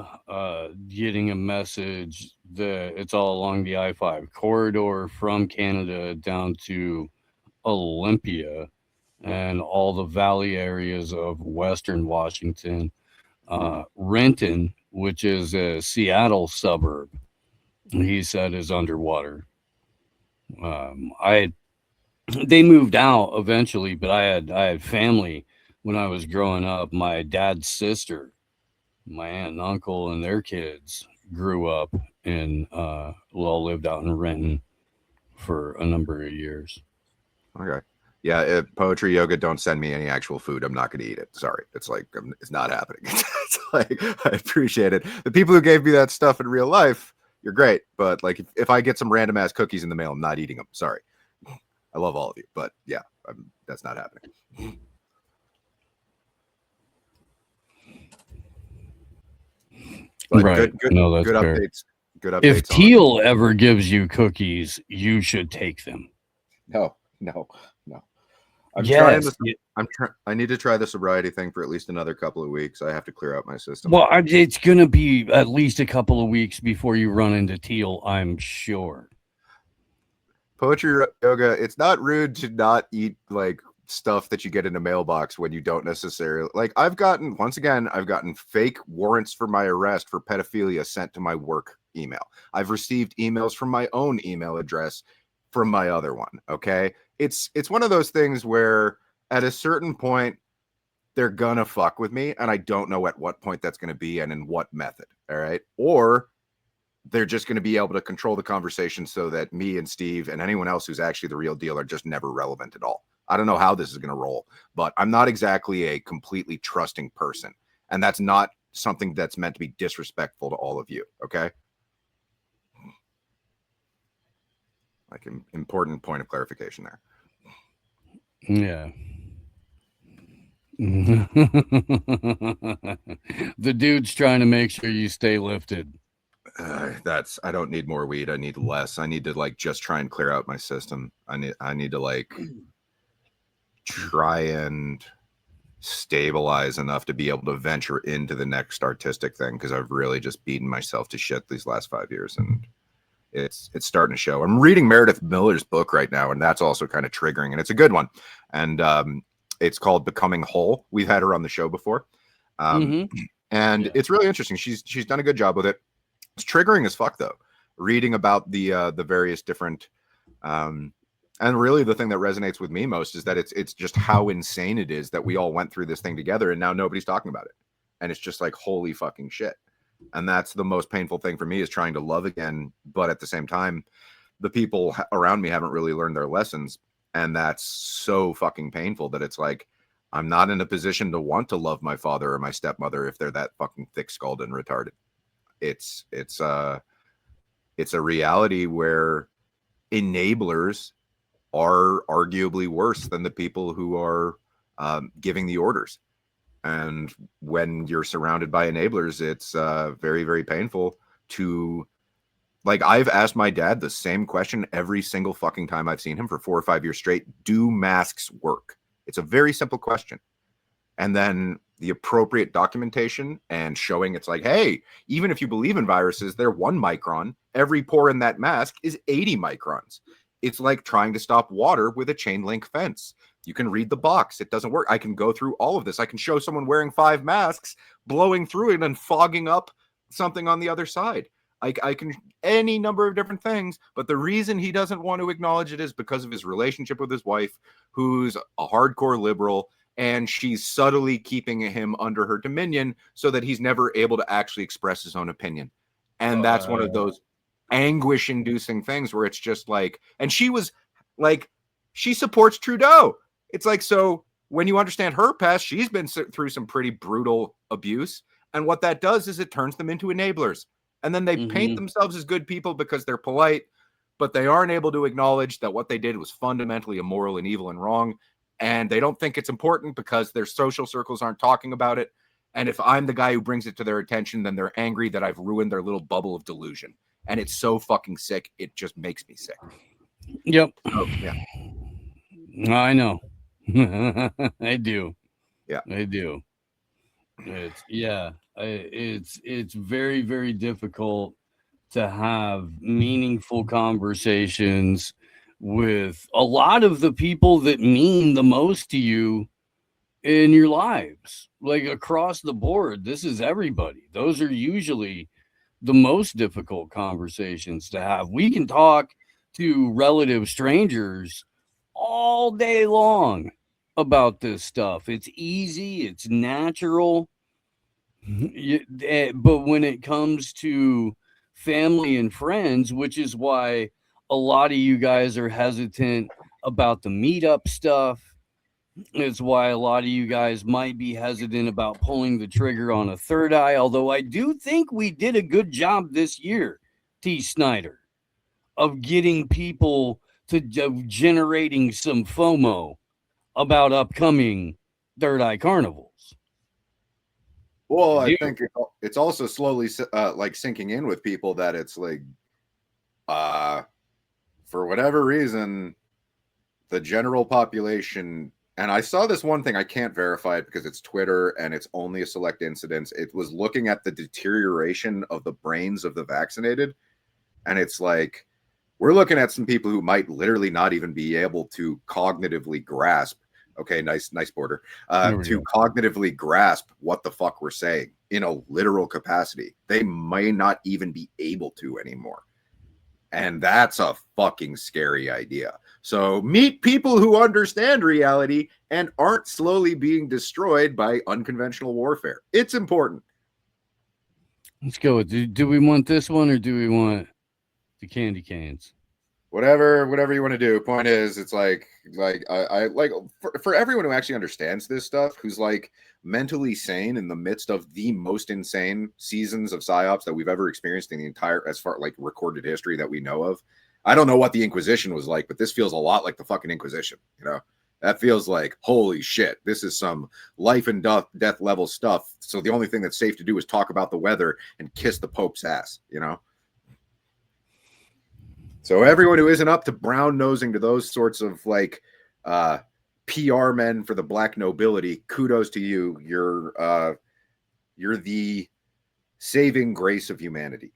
getting a message that it's all along the I-5 corridor from Canada down to Olympia and all the valley areas of Western Washington. Renton, which is a Seattle suburb, he said is underwater. They moved out eventually, but I had family when I was growing up. My dad's sister, my aunt and uncle, and their kids grew up in lived out in Renton for a number of years. Okay. Yeah, poetry yoga, don't send me any actual food. I'm not going to eat it. Sorry. It's like, it's not happening. It's like, I appreciate it. The people who gave me that stuff in real life, you're great. But like, if I get some random ass cookies in the mail, I'm not eating them. Sorry. I love all of you, but yeah, that's not happening. But right. Good fair. updates. Good updates. If Teal ever gives you cookies, you should take them. No. I need to try the sobriety thing for at least another couple of weeks. I have to clear out my system. Well, it's going to be at least a couple of weeks before you run into Teal, I'm sure. Poetry yoga, it's not rude to not eat like stuff that you get in a mailbox when you don't necessarily like. I've gotten fake warrants for my arrest for pedophilia sent to my work email. I've received emails from my own email address from my other one. Okay. It's one of those things where at a certain point they're gonna fuck with me, and I don't know at what point that's gonna be and in what method. All right. Or they're just going to be able to control the conversation so that me and Steve and anyone else who's actually the real deal are just never relevant at all. I don't know how this is going to roll, but I'm not exactly a completely trusting person. And that's not something that's meant to be disrespectful to all of you. Okay. Like an important point of clarification there. Yeah. The dude's trying to make sure you stay lifted. I don't need more weed. I need less. I need to like just try and clear out my system. I need to like try and stabilize enough to be able to venture into the next artistic thing, because I've really just beaten myself to shit these last 5 years, and it's starting to show. I'm reading Meredith Miller's book right now, and that's also kind of triggering, and it's a good one. And it's called Becoming Whole. We've had her on the show before. And it's really interesting. She's done a good job with it. It's triggering as fuck though, reading about the various different and really the thing that resonates with me most is that it's just how insane it is that we all went through this thing together and now nobody's talking about it. And it's just like, holy fucking shit. And that's the most painful thing for me, is trying to love again. But at the same time, the people around me haven't really learned their lessons. And that's so fucking painful that it's like, I'm not in a position to want to love my father or my stepmother if they're that fucking thick-skulled and retarded. It's a reality where enablers are arguably worse than the people who are giving the orders. And when you're surrounded by enablers, it's very, very painful to, like, I've asked my dad the same question every single fucking time I've seen him for 4 or 5 years straight. Do masks work? It's a very simple question. And then the appropriate documentation and showing it's like, hey, even if you believe in viruses, they're 1 micron. Every pore in that mask is 80 microns. It's like trying to stop water with a chain link fence. You can read the box. It doesn't work. I can go through all of this. I can show someone wearing 5 masks, blowing through it and fogging up something on the other side. I can any number of different things, but the reason he doesn't want to acknowledge it is because of his relationship with his wife, who's a hardcore liberal, and she's subtly keeping him under her dominion so that he's never able to actually express his own opinion. And that's one of those anguish-inducing things where it's just like, and she was like, she supports Trudeau. It's like, so when you understand her past, she's been through some pretty brutal abuse. And what that does is it turns them into enablers. And then they paint themselves as good people because they're polite, but they aren't able to acknowledge that what they did was fundamentally immoral and evil and wrong. And they don't think it's important because their social circles aren't talking about it. And if I'm the guy who brings it to their attention, then they're angry that I've ruined their little bubble of delusion. And it's so fucking sick. It just makes me sick. Yep. Oh, yeah. I know. I do. Yeah. I do. It's very, very difficult to have meaningful conversations with a lot of the people that mean the most to you in your lives, like across the board. This is everybody. Those are usually the most difficult conversations to have. We can talk to relative strangers all day long about this stuff. It's easy, it's natural. But when it comes to family and friends, which is why a lot of you guys are hesitant about the meetup stuff, it's why a lot of you guys might be hesitant about pulling the trigger on a third eye. Although I do think we did a good job this year, T. Snyder, of getting people to generating some FOMO about upcoming third eye carnivals. Well, I think it's also slowly like sinking in with people that it's like, for whatever reason, the general population. And I saw this one thing, I can't verify it because it's Twitter and it's only a select incidents. It was looking at the deterioration of the brains of the vaccinated. And it's like, we're looking at some people who might literally not even be able to cognitively grasp. Okay, nice border. To cognitively grasp what the fuck we're saying in a literal capacity. They may not even be able to anymore. And that's a fucking scary idea. So meet people who understand reality and aren't slowly being destroyed by unconventional warfare. It's important. Let's go with, do we want this one or do we want the candy canes? Whatever you want to do. Point is, it's like I like for everyone who actually understands this stuff, who's like mentally sane in the midst of the most insane seasons of psyops that we've ever experienced in the entire, as far like recorded history that we know of. I don't know what the Inquisition was like, but this feels a lot like the fucking Inquisition. You know, That feels like, holy shit, this is some life and death level stuff. So the only thing that's safe to do is talk about the weather and kiss the Pope's ass, you know? So everyone who isn't up to brown nosing to those sorts of like PR men for the black nobility, kudos to you. You're the saving grace of humanity.